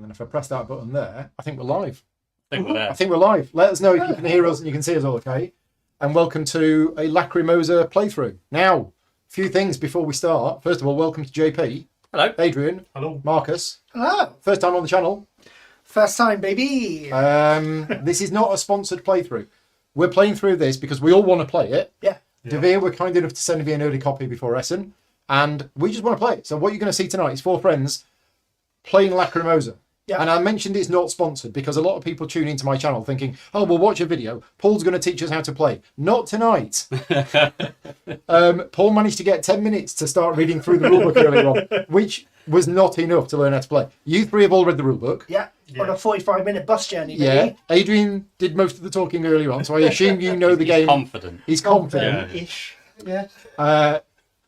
and if I press that button there, I think we're live. I think we're there. I think we're live. Let us know if you can hear us and you can see us all okay. And welcome to a Lacrimosa playthrough. Now, a few things before we start. First of all, welcome to JP. Hello. Adrian. Hello. Marcus. Hello. First time on the channel. First time, baby. This is not a sponsored playthrough. We're playing through this because we all want to play it. Yeah. Devere were kind enough to send me an early copy before Essen, and we just want to play it. So what you're going to see tonight is four friends playing Lacrimosa. Yeah. And I mentioned it's not sponsored because a lot of people tune into my channel thinking, oh, we'll watch a video. Paul's going to teach us how to play. Not tonight. Paul managed to get 10 minutes to start reading through the rulebook earlier on, which was not enough to learn how to play. You three have all read the rulebook. Yeah. On a 45-minute bus journey, baby. Yeah. Adrian did most of the talking earlier on, so I assume you know the He's game. confident. He's confident. Ish.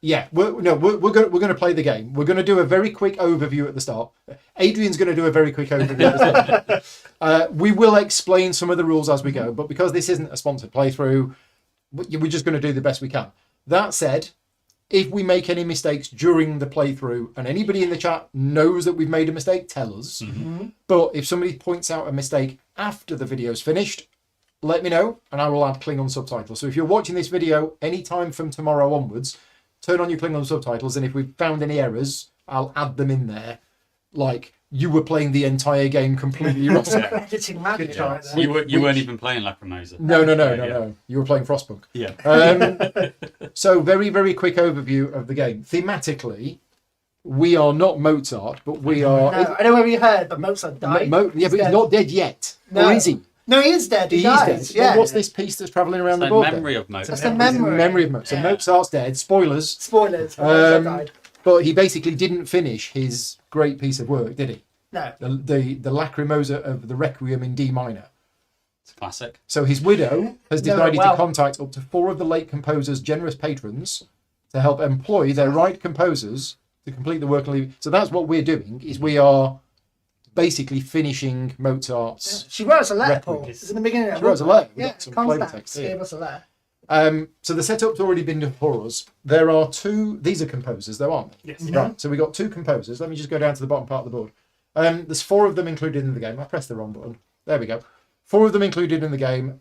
Yeah. We're going to play the game. We're going to do a very quick overview at the start. Adrian's going to do a very quick overview at the start. We will explain some of the rules as we go, but because this isn't a sponsored playthrough, we're just going to do the best we can. That said, if we make any mistakes during the playthrough and anybody in the chat knows that we've made a mistake, tell us. Mm-hmm. But if somebody points out a mistake after the video's finished, let me know and I will add Klingon subtitles. So if you're watching this video anytime from tomorrow onwards, turn on your Klingon subtitles, and if we've found any errors, I'll add them in there. Like you were playing the entire game completely wrong. Editing magic right there. You weren't even playing Lacrimosa. No. You were playing Frostpunk. Yeah. So very, very quick overview of the game. Thematically, we are not Mozart, but we are... No, I know where you heard, but Mozart died. But he's not dead yet. No. Or is he? No, he is dead. He died. Dead. Yeah. Well, what's this piece that's travelling around the board? Memory of Mozart. That's the memory. Memory of Mozart. So Yeah. Mozart's dead. Spoilers. Spoilers. Mozart died. But he basically didn't finish his great piece of work, did he? No. The Lacrimosa of the Requiem in D minor. It's a classic. So his widow has No, decided well- to contact up to 4 of the late composer's generous patrons to help employ their right composers to complete the work. So that's what we're doing, is we are basically finishing Mozart's... She wrote us a letter, Requiem. Paul. It's in the beginning of She wrote us a letter. We've Yeah, got some flavour Constance text here. gave us a letter. So the setup's already been done for us. There are 2... These are composers, though, aren't they? Yes. Right, so we got 2 composers. Let me just go down to the bottom part of the board. There's 4 of them included in the game. I pressed the wrong button. There we go. 4 of them included in the game.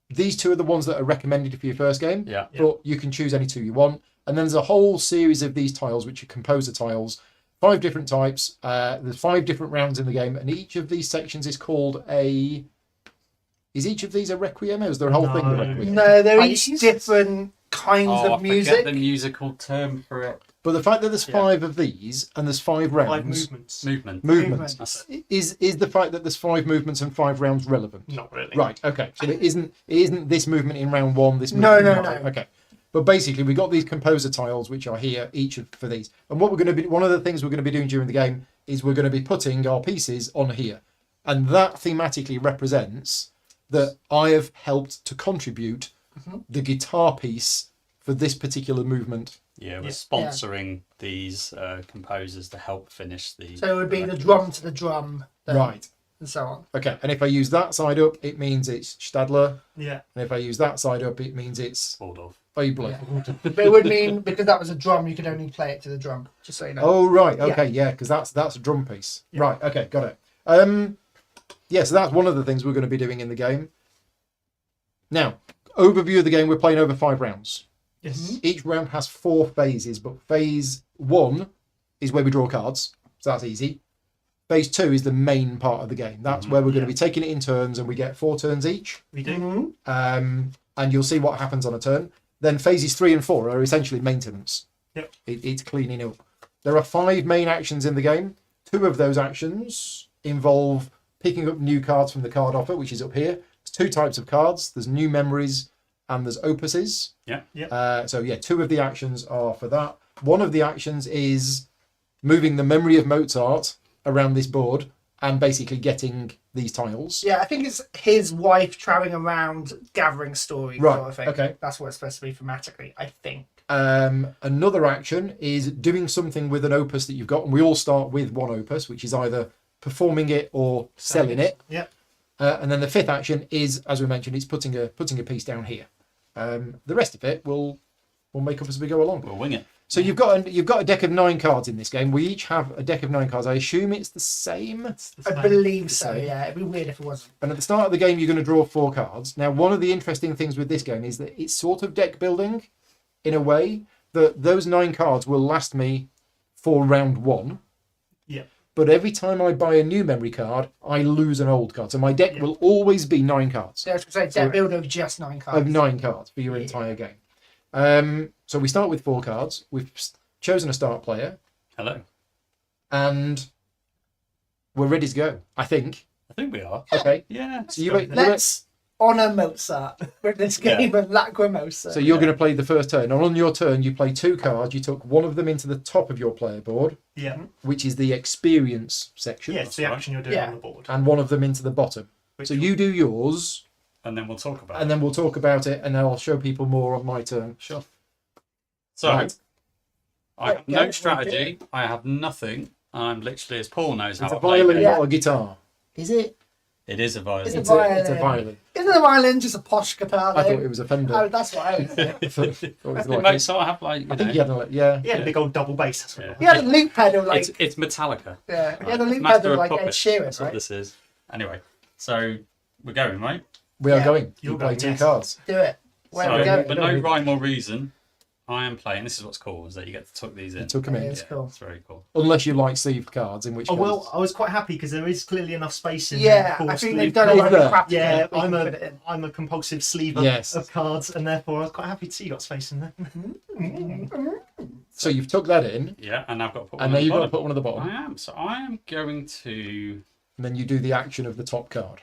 These 2 are the ones that are recommended for your first game. Yeah. But you can choose any 2 you want. And then there's a whole series of these tiles, which are composer tiles. 5 different types. There's 5 different rounds in the game. And each of these sections is called a... Is each of these a requiem? Or is there a whole thing a requiem? No, they're Pieces? each different kinds Oh, of I music. forget the musical term for it. But the fact that there's 5 of these and there's 5 rounds... 5 movements. Movement. Movements. That's it. Is the fact that there's 5 movements and 5 rounds relevant? Not really. Right, okay. So it isn't this movement in round 1, this movement No, in round 2. Okay. But basically we got these composer tiles which are here, for these. And what we're going to be, one of the things we're going to be doing during the game is we're going to be putting our pieces on here. And that thematically represents that I have helped to contribute the guitar piece for this particular movement. Yeah, we're sponsoring these composers to help finish the... So it would be the drum to the drum. Right. And so on. Okay. And if I use that side up, it means it's Stadler. Yeah. And if I use that side up, it means it's Waldorf. Oibler. Yeah. But it would mean, because that was a drum, you could only play it to the drum. Just so you know. Oh, right. Okay. Yeah, because that's a drum piece. Yeah. Right. Okay. Got it. So that's one of the things we're going to be doing in the game. Now, overview of the game. We're playing over 5 rounds. Yes. Each round has 4 phases, but phase 1 is where we draw cards. So that's easy. Phase 2 is the main part of the game. That's where we're going to be taking it in turns, and we get 4 turns each. We do. Mm-hmm. And you'll see what happens on a turn. Then phases 3 and 4 are essentially maintenance. Yep. It's cleaning up. There are 5 main actions in the game. 2 of those actions involve picking up new cards from the card offer, which is up here. There's 2 types of cards. There's new memories and there's opuses. Yeah. Yeah. 2 of the actions are for that. One of the actions is moving the memory of Mozart around this board and basically getting these tiles. Yeah, I think it's his wife traveling around gathering stories. Right, Sort of thing. okay. That's what it's supposed to be thematically, I think. Another action is doing something with an opus that you've got, and we all start with one opus, which is either performing it or selling it. Yeah. And then the 5th action is, as we mentioned, it's putting a piece down here. The rest of it we'll make up as we go along. We'll wing it. So you've got a deck of 9 cards in this game. We each have a deck of 9 cards. I assume it's the same. I believe so, yeah. It'd be weird if it wasn't. And at the start of the game, you're going to draw 4 cards. Now, one of the interesting things with this game is that it's sort of deck building in a way that those 9 cards will last me for round 1. Yeah. But every time I buy a new memory card, I lose an old card. So my deck will always be 9 cards. So I was going to say, deck builder of just 9 cards. Of 9 cards for your entire game. So we start with 4 cards. We've chosen a start player. Hello. And we're ready to go, I think. I think we are. Okay. Yeah. So Let's honour Mozart with this game of Lacrimosa. So you're going to play the first turn. And on your turn, you play 2 cards. You took one of them into the top of your player board, Yeah. which is the experience section. Yeah, it's the action you're doing on the board. And one of them into the bottom. So you do yours, And then we'll talk about it. and then we'll talk about it, and then I'll show people more on my turn. Sure. So, Right. I have no strategy. I have nothing. I'm literally, as Paul knows, It's how a I play violin, it. not a guitar. Is it? It is a violin. It's a It's violin. a violin. Isn't the violin just a posh guitar? I though? thought it was a Fender. Oh, that's what I was saying. I thought it was It like might sort of have like, you I think know, he had a, yeah. Yeah, big old double bass. That's what Yeah. it He had a loop pedal like... it's Metallica. Yeah, he had a loop Master pedal of like Ed Puppets. Sheeran, That's what right? this is. Anyway, so we're going, right? We are Yeah. going. You You're play going, 2 yes. cards. Do it. Where So, are we going? but no rhyme or reason. I am playing. This is what's cool, is that you get to tuck these in. You took them in. It's cool. It's very cool. Unless you like sleeved cards, in which Oh, case... well, I was quite happy because there is clearly enough space in Yeah, there. I for think sleeve they've done a cards. lot of crap. Yeah, we can fit it in. I'm a compulsive sleever Yes. of cards, and therefore I was quite happy to see you got space in there. So you've took that in, Yeah, and I've got to put one and at then the you've got to bottom. put one at the bottom. I am. So I am going to And then you do the action of the top card.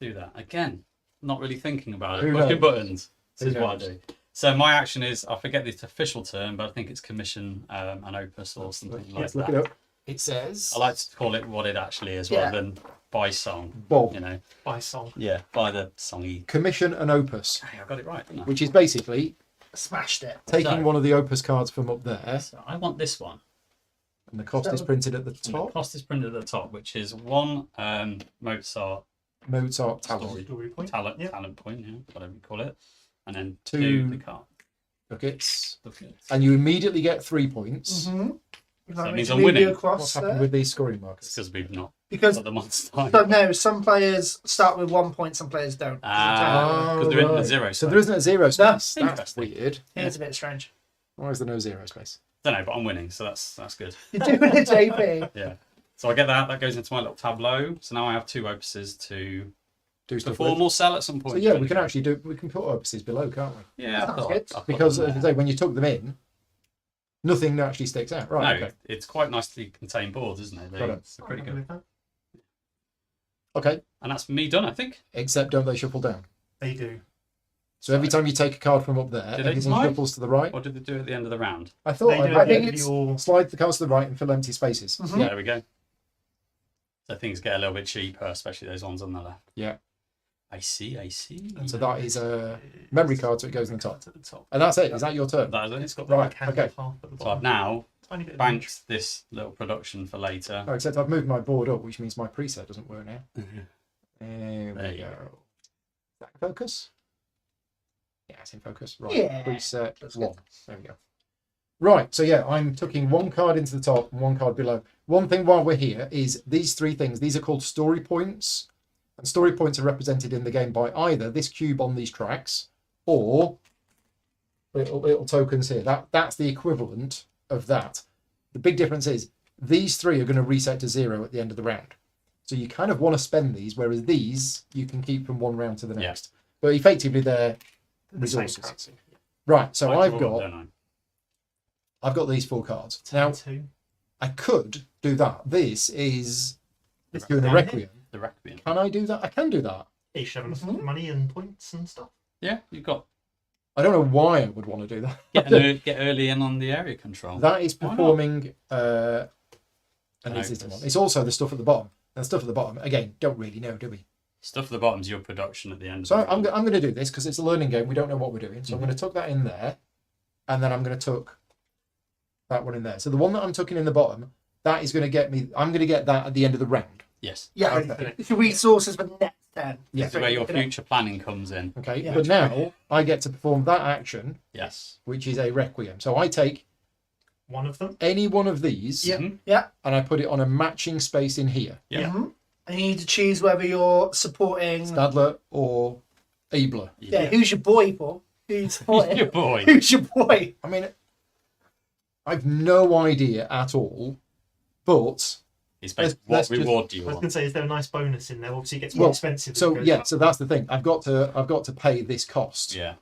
do that. Again, not really thinking about it. Who Pushing knows? buttons. Who This is what I knows? do. So my action is, I forget the official term, but I think it's commission an opus or something like Let's look that. it up. It says... I like to call it what it actually is Yeah. rather than by song. Bob. You know, By song. yeah, by the songy. Commission an opus, Hey, I got it right, didn't I? which is basically Smashed it. taking So- one of the opus cards from up there, So I want this one. and the cost So- is printed at the And the top. cost is printed at the top, which is one Mozart Mozart story, talent. Story point. talent, Yep. talent point, yeah, whatever you call it, and then Two- two the card. Buckets. Okay. And you immediately get 3 points. Mm-hmm. So that means I'm winning. What's Across happened there? with these scoring It's markers? because we've not Because got them on time. so no, some players start with 1 point, some players don't. Because there isn't a right. zero. So there isn't a zero space. That's Interesting. weird. It's a bit strange. Why is there no zero space? Don't know, but I'm winning, so that's good. You're doing it, JP. Yeah. So I get that. That goes into my little tableau. So now I have 2 opuses to Do stuff perform with. or sell at some point. So yeah, we can actually do. We can put opuses below, can't we? Yeah, I Sounds thought- good. I thought Because them as I there. say, when you took them in, nothing actually sticks out. Right. No, Okay. it's quite nicely contained boards, isn't it? Got it. It's pretty good. Okay. And that's me done, I think. Except don't they shuffle down? They do. So every time you take a card from up there, Do they everything slide? shuffles to the right. Or did they do it at the end of the round? I thought They do I I think it it's- your slide the cards to the right and fill empty spaces. Mhm. Yeah. There we go. So things get a little bit cheaper, especially those ones on the left. Yeah. I see. So that is a memory card, so it goes in the top. at the top. And that's it. Is that your turn? That is it. It's got Right. Like hand Okay. half at the So I've bottom. now Tiny bit of banked this little production for later. Oh, except I've moved my board up, which means my preset doesn't work now. There There we you go. Is that focus? Yeah, it's in focus. Right. Yeah, Preset that's 1. good. There we go. Right. So yeah, I'm tucking 1 card into the top and 1 card below. One thing while we're here is these 3 things. These are called story points. And story points are represented in the game by either this cube on these tracks or little tokens here. That's the equivalent of that. The big difference is these 3 are going to reset to 0 at the end of the round. So you kind of want to spend these, whereas these you can keep from one round to the Yeah. next. But effectively they're the same resources. currency. Right, so I I've draw, got don't these 4 cards. Now 2. I could do that. This is This doing the down here. Requiem. I? The Requiem. Can I do that? I can do that. You should have enough Mhm. money and points and stuff. Yeah, you've got I don't know why I would want to do that. get early in on the area control. That is Why not? performing and An this is the opus. one. It's also the stuff at the bottom. And the stuff at the bottom, again, don't really know, do we? Stuff at the bottom's your production at the end. So of the I'm round. going to do this because it's a learning game. We don't know what we're doing. So I'm going to tuck that in there. And then I'm going to tuck that one in there. So the one that I'm tucking in the bottom, that is going to get me... I'm going to get that at the end of the round. Yes. Yeah, Okay. it's resources for the next turn. Yeah. This is where your future planning comes in. Okay, Yeah. but now I get to perform that action, Yes. which is a Requiem. So I take One of them. any one of these, Yeah. Mhm. Yeah. and I put it on a matching space in here, Yeah. Mhm. And you need to choose whether you're supporting. Stadler or Abler. Yeah, who's your boy, Paul? Who's supporting? Your boy. Who's your boy? I mean, I've no idea at all, but He's based let's what just- reward do you I was want? going to say, is there a nice bonus in there? Obviously, it gets more Well, expensive. as so it goes yeah, up. so that's the thing. I've got to pay this cost. Yeah.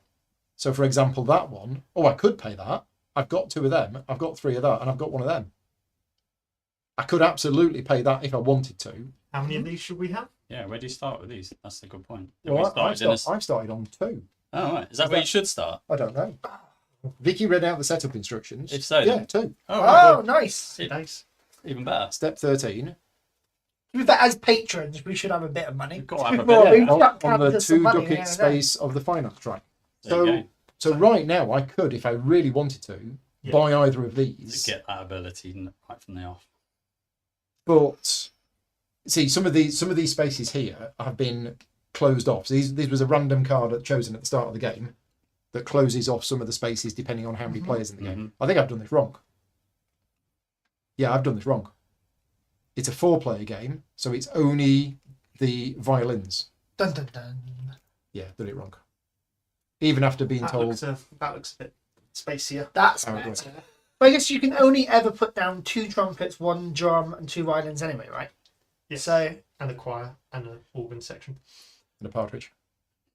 So for example, that one, I could pay that. I've got 2 of them. I've got 3 of that, and I've got 1 of them. I could absolutely pay that if I wanted to. How many of these should we have? Yeah, where do you start with these? That's a good point. Have Well, we started in a... I've started on 2. Oh, right. Is that where you should start? I don't know. Vicky read out the setup instructions. If so, yeah, then. 2. Oh, right. Oh, nice. It- Nice. Even better. Step 13. To be fair, as patrons, we should have a bit of money. We've got to have a Well, bit. we Yeah. should have On the counted some 2 money, ducat yeah, space of the finance track. There you So right now, I could, if I really wanted to, Yeah. buy either of To these. get that ability right from the off. But see, some of these spaces here have been closed off. So these was a random card chosen at the start of the game that closes off some of the spaces depending on how many players in the game. I think I've done this wrong. Yeah, I've done this wrong. It's a 4-player game, so it's only the violins. Dun dun dun. Yeah, did it wrong. Even after being That told. looks a bit spacier. That's Oh, better. right. But I guess you can only ever put down 2 trumpets, 1 drum, and 2 violins anyway, right? Yes. So And a choir and an organ section. And a partridge.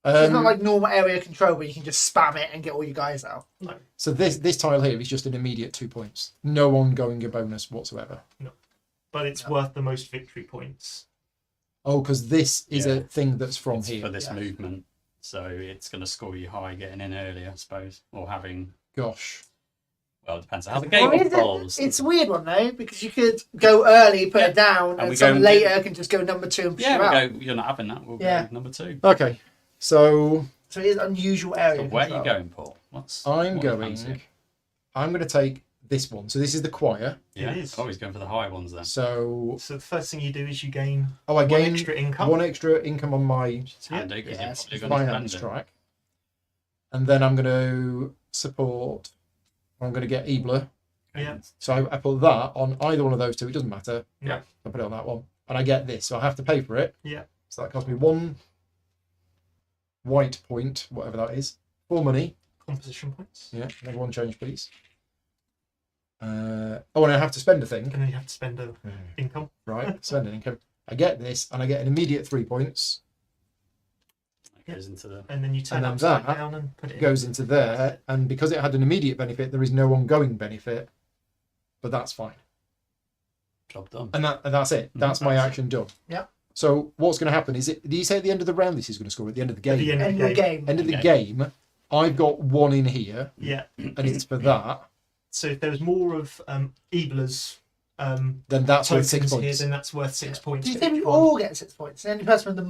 it's not like normal area control where you can just spam it and get all your guys out. No. So this tile here is just an immediate 2 points. No ongoing bonus whatsoever. But it's worth the most victory points. Oh, because this is Yeah. a thing that's from It's here. for this Yeah. movement. So it's going to score you high getting in early, I suppose. Or having... Gosh. Well, it depends on how the game Well, unfolds. it's a weird one though, because you could go early, put Yeah. it down, And we and someone go- later can just go number 2 and push you Yeah, out. we'll go, you're not having that. We'll Yeah. go number 2. Okay. So So it is unusual area. So where are you control. going, Paul? I'm what are you going. fancying? I'm going to take this one. So this is the choir. Yeah, It is. Oh, he's going for the high ones then. So So the first thing you do is you gain I one gain extra income. 1 extra income on my It's handy because Yeah, you're it's probably going to finance spend it. track, and then I'm going to support. I'm going to get Ebler. Yeah. So I put that on either one of those 2. It doesn't matter. Yeah. I put it on that one, and I get this. So I have to pay for it. Yeah. So that costs me 1 white point, whatever that is, 4 money. Composition points. Yeah, make 1 change, please. And I have to spend a thing. And then you have to spend a income. Right, spend an income. I get this, and I get an immediate 3 points. That goes into the... And then you turn And then upside that down and put it It goes into there, and because it had an immediate benefit, there is no ongoing benefit, but that's fine. Job done. And that's it. That's my action done. Yeah. So what's going to happen is it? Do you say at the end of the round this is going to score? At the end of the at game. the end of End the of the game. game. End of the Okay. game, I've got 1 in here, Yeah. and it's for that. So if there was more of Ebler's Then that's worth tokens 6 here, points. then that's worth 6 points. Do you for think we each one. all get 6 points? The only person with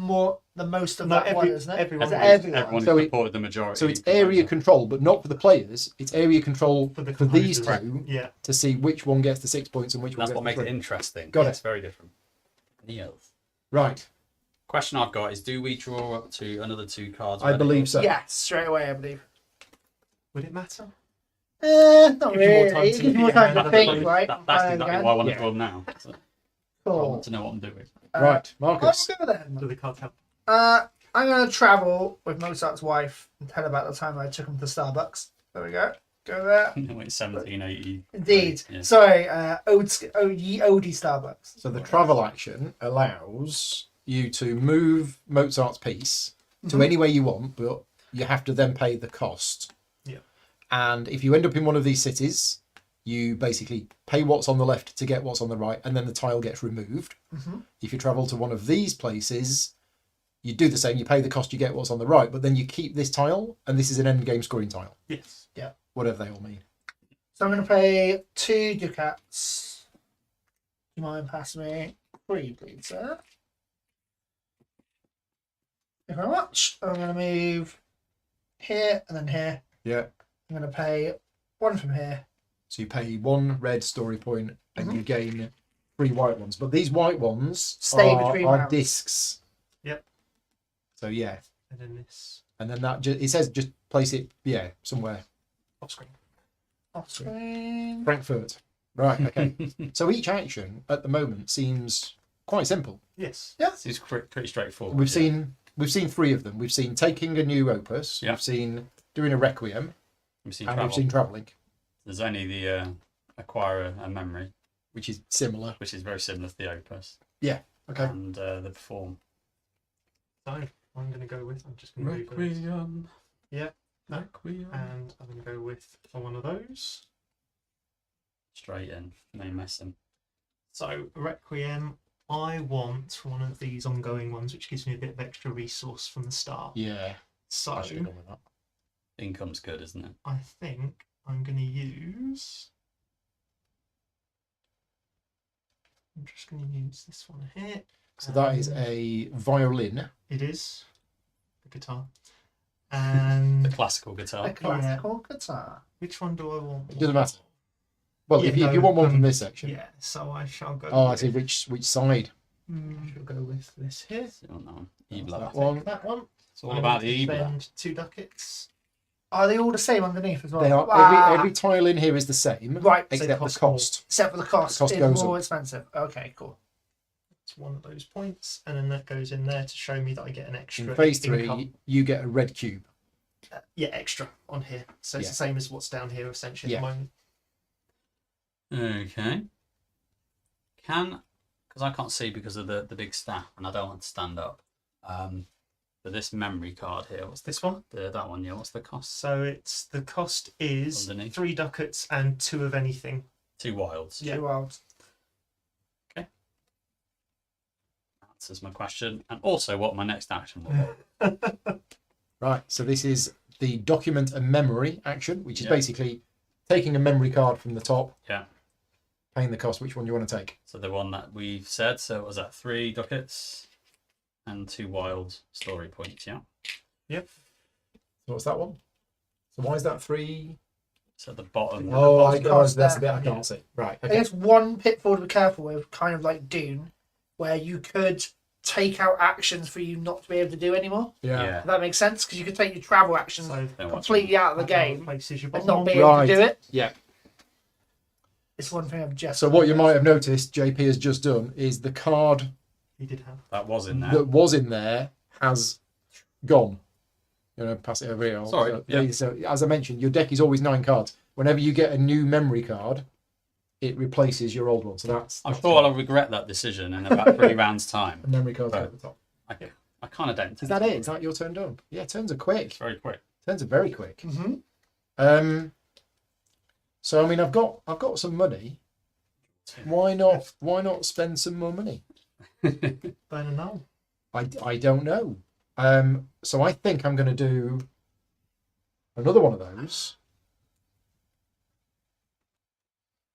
the most of No, that one, every- isn't it? everyone Is it does. everyone? Everyone So who it- supported the majority. So it's area control, but not for the players. It's area control For the for these composers. 2 Yeah. to see which one gets the 6 points and which That's one what gets makes the it 3. interesting. Got it. It's very different. Niels. Right, Question I've got is: do we draw up to another 2 cards? I believe so. Yeah, straight away, I believe. Would it matter? Not Gives you more time really. to It gives you more get time your to hand think, up. right? That's Plan exactly again. why I want to Yeah. draw them now. So I Cool. want to know what I'm doing. Right, Marcus. I'll go then. Do the cards help? I'm going to travel with Mozart's wife and tell about the time I took him to Starbucks. There we go. Go there. No, it's 1780. Indeed. Yeah. Sorry, ye oldie Starbucks. So the travel action allows you to move Mozart's piece to anywhere you want, but you have to then pay the cost. Yeah. And if you end up in one of these cities, you basically pay what's on the left to get what's on the right, and then the tile gets removed. If you travel to one of these places, you do the same. You pay the cost, you get what's on the right, but then you keep this tile, and this is an end game scoring tile, Yes. whatever they all mean. So I'm going to pay 2 ducats. Do you mind passing me 3, please, sir? Thank you very much. I'm going to move here and then here. Yeah. I'm going to pay 1 from here. So you pay 1 red story point, and you gain 3 white ones. But these white ones Stay are between rounds. discs. Yep. So yeah, And then this and then that it says just place it somewhere. off screen. Off screen. Frankfurt. Right. Okay. So each action at the moment seems quite simple. Yes. It's pretty straightforward. We've seen 3 of them. We've seen taking a new opus. Yeah. We've seen doing a requiem, We've seen and travel. we've seen traveling, There's only the acquire a memory, which is similar. which is very similar to the opus, Okay. and the perform. So I'm going to go with. I'm just going to move those. Requiem. Yeah. Requiem. And I'm going to go with one of those. Straight in. No messing. So Requiem. I want one of these ongoing ones, which gives me a bit of extra resource from the start. Yeah. So I should have gone with that. Income's good, isn't it? I think I'm going to use. I'm just going to use this one here. So that is a violin. It is the guitar. The And classical guitar. A classical guitar. which one do I want? It doesn't matter. Well, Yeah, if you no, want one from this section. Yeah, so I shall go. Oh, I with, see. Which side? I shall go with this here. See on that one. That's Evil. that Take one. that one. It's all about the I need to evil. spend 2 ducats. Are they all the same underneath as well? They are. Ah, Every tile in here is the same, right, they except the cost more. cost. except for the cost. The cost It's goes more up. expensive. Okay, cool. It's one of those points, and then that goes in there to show me that I get an extra. In phase 3, income. you get a red cube. Yeah, extra on here. So it's Yeah. the same as what's down here essentially at Yeah. the moment. Okay. Because I can't see because of the big staff, and I don't want to stand up. But this memory card here, what's This one. that one? Yeah, what's the cost? So it's the cost is Underneath. 3 ducats and 2 of anything. 2 wilds. Yeah. Too wild. Answers my question, and also what my next action will be. Right. So this is the document a memory action, which is Yeah. basically taking a memory card from the top, Yeah. paying the cost. Which one do you want to take? So the one that we've said. So was that 3 ducats and 2 wild story points? Yeah. Yep. So what's that one? So why is that 3? So the bottom. Yeah. Oh, bottom cost that's the bit there. I can't see. Right. I Okay. guess one pitfall to be careful with, kind of like Dune, where you could take out actions for you not to be able to do anymore. Yeah. If that makes sense, because you could take your travel actions So Then what's completely out of the that game replaces your and bottom not one. be able Right. to do it. Yeah. It's one thing I've just. So what you might have noticed, JP has just done, is the card He did have. that was in there. that was in there has gone. You know, pass it over here. Sorry, So, yeah. so as I mentioned, your deck is always 9 cards. Whenever you get a new memory card, it replaces your old one. So that's I'm sure I'll regret that decision in about 3 rounds' time. a memory card Right. at the top. I kind of don't. Is that it? Is that your turn done? Yeah, turns are quick. It's very quick. Turns are very quick. Mm-hmm. So I mean, I've got some money. Why not spend some more money? Burn and null. I don't know. So I think I'm going to do another one of those.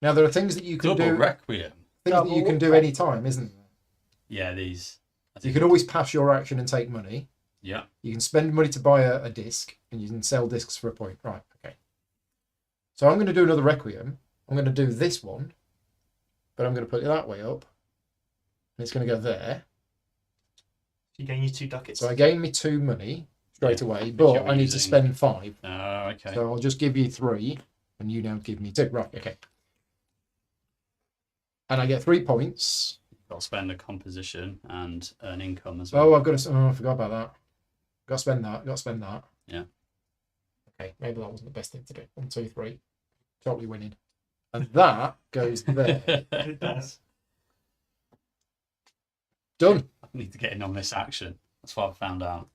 Now there are things that you can Double do. requiem. Things that you can do any time, isn't there? Yeah, these. I You think- can always pass your action and take money. Yeah. You can spend money to buy a disc, and you can sell discs for a point. Right. Okay. So I'm going to do another requiem. I'm going to do this one, but I'm going to put it that way up, and it's going to go there. You gain your 2 ducats. So I gain me 2 money straight Yeah, away, which but you're I need to using. spend 5. Oh, okay. So I'll just give you 3, and you now give me 2. Right, okay. And I get 3 points. Got to spend a composition and an income as Oh, well. I've got to. Oh, I forgot about that. Got to spend that. Got to spend that. Yeah. Okay, maybe that wasn't the best thing to do. 1, 2, 3. Totally winning. And that goes there. It does. Done. I need to get in on this action. That's what I've found out.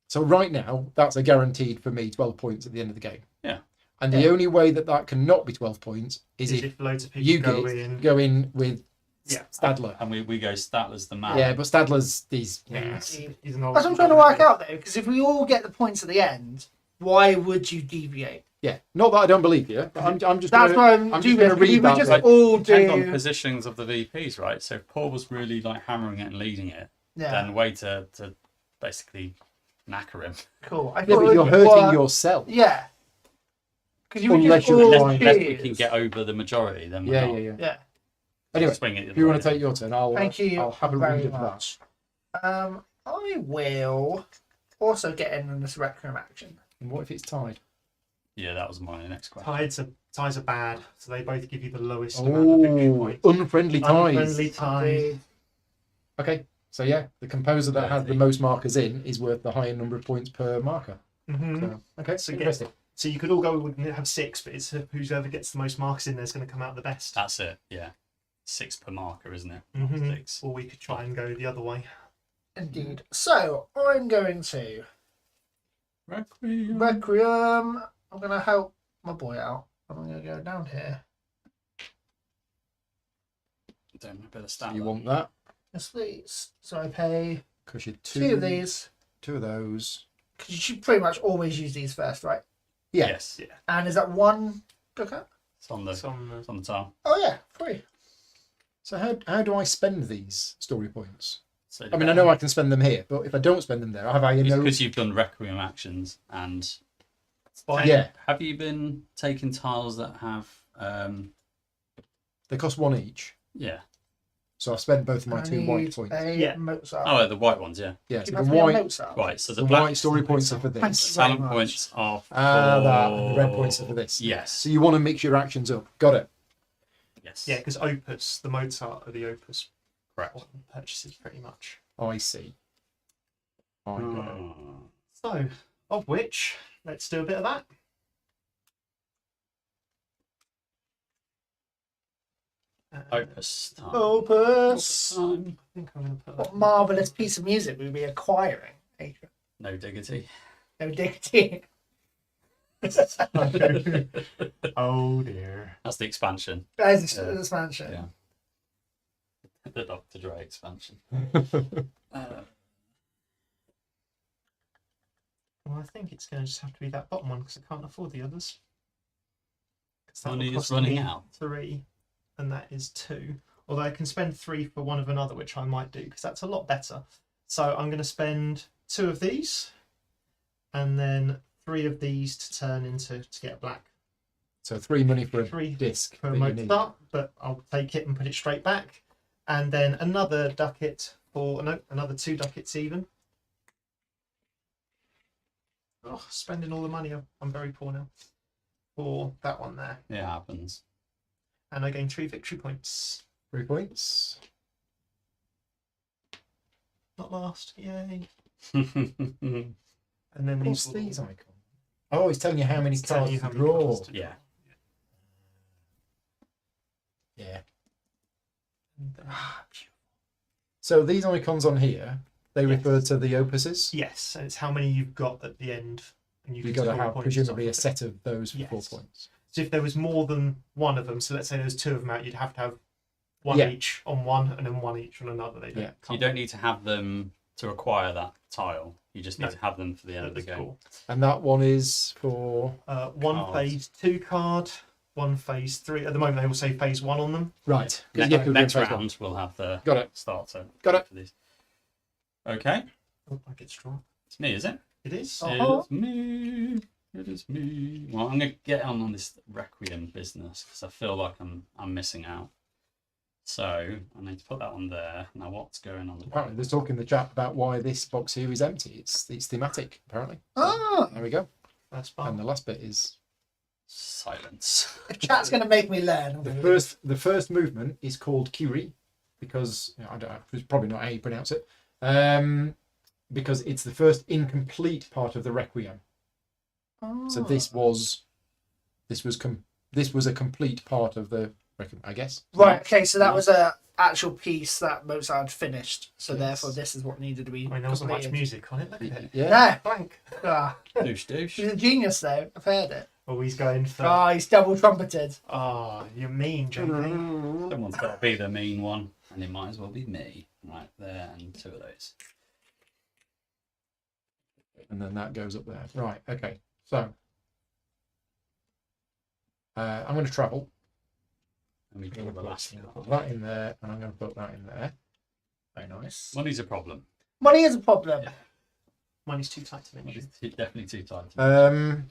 So right now, that's a guaranteed for me 12 points at the end of the game. Yeah. And the only way that cannot be 12 points is Is if if loads of people you go in. with Yeah. Stadler. And we go Statler's the man. Yeah, but Stadler's these. Yeah. He's an old. That's what I'm trying to work out though, because if we all get the points at the end, why would you deviate? Yeah. Not that I don't believe you, but I'm just. That's gonna, what I'm I'm doing. just going to read we that. just bit. all Depends on do. positions of the VPs, right? So if Paul was really like hammering it and leading it, Yeah, then way to basically knacker him. cool. I Yeah, thought but it you're would hurting work- yourself. Yeah, because you would Unless just you're all trying- Unless we choose. can get over the majority, then we're Yeah, not. yeah, yeah. Yeah. Anyway, Swing it the if you want other to way. take your turn, I'll. Thank you I'll have a very read of that. much. I will also get in on this Requiem action. And what if it's tied? Yeah, that was my next question. Ties are bad, so they both give you the lowest amount of victory Oh, points. unfriendly ties. Unfriendly tie. Indeed. Okay, so yeah, the composer that has the Dirty. most markers in is worth the higher number of points per marker. Mm-hmm. So, okay, So interesting. So you could all go with have 6, but it's whoever gets the most marks in there is going to come out the best. That's it. Yeah, 6 per marker, isn't it? Mhm. 6. Or we could try and go the other way. Indeed. So I'm going to Requiem. Requiem. I'm going to help my boy out. I'm going to go down here. Don't know a bit of stat. You there. want that? Yes, please. So I pay Because you're 2 of these. 2 of those. Because you should pretty much always use these first, right? Yeah. Yes. Yeah. And is that 1 ducat? It's on the It's on the- it's on the tile. Oh yeah, 3. So how do I spend these story points? So I mean, I know I can spend them here, but if I don't spend them there, have I no? because you've done Requiem actions and Yeah, have you been taking tiles that have they cost 1 each. yeah. So I've spent both of my I 2 white need points. a Yeah. Mozart. Oh, the white ones, yeah. Yeah, You so have the to be a white, Mozart. Right, so the the black white story points are for Thank this. you very talent much. points are for That, and the red points are for this. Yes. So you want to mix your actions up. Got it. Yes. Yeah, because Opus, the Mozart are the Opus Correct. purchases pretty much. I see. I got it. Hmm. So, of which, let's do a bit of that. Opus time. Opus. Time. I think I'm going to put What that. marvellous piece of music we'll be acquiring, Adrian. No diggity. No diggity. Oh dear. That's the expansion. There's Yeah. the expansion. Yeah. The Dr. Dre expansion. Well, I think it's going to just have to be that bottom one because I can't afford the others. 'Cause that Money will is cost running me out. 3, and that is 2. Although I can spend 3 for one of another, which I might do because that's a lot better. So I'm going to spend 2 of these, and then 3 of these to turn into to get a black So 3 money for a 3 disc for that a you mode need. start, but I'll take it and put it straight back, and then another ducat for no, another 2 ducats even. Oh, spending all the money. I'm very poor now. For that one there, It happens. and I gain 3 victory points. 3 points. Not last, yay! Yeah. And then What's these these icons? Oh, it's telling you how many It's telling cards you to how many draw. cards to Yeah. Yeah. And then- So these icons on here, they Yes. refer to the opuses. Yes, and it's how many you've got at the end, and you You've can got to score have points presumably a off of it. set of those for Yes. 4 points. So if there was more than one of them, so let's say there's 2 of them out, you'd have to have one Yeah. each on one, and then one each on another. They don't Yeah. come You don't need to have them to acquire that tile. You just need No. to have them for the end of the That's game. cool. And that one is for One Cards. phase 2 card, one phase 3. At the moment, they all say phase 1 on them. right. 'Cause Next, yeah, 'cause we're next in phase one. round, we'll have the Got it. starter. Got it. For these. Okay. Oh, I get strong. It's me, is it? It is. Oh. It is me. It is me. Well, I'm going to get on this Requiem business because I feel like I'm missing out. So I need to put that on there. Now, what's going on? Apparently, there's talk in the chat about why this box here is empty. It's thematic, apparently. Ah, There we go. That's And fine. the last bit is Silence. the chat's going to make me learn. the first movement is called Kyrie because I don't know, it's probably not how you pronounce it. Because it's the first incomplete part of the Requiem. So this was a complete part of the Requiem, I guess. Right, okay, so that was a actual piece that Mozart finished, so Yes. therefore this is what needed to be I mean, there wasn't much completed. music on it. Look at it. Yeah. No, Blank. ah, Douche, douche. he's a genius though, I've heard it. Oh, he's going for. Ah, he's double trumpeted. Oh, you're mean, JP. Someone's got to be the mean one, and it might as well be me. Right there, and 2 of those. And then that goes up there. Right, okay. So I'm going to travel. And we I'm draw going the to last put card. that in there, and I'm going to put that in there. Very nice. Money's a problem. Money is a problem. Yeah. Money's too tight to mention. Money's definitely too tight. The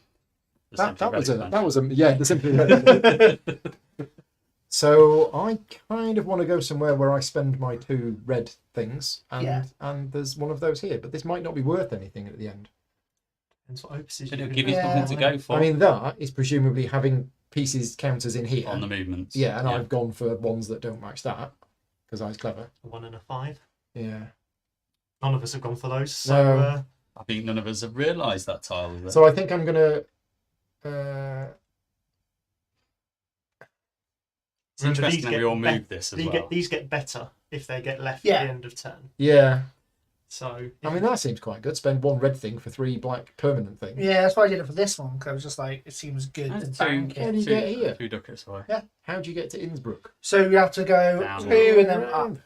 That Simply was Red that was a yeah. The simply. So I kind of want to go somewhere where I spend my 2 red things, and Yeah. and there's one of those here, but this might not be worth anything at the end. Depends what opuses But you it'll can give you have. something to go for I mean, that is presumably having pieces counters in here. on the movements. Yeah, and I've gone for ones that don't match that because I was clever. A 1 and a 5. Yeah. None of us have gone for those. So No. I think none of us have realised that tile is there. So I think I'm gonna. It's interesting that we all bet- moved this as well. these get better if they get left Yeah. at the end of turn. Yeah. So I mean, that seems quite good. Spend 1 red thing for 3 black permanent things. Yeah, that's why I did it for this one, because I was just like, it seems good That's to two- bank How it. do you get here? 2 ducats away. How do you get to Innsbruck? So you have to go Down. 2 and then up.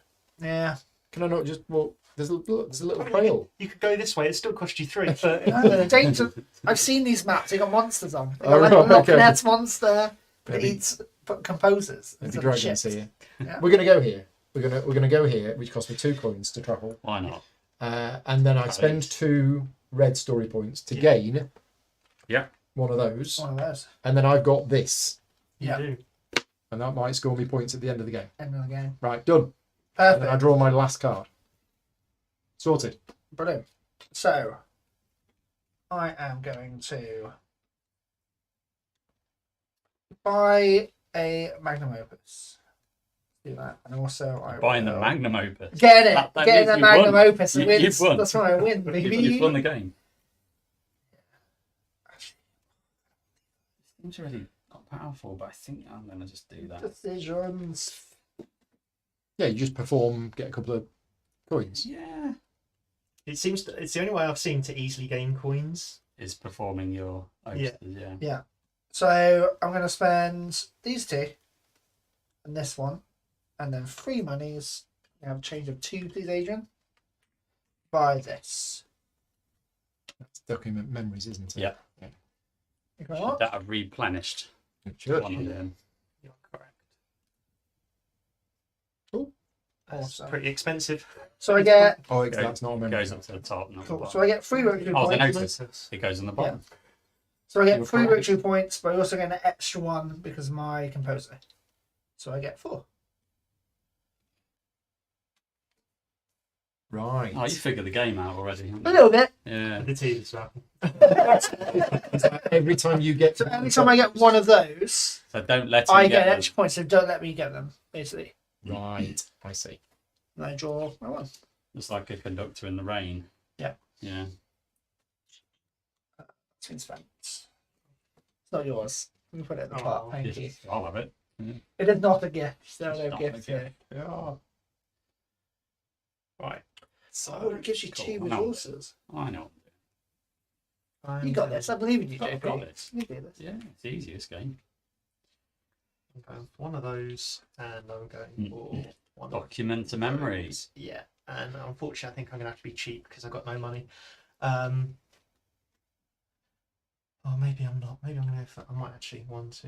Yeah. Can I not just walk? There's a little trail. you could go this way. It still cost you 3. But No, danger. I've seen these maps. They got monsters on. They got Oh, like a right, little okay. Nets monster that Maybe- eats composers Maybe instead of dragons ships. here. Yeah. We're gonna go here. We're gonna go here, which costs me 2 coins to travel, Why not? and then I spend 2 red story points to gain. Yeah. One of those, One of those. and then I've got this, you Yeah. do. and that might score me points at the end of the game. End of the game. Right, done. And then I Perfect. draw my last card. Sorted. Brilliant. So, I am going to buy a Magnum Opus. Do that. And also, I Buying the will- Magnum Opus. Get it. That Getting means the you've Magnum won. Opus and You- wins. you've won. That's why I win, baby. You've won the game. Seems really not powerful, but I think I'm going to just do that. Decisions. Yeah, you just perform, get a couple of coins. Yeah. It's the only way I've seen to easily gain coins. Is performing your opuses, yeah. So, I'm going to spend these 2 and this one, and then 3 monies. You have a change of 2, please, Adrian. Buy this. That's document memories, isn't it? Yeah. You go Should up. that have replenished It should. one of them? You're correct. Cool. That's Awesome. pretty expensive. So I get Oh, Go- that's not a It memory. goes up to the top, not the cool. bottom. So I get 3 victory Oh, the points. notice. It goes on the bottom. So I You get were 3 correct. victory points, but I also get an extra 1 because of my composer. So I get 4. Right. Oh, you figured the game out already. haven't A you? little bit. Yeah. The tea as well. Every time you get So every time I get one of those, So don't let him I get get them. extra points. So don't let me get them, basically. Right, I see. And I draw my 1. It's like a conductor in the rain. Yeah. Yeah. Seems fun. It's not yours. You can put it at the Oh, top. Thank you. Yes, I'll have it. It is not a gift. There are no It's not a gifts gift. here. Yeah. Right. So Oh, it gives you cool. 2 I know. resources. I know. You got this. I believe in you, I've JP. got this. You do this. Yeah, it's the easiest game. I'm going for one of those, and I'm going Mm. for one Document a of memory. those. Yeah, and unfortunately, I think I'm going to have to be cheap because I've got no money. Oh, maybe I'm not. Maybe I'm going to go for. I might actually 1, 2.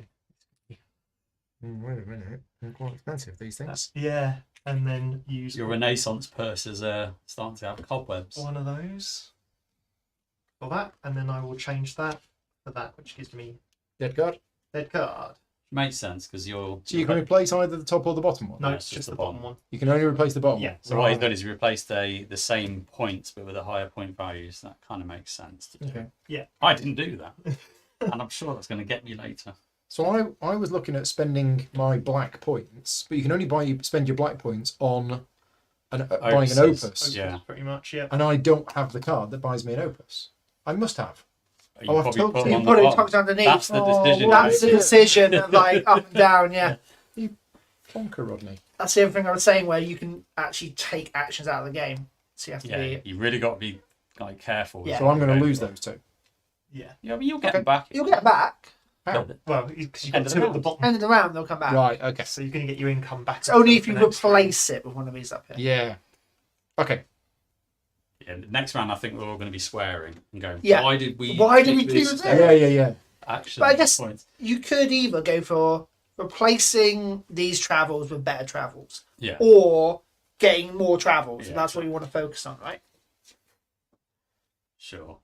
Wait a minute. They're quite expensive, these things. Yeah, and then use Your Renaissance purse is starting to have cobwebs. one of those for that, and then I will change that for that, which gives me Dead card. dead card. Makes sense because you're. So you can replace either the top or the bottom one? No, No, it's just the bottom one. You can only replace the bottom Yeah. one? So what he's Right. done is he replaced the same points but with a higher point value. So that kind of makes sense to do. Okay. I didn't do that, and I'm sure that's going to get me later. So I was looking at spending my black points, but you can only spend your black points on buying an Opuses. opus. Yeah. Pretty much, yeah. And I don't have the card that buys me an opus. I must have. You Oh, I've probably told put you. them You on put the it bottom. tucked underneath. That's the decision. That's the mate. decision of like up and down, yeah. Plonker, Rodney. That's the other thing I was saying where you can actually take actions out of the game. So you have to Yeah, be. you really got to be like careful. with Yeah. So I'm going to what lose you're those two. Yeah. Yeah, but you'll get Okay. them back. You'll get back. How? But- Well, because you've End got of 2 the at the round. bottom. End of the round, they'll come back. Right, okay. So you're going to get your income back. It's only if for you the next round. replace it with one of these up here. Yeah. Okay. Yeah, the next round I think we're all going to be swearing and going, Yeah. why did we do this this? Yeah. action But I guess- points? You could either go for replacing these travels with better travels, Yeah. or getting more travels. Yeah. And that's what you want to focus on, right? Sure.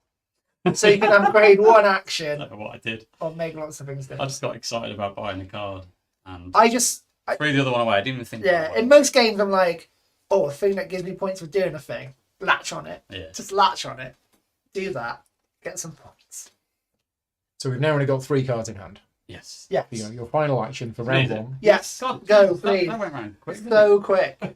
So you can upgrade one I action don't know what I did. or make lots of things I different. just got excited about buying a card and I threw the other one away. I didn't even think yeah, about in it. most games I'm like, oh, a thing that gives me points for doing a thing. Latch on it. Yeah. Just latch on it. Do that. Get some points. So we've now only got 3 cards in hand. Yes. Yes. Your final action for round Please. 1. Yes. God, Go, that, please. that went round quick. didn't it? So quick.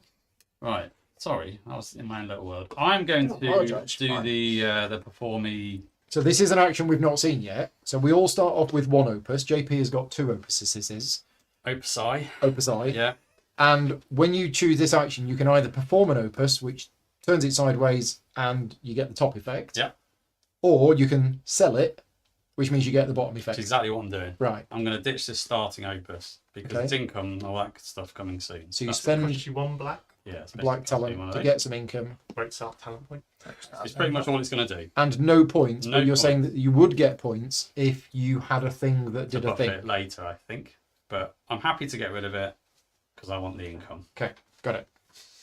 Right. Sorry, I was in my own little world. I'm going to Apologise, do fine. the performy. So this is an action we've not seen yet. So we all start off with 1 opus. JP has got 2 opuses. Opus I. Opus I. Yeah. And when you choose this action, you can either perform an opus, which turns it sideways and you get the top effect. Yeah. Or you can sell it, which means you get the bottom effect. That's exactly what I'm doing. Right. I'm going to ditch this starting opus because Okay. it's income and all that stuff coming soon. So you That's- spend Costs you 1 black. yeah, it's black basically one talent of to those. get some income Great self talent point. It's pretty much all it's going to do. and no points. No but you're points. saying that you would get points if you had a thing that To did a buff thing. it later, I think. But I'm happy to get rid of it because I want the income. Okay, got it.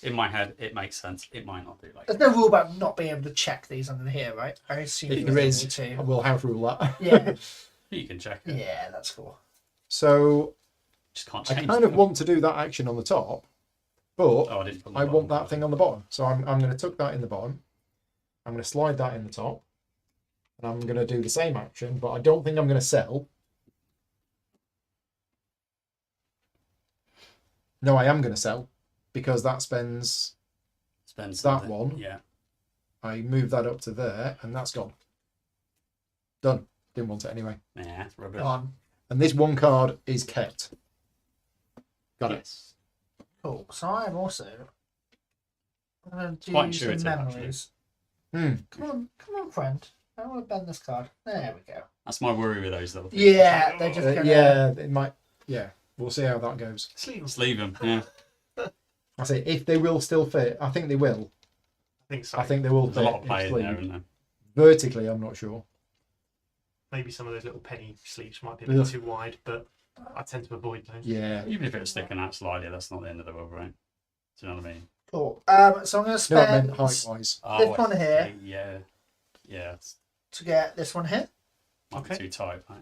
In my head, it makes sense. It might not do later. There's no rule about not being able to check these under here, right? I assume If you're there able is, to. we'll house rule that. Yeah. You can check it. Yeah, that's cool. So Just can't I change kind of it. want to do that action on the top, but Oh, I didn't put the I want bottom. that thing on the bottom. So I'm going to tuck that in the bottom. I'm going to slide that in the top. And I'm going to do the same action, but I don't think I'm going to sell. No, I am going to sell because that spends. Spends that something. one. Yeah. I move that up to there, and that's gone. Done. Didn't want it anyway. Yeah, it's rubbish. On. And this 1 card is kept. Got it. Yes. Cool. So I'm also. I'm going to Quite do some intuitive, actually. memories. Hmm. Come on, friend. I want to bend this card. There we go. That's my worry with those little things. Yeah, they're just gonna. Yeah, it might. Yeah, we'll see how that goes. Sleeve. Just leave them. Yeah. I say if they will still fit. I think they will. I think so. I think they will There's fit. a lot of in play in sleeve. there, isn't there? Vertically, I'm not sure. Maybe some of those little penny sleeves might be a bit Ugh. too wide, but I tend to avoid those. Yeah. Even if it was sticking out slightly, that's not the end of the world, right? Do you know what I mean? Cool. So I'm going to No, I spend meant height wise. Oh, I one here. see, yeah. Yeah, it's to get this one here. might Okay. be too tight. Right?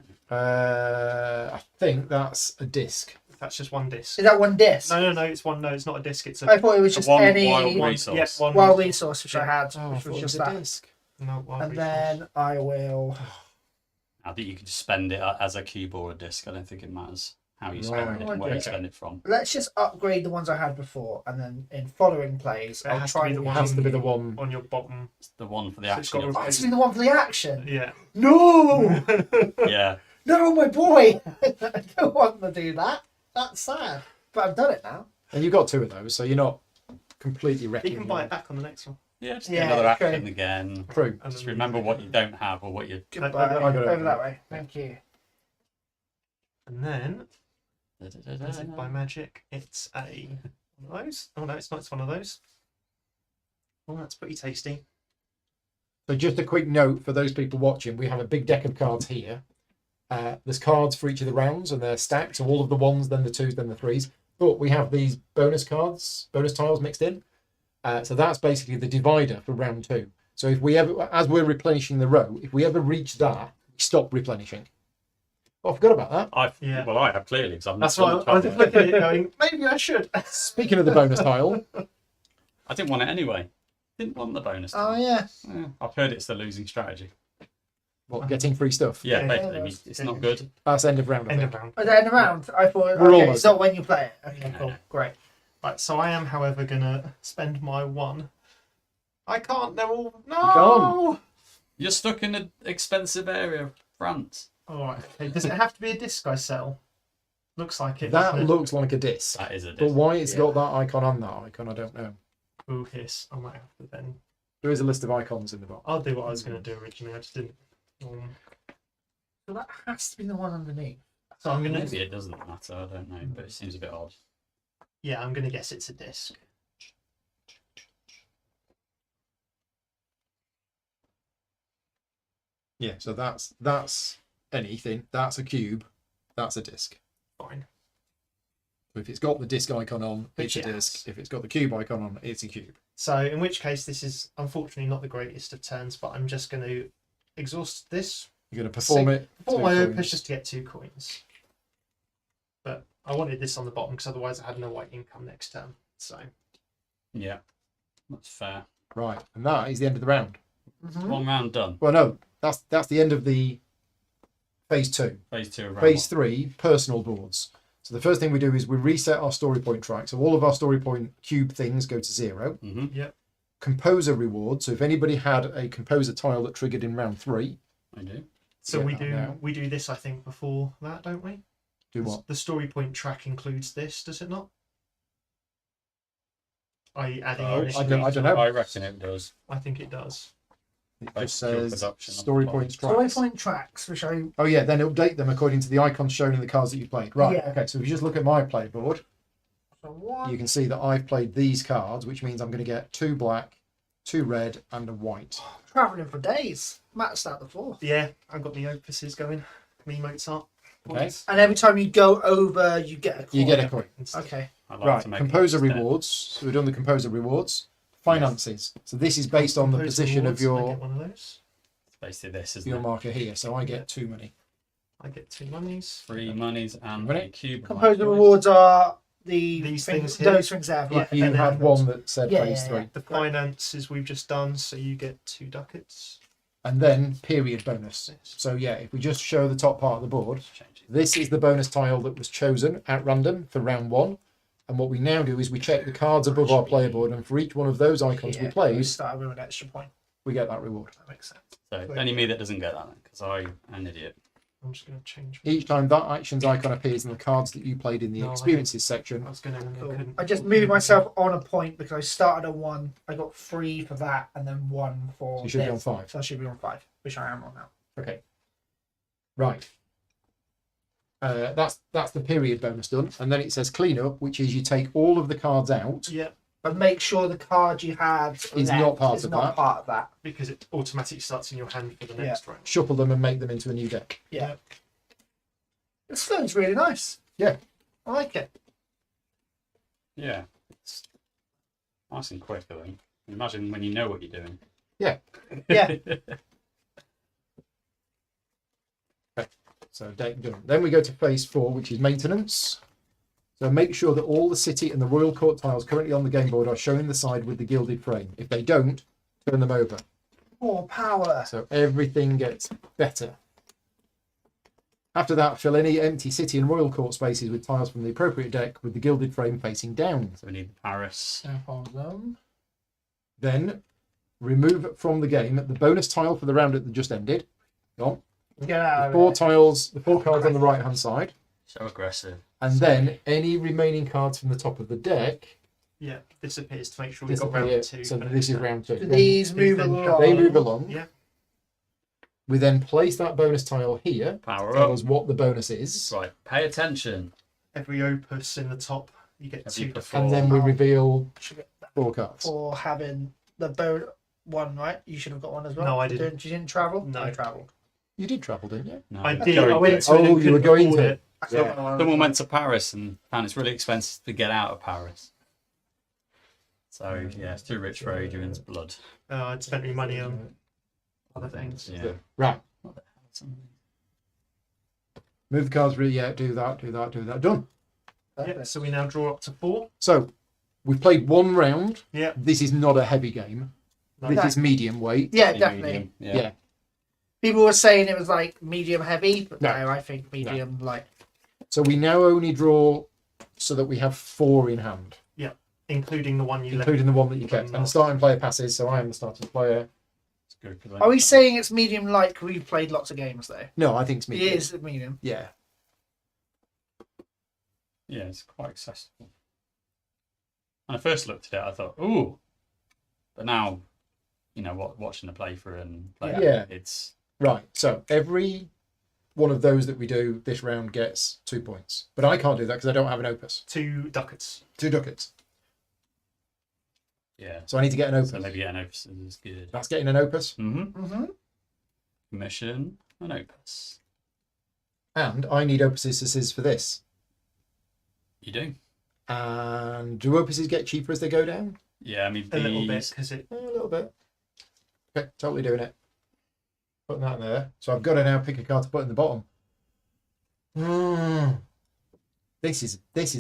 I think that's a disc. That's just one disc. Is that one disc? No, it's one. No, it's not a disc. It's a I thought it was It's a just one any wild one. resource. Yep, one wild resource. resource which I had, Oh, I which thought was it was just a that. disc. No, wild And resource. then I will. I think you could just spend it as a cube or a disc. I don't think it matters how you spend Right. it and where you Okay. spend it from. Let's just upgrade the ones I had before, and then in following plays, It I'll has to try be and the It one has to be the one. on your bottom. It's the one for the So it's action. got of- Oh, it's to be the one for the action. Yeah. No, yeah. no, my boy. I don't want to do that. That's sad. But I've done it now. And you've got 2 of those, so you're not completely wrecking. You can buy it back on the next one. Yeah, just Yeah, get another okay. action again. True. And Just then- remember what you don't have or what you. Goodbye. I got it. Over that way. Thank you. And then, as if by magic, it's a one of those. Oh no, it's not. It's one of those. Oh, that's pretty tasty. So just a quick note for those people watching, we have a big deck of cards here. There's cards for each of the rounds and they're stacked, so all of the 1s, then the 2s, then the 3s. But we have these bonus cards, bonus tiles mixed in. So that's basically the divider for round 2. So if we ever, as we're replenishing the row, if we ever reach that, we stop replenishing. Oh, I forgot about that. Yeah. Well, I have clearly because I've not That's why done I was the just top looking at it, going, maybe I should. Speaking of the bonus tile, I didn't want it anyway. Didn't want the bonus. Oh time. yeah. Yeah, I've heard it's the losing strategy. what, getting free stuff? Yeah, Yeah, basically, that's- it's not good. That's end of round. I End think. of round. At the end of round, I thought We're okay, almost it's not when you play it. Okay, No, cool, no. great. Right, so I am, however, gonna spend my 1. I can't. They're all no. can't. You're stuck in an expensive area of France. All right. Okay. Does it have to be a disc I sell? Looks like it. That doesn't it? looks like a disc. That is a But disc. why it's Yeah. got that icon and that icon, I don't know. Ooh, hiss. I might have to then. There is a list of icons in the box. I'll do what I was gonna do originally. I just didn't. So that has to be the one underneath. So I'm gonna. Maybe it doesn't matter. I don't know, but it seems a bit odd. Yeah, I'm gonna guess it's a disc. Yeah, so that's anything. That's a cube. That's a disc. Fine. So if it's got the disc icon on, Which it's a it disc. has. If it's got the cube icon on, it's a cube. So in which case, this is unfortunately not the greatest of turns, but I'm just going to exhaust this. You're going to perform it. For two my coins. opus just to get 2 coins. But I wanted this on the bottom because otherwise I had no white income next turn. So Yeah, that's fair. Right, and that is the end of the round. Mhm. One round done. Well, no, that's the end of the Phase 2. Phase 2 of round Phase 1. 3, personal boards. So the first thing we do is we reset our story point track. So all of our story point cube things go to 0. Mm-hmm. Yep. Composer reward. So if anybody had a composer tile that triggered in round 3, I do. So Yeah, we that do now. we do this, I think, before that, don't we? do what? The story point track includes this, does it not? Are you adding Oh, initiative? I don't know. I reckon it does. I think it does. It Based just on your says production on story the points Story tracks. point tracks, which I Oh yeah, then update them according to the icons shown in the cards that you played. Right. Yeah. Okay. So if you just look at my play board, so one. you can see that I've played these cards, which means I'm going to get 2 black, 2 red, and a white. Traveling for days. Matt's that before. Yeah, I've got the opuses going. Me Mozart. Okay. points. And every time you go over, you get a coin. You get a coin. Okay. I like Right. to make Composer it instead. rewards. So we've done the composer rewards. Finances. So this is based on the Composer position of rewards, I your get one of those. Basically, this is your marker here. So I get 2 money. I get 2 monies. 3 monies and Minute. a cube. of my Composer choice. rewards are the These things, things here? those things there. Yeah. Right. You and had then- one that said Yeah, phase yeah, 3. yeah. The finances we've just done, so you get 2 ducats. And then period bonus. So yeah, if we just show the top part of the board, Change it. this is the bonus tile that was chosen at random for round 1. And what we now do is we check the cards above our player board, and for each one of those icons we Yeah, played, start with an extra point. we get that reward. That makes sense. So it's only me that doesn't get that because I'm an idiot. I'm just going to change. Each time that actions icon appears in the cards that you played in the No, I experiences section, I was going to. Cool. couldn't. I just moved myself on a point because I started on 1. I got 3 for that, and then 1 for. So you should be this. on 5. So I should be on 5, which I am on now. Okay. Right. That's the period bonus done, and then it says cleanup, which is you take all of the cards out. Yeah, But make sure the card you have Is left not part is of not that. part of that. because it automatically starts in your hand for the next round. Shuffle them and make them into a new deck. Yeah. This flow's really nice. Yeah. I like it. Yeah. It's nice and quick, I think. Imagine when you know what you're doing. Yeah. So deck done. Then we go to phase 4, which is maintenance. So make sure that all the city and the royal court tiles currently on the game board are shown in the side with the gilded frame. If they don't, turn them over. More power. So everything gets better. After that, fill any empty city and royal court spaces with tiles from the appropriate deck with the gilded frame facing down. So we need Paris. Then remove from the game the bonus tile for the round that just ended. Gone. Get out The of 4 it. tiles, the 4 cards on the right hand side. So aggressive. And then any remaining cards from the top of the deck Yeah, disappears to make sure we've got disappear. round 2. So for this is next round 2. Do these move then along? They move along. Yeah. We then place that bonus tile here. Power Tell up. us what the bonus is. Right, pay attention. Every opus in the top, you get Every 2. before. And then we Oh. reveal Should get that 4 cards. for having the boat one, right? You should have got one as well. No, I didn't. You didn't travel? No. I travelled. You did travel, didn't you? No, I did. Joey I went did. to it and Oh, you couldn't were going afford to. it. Yeah. Someone went to Paris and found it's really expensive to get out of Paris. So yeah, it's too rich for Adrian's blood. I'd spent my money on other things. Yeah. Right. What the hell? Something- Move the cards. Yeah, do that. Done. Yeah, so we now draw up to 4. So we've played 1 round. Yeah. This is not a heavy game. No. This is medium weight. Yeah, Medium, definitely. Yeah. Yeah. People were saying it was like medium heavy, but No. no, I think medium light. So we now only draw so that we have 4 in hand, Including the one you including the one that you kept. And the starting player passes, so I am the starting player. It's good 'cause I- Are we saying it's medium light because we've played lots of games though? No, I think it's It medium. is medium. Yeah. Yeah, it's quite accessible. When I first looked at it, I thought, ooh. But now, you know, watching the playthrough and playing, Yeah. it's Right. So every one of those that we do this round gets 2 points. But I can't do that because I don't have an opus. 2 ducats. 2 ducats. yeah. So I need to get an opus. So maybe getting opus is good. That's getting an opus. Mm-hmm. Mm-hmm. Commission an opus. And I need opuses for this. You do. And do opuses get cheaper as they go down? Yeah, I mean A little bit, these. because it. A little bit. Okay, totally doing it. Putting that there. So I've got to now pick a card to put in the bottom. This is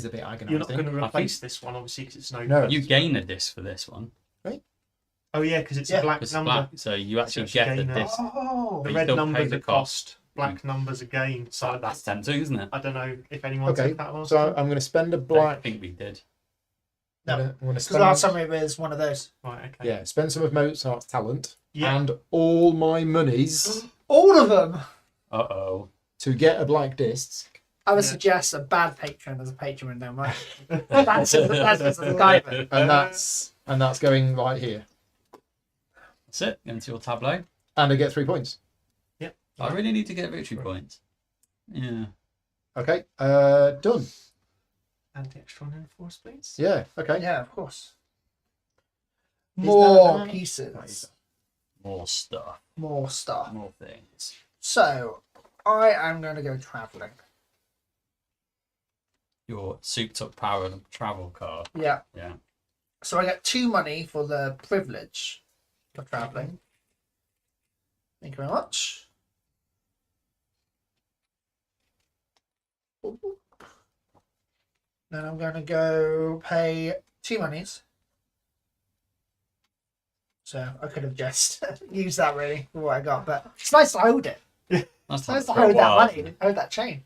a bit agonising. You're not going to I replace this one, obviously, because it's no. No. You gain a disc for this one. Oh, yeah, because it's Yeah. a black It's number. black, so you actually So get the gain a- disc. Oh, The you red still pay number's the the cost. black numbers again. So That's tempting, isn't it? I don't know if anyone Okay, took that last so time. I'm going to spend a I black. think we did. No, I'm going to Because spend. last time it was one of those. Right, okay. Yeah, spend some of Mozart's talent Yeah. and all my monies All of them. Uh-oh. to get a black disc. I would Yeah. suggest a bad patron as a patron now, right? That's the guy. And that's going right here. That's it. Go into your tableau. And I get 3 points. I really need to get victory points. Yeah. Okay, done. And the extra one in for us, please. Yeah, okay. Yeah, of course. Is More that- pieces. More stuff. More stuff. More things. So, I am going to go travelling. Your souped up power and travel card. Yeah. Yeah. So I get 2 money for the privilege of travelling. Thank you very much. Then I'm going to go pay 2 monies. So I could have just used that really for what I got, but it's nice to hold it. That's It's nice to for a hold that while. money, hold that chain.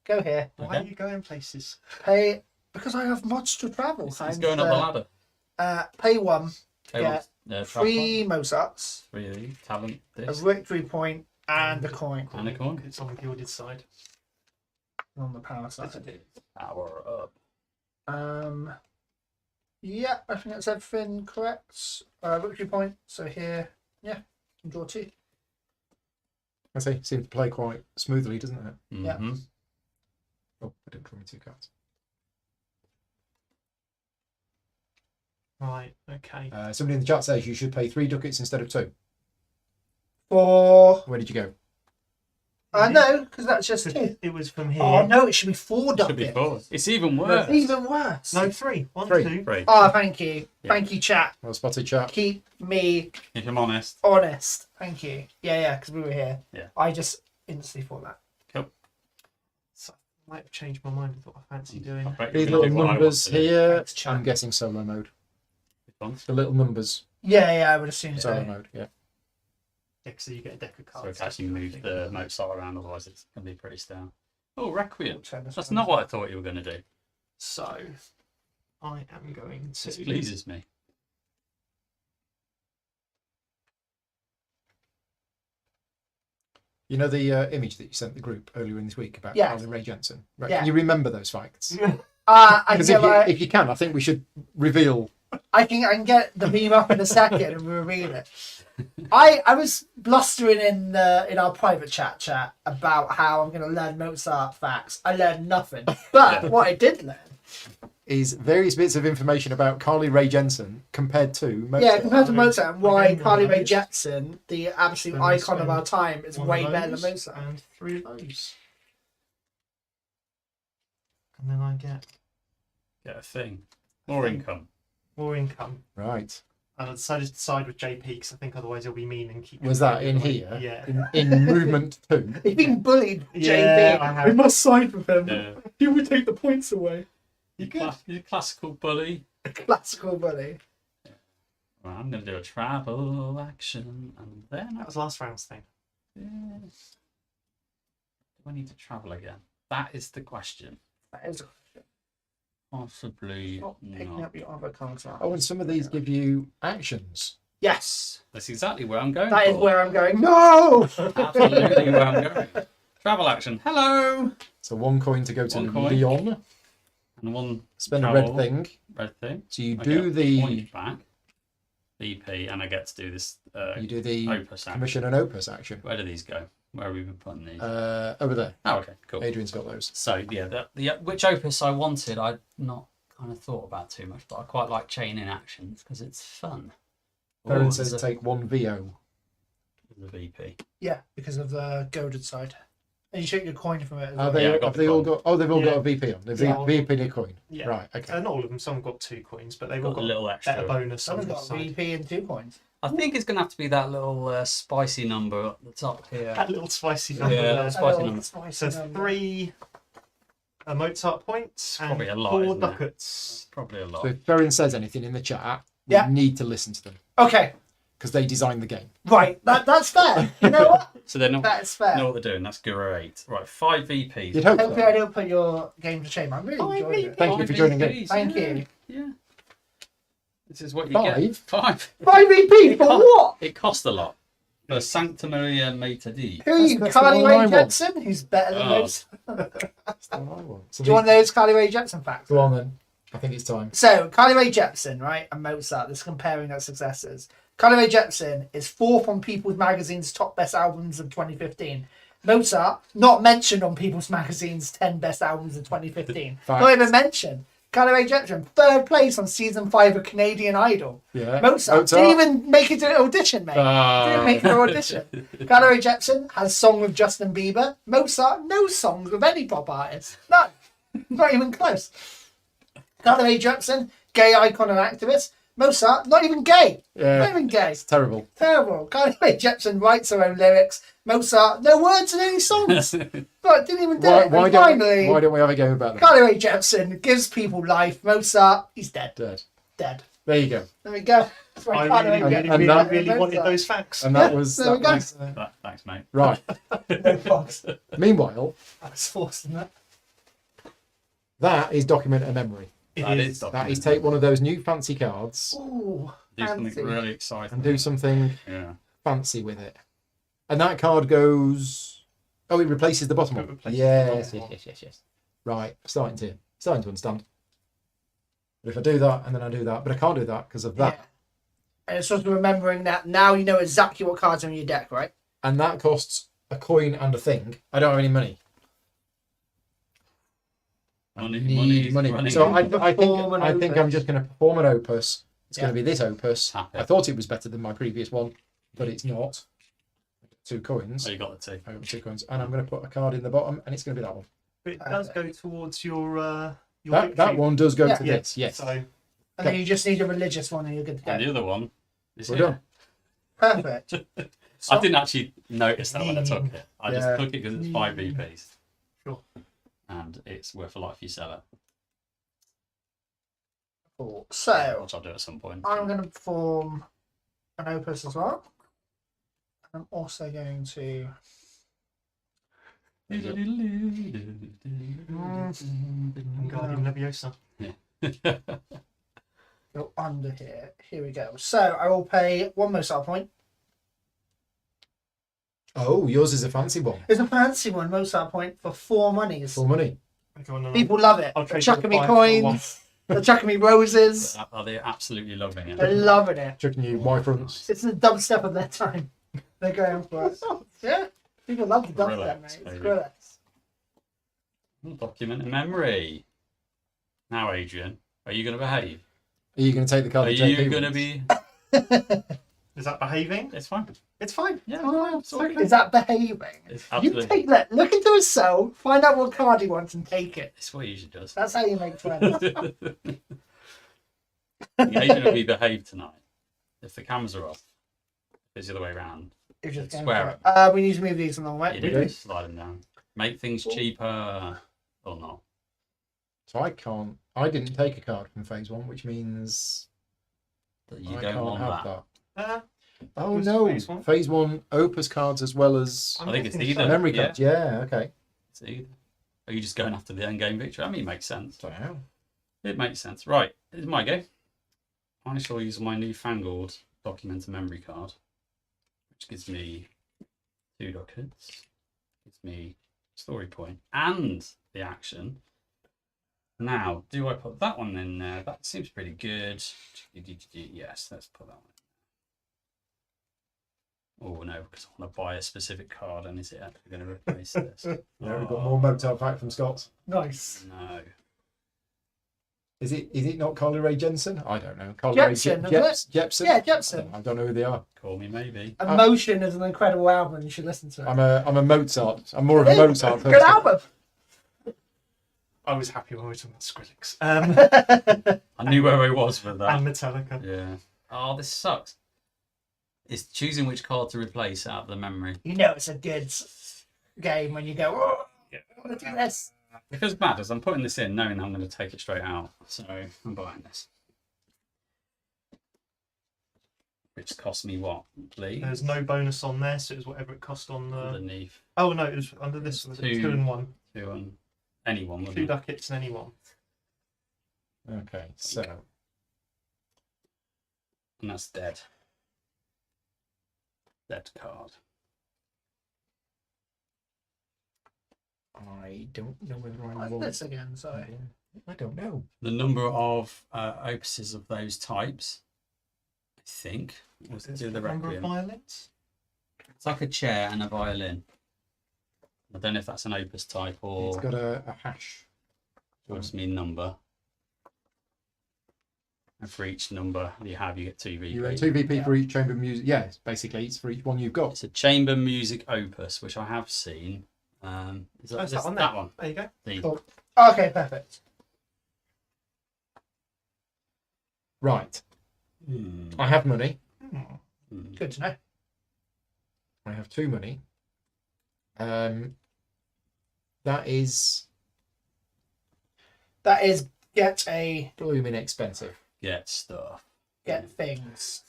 Go here. Why are Okay. you going places? Pay because I have much to travel. He's going up the ladder. Pay 1, Okay, Yeah. what's- travel 3 Mozarts, point? 3 of these. Talent. a This. victory point, and a coin And a coin. It's on the gilded side. on the power side. Power up. Yeah, I think that's everything correct. Victory point. So here, yeah, draw 2. I see. Seems to play quite smoothly, doesn't it? Yeah. Mhm. Oh, I didn't draw me 2 cards. Right, okay. Somebody in the chat says you should pay 3 ducats instead of 2. For Where did you go? no, because that's just 2. It was from here. Oh no, it should be 4 Should be ducats. 4. It's even worse. Even worse. No, 3. 1, 3. 2. 3. Oh, thank you. Yeah. Thank you, chat. Well spotted, chat. Keep me If I'm honest. honest. Thank you. Yeah, because we were here. Yeah. I just instantly thought that. So, I might have changed my mind with what I fancy doing. I bet These you're gonna little do what I want numbers to do. here. Thanks, chat. I'm guessing solo mode. Which ones? The little numbers. Yeah, I would assume Solo so. mode, yeah. Yeah, so you get a deck of So cards. we can actually move the Mozart around, otherwise it's going to be pretty stale. Oh, Requiem. Turn this That's one. not what I thought you were going to do. So, I am going This to. pleases me. You know the image that you sent the group earlier in this week about Yeah. Carly Rae Jepsen? Right. Yeah. Can you remember those facts? I Because feel like if you can, I think we should reveal. I can get the beam up in a second and we'll reveal it. I was blustering in our private chat about how I'm going to learn Mozart facts. I learned nothing, but Yeah. what I did learn, Is various bits of information about Carly Rae Jepsen compared to Mozart. yeah, compared to Mozart, and why Again, Carly one of Rae those. Jepsen, the absolute Then we icon of spend our time, is One way of better those than Mozart. And 3 of those. And then I get Get a thing. More income. more income. Right. And I decided to side with JP because I think otherwise he'll be mean and keep. Was that in here? Yeah. In movement 2? He's been bullied, Yeah, JB. I have. We must side with him. Yeah. He would take the points away. You classical bully. Classical bully. Well, I'm going to do a travel action, and then That was last round's thing. yes. Do I need to travel again? That is the question. That is Possibly not picking not. up your other cards. Oh, and some of these give you actions. Yes, That's exactly where I'm going. that is for. where I'm going. No. Absolutely where I'm going. Travel action. Hello. So 1 coin to go to One coin. Lyon. And one Spend a travel, red thing. Red thing. So you I do get the point back. BP, and I get to do this. you do the Opus action. commission and opus action. Where do these go? Where have we been putting these? Over there. Oh, okay, cool. Adrian's got those. So yeah, the which opus I wanted, I'd not kind of thought about too much, but I quite like chaining actions because it's fun. Baron Ooh, says there's a- take 1 VO. the VP. Yeah, because of the goaded side. And you take your coin from it as Are well. they, Yeah, I got have the they all coin. got? Oh, they've all Yeah. got a VP on. They've Yeah. VP in a coin. Yeah. Right. Okay. Not all of them. Some have got 2 coins, but they've all Got a got little extra. better bonus on Someone's the got a side. VP and 2 coins. I think it's going to have to be that little spicy number at the top here. That little spicy number Yeah, there. that's spicy Oh, number. spicy So number. 3 Mozart points and Probably a lot, 4 isn't it? ducats. Probably a lot. So if Baron says anything in the chat, we Yeah. need to listen to them. Okay, because they designed the game. Right, that's fair. You know what? So they're not. That is fair. Know what they're doing. That's great. Right, 5 VPs. You'd hope Hopefully I so. don't put your game to shame. I'm really enjoying it. Thank you for joining in. Thank you. Yeah. This is what you 5? get. 5. 5 EP for what? It cost a lot. For Sancta Maria Metadi. Who are you, That's the Carly one I Rae want. Jepsen? Who's better than Oh. those? That's the one I want. So Do you want those Carly Rae Jepsen facts? Go on then. I think it's time. So, Carly Rae Jepsen, right, and Mozart, this is comparing their successes. Carly Rae Jepsen is 4th on People's Magazine's top best albums of 2015. Mozart, not mentioned on People's Magazine's 10 best albums of 2015. Facts. Not even mentioned. Carly Rae Jepsen, 3rd place on season 5 of Canadian Idol. Yeah. Mozart didn't even make it to an audition, mate. Didn't make it to an audition. Carly Rae Jepsen has a song with Justin Bieber. Mozart, no songs with any pop artist. None. Not even close. Carly Rae Jepsen, gay icon and activist. Mozart, not even gay. Yeah. Not even gay. Terrible. Terrible. Carly Rae Jepsen writes her own lyrics. Mozart, no words in any songs. But didn't even do it. Why And don't finally, we have a game about that? Carly Rae Jepsen gives people life. Mozart, he's dead. Dead. Dead. There you go. There we go. That's right, I Carly really, Rae really, and really, that- really wanted Mozart. those facts. And that Yeah, was there we go. Thanks, mate. right. No fox. Meanwhile, I was forced in that. that is document a memory. That is That is take one of those new fancy cards Ooh, Do something fancy. really exciting. and do something Yeah. fancy with it. And that card goes. Oh, it replaces the bottom It one. replaces Yes, the bottom yes. Right, starting to understand. But if I do that and then I do that, but I can't do that because of that, Yeah. And it's sort of remembering that now you know exactly what cards are in your deck, right? and that costs a coin and a thing. I don't have any money. Money. Money. So I Perform an think I'm opus. just going to perform an opus. It's going Yeah. to be this opus. Tap it. I thought it was better than my previous one, but it's not. 2 coins. Oh, you got the 2. Over 2 coins, and I'm going to put a card in the bottom, and it's going to be that one. But it does go towards your That victory. one does go Yeah. to this. Yes. So And then you just need a religious one and you're good to And go. the other one is We're here. done. Perfect. I didn't actually notice that when I took it. I Yeah. just took it because it's 5 VPs. Sure. And it's worth a lot if you sell it. Cool. So, Which I'll do at some point. I'm going to perform an opus as well. And I'm also going to. Wingardium Leviosa. Go under here. Here we go. So, I will pay 1 Mozart point. Oh, yours is a fancy one. It's a fancy one, Mozart point, for 4 monies. For money. Okay, well, no, People love it. I'll They're trade chucking you me the 5 for 1. coins. They're chucking me roses. Are they absolutely loving it? They're loving it. Chucking you Y fronts. It's the dubstep of their time. They're going for it. Yeah. People love the dubstep, Skrillex, mate. It's baby. Skrillex. Document in memory. Now, Adrian, are you going to behave? Are you going to take the card? Are that JP you going to wants? be? Is that behaving? It's fine. It's fine. Yeah, Oh, it's okay. is that behaving? It's You absolutely. take look into his soul, find out what card he wants, and take it. It's what he usually does. That's how you make friends. Adrian will be behaved tonight. If the cameras are off, if it's the other way around. You're just going Swear for it. We need to move these along, right? You do slide them down. Make things cheaper or not. So I can't. I didn't take a card from phase 1, which means That you I don't can't want have that. that. Oh Was no! phase 1? Phase 1 opus cards as well as I think it's guessing either. so. memory yeah. cards. Yeah. Okay. It's either. Are you just going after the end game victory? I mean, it makes sense. Don't know. It makes sense. Right, it's my go. I shall use my newfangled document and memory card, which gives me 2 ducats, gives me story point and the action. Now, do I put that one in there? That seems pretty good. Yes, let's put that one. Oh no, because I want to buy a specific card, and is it actually going to replace this? Yeah, we've got more Mozart back from Scots. Nice. No. Is it not Carly Rae Jepsen? I don't know. Carly Jepsen, Rae is Jepsen. Yeah, Jepsen. I don't know who they are. Call me maybe. Emotion is an incredible album. You should listen to it. I'm a Mozart. I'm more of a Mozart Good person. album. I was happy when we were talking about Skrillex. I knew where I was with that. And Metallica. Yeah. Oh, this sucks. It's choosing which card to replace out of the memory. You know it's a good game when you go, oh, I want to do this. It feels bad as I'm putting this in knowing that I'm going to take it straight out. So I'm buying this. which cost me what, please? There's no bonus on there, so it was whatever it cost on the. Underneath. Oh no, it was under this one. 2 and 1. 2 and anyone. wasn't 2 it? ducats and any one. Okay, so And that's dead. Dead card. I don't know whether I What's want this again? Sorry. I don't know. The number of opuses of those types, I think, was There's do the number of Requiem. violins. It's like a chair and a violin. I don't know if that's an opus type or It's got a hash. just mean number. And for each number you have, you get 2 VP. You get 2 VP for each chamber music. Yeah, basically it's for each one you've got. It's a chamber music opus, which I have seen. Is that, Oh, is that on that there? one? There you go. The- Cool. Okay, perfect. Right. Hmm. I have money. Hmm. Good to know. I have 2 money. That is Get a blooming expensive. Get stuff. get things.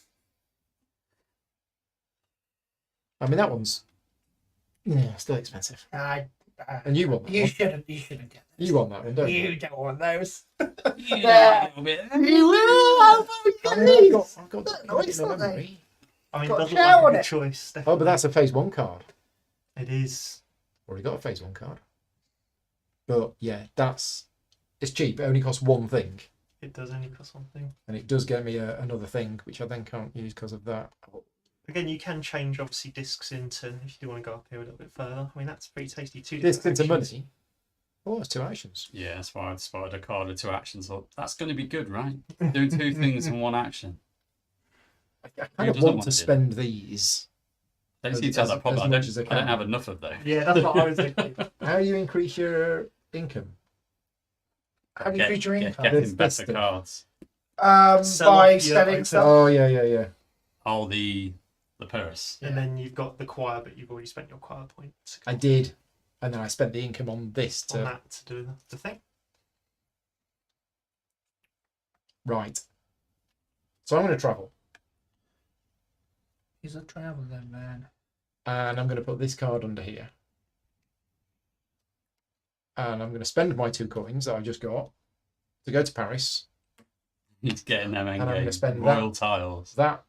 I mean that one's still expensive. And you want that You one. shouldn't get those. You want that one, don't you? You don't want those. Yeah, a little bit. You will. How about we get I mean, these? I've got They're got nice, in aren't they? memory. I mean, it Got a doesn't chair look like on a good it. choice. Oh, Definitely. but that's a phase 1 card. It is. Already got a phase 1 card. But yeah, it's cheap. It only costs 1 thing. It does only cost 1 thing. And it does get me another thing, which I then can't use because of that. Again, you can change obviously discs into if you do want to go up here a little bit further. I mean, that's pretty tasty. 2 Discs different into actions. money. Oh, it's 2 actions. Yeah, that's why I spotted a card with 2 actions. Thought that's going to be good, right? Doing 2 things in 1 action. I kind Who of doesn't want want to to? spend these. Don't As- seem to have as- that problem. as I much as I don't, I don't can. have enough of those. Yeah, that's what I was thinking. How do you increase your income? How do you feature income? Getting This better thing. cards. Sell By off your selling open- stuff. Oh, yeah. Oh, the purse. And then you've got the choir, but you've already spent your choir points. I did. And then I spent the income on this On to. that to do the thing. Right. So I'm going to travel. He's a traveller, man. And I'm going to put this card under here. And I'm going to spend my 2 coins that I just got to go to Paris. He's getting them I'm gonna endgame. spend Royal tiles. That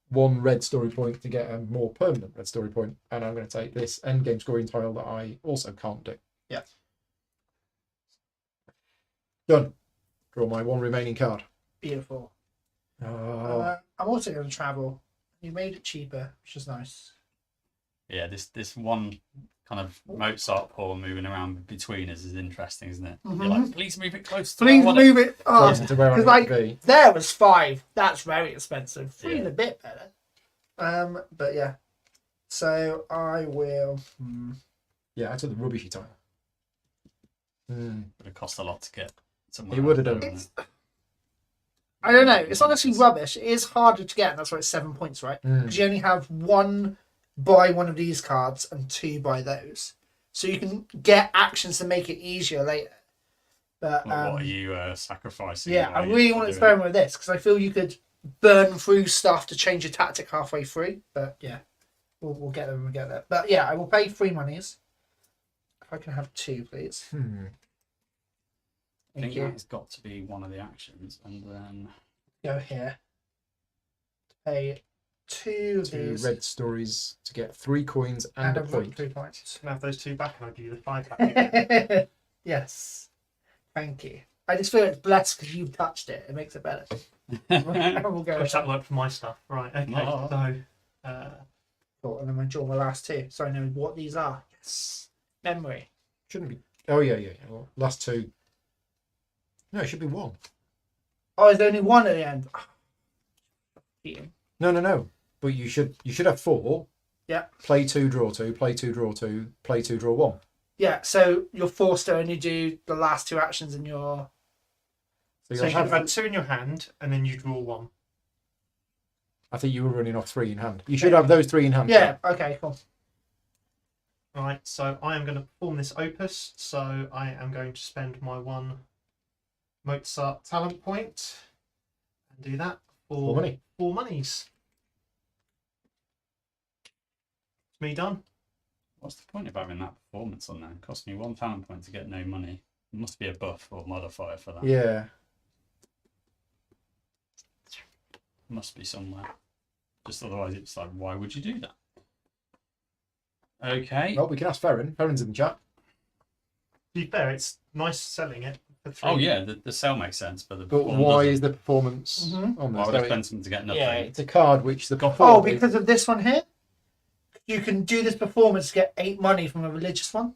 1 red story point to get a more permanent red story point. And I'm going to take this endgame scoring tile that I also can't do. Yeah. Done. Draw my 1 remaining card. Beautiful. Oh, I'm also going to travel. You made it cheaper, which is nice. Yeah, this one kind of Mozart paw moving around between us is interesting, isn't it? You're like, please move it close to where I Please want it." move it. Oh, closer to where I because need to like be. there was 5. That's very expensive. 3 is Yeah. a bit better. But yeah. So I will. Yeah, I took the rubbishy tile. Would have cost a lot to get somewhere. It would have else, done. wouldn't it? I don't know. It's not necessarily rubbish. It is harder to get, and that's why it's 7 points, right? Mm. Because you only have 1 by one of these cards and 2 by those. So you can get actions to make it easier later. But Well, what are you sacrificing? yeah, I while really you're want to doing experiment with this because I feel you could burn through stuff to change your tactic halfway through. But yeah, we'll get there when we get there. But yeah, I will pay 3 monies. If I can have 2, please. I Thank think you. that's got to be one of the actions, and then Go here. Pay 2 of 2 these red stories to get 3 coins and and a point. 3 points. Can I have those 2 back and I'll give you the 5 back. Yes. Thank you. I just feel it's blessed because you've touched it. It makes it better. We'll go. Push that work for my stuff. Right, okay. Oh. So, Cool, and then I draw my last 2, so I know what these are. Yes. Memory. Shouldn't be. Oh, yeah. Well, last 2. No, it should be 1. Oh, there's only 1 at the end. Cheating. No. But you should have 4. Yeah. Play 2, draw 2, play 2, draw 2, play 2, draw 1. Yeah, so you're forced to only do the last 2 actions in your. So so you'll you can have. have 2 in your hand and then you draw 1. I think you were running off 3 in hand. You should have those 3 in hand. Yeah, okay, cool. Right, so I am going to perform this opus. So I am going to spend my 1 Mozart talent point and do that For for money. 4 monies. Me done. What's the point of having that performance on there? It cost me 1 talent point to get no money. There must be a buff or modifier for that. Yeah. Must be somewhere. Just otherwise, it's like, why would you do that? Okay. Well, we can ask Ferren. Ferren's in the chat. To be fair, it's nice selling it for 3. Oh yeah, the sell makes sense, but the But perform why doesn't. is the performance Mhm. on Why this? would I So spend something to get nothing? Yeah. it's a card which the Oh, performer. because of this one here, you can do this performance to get 8 money from a religious one.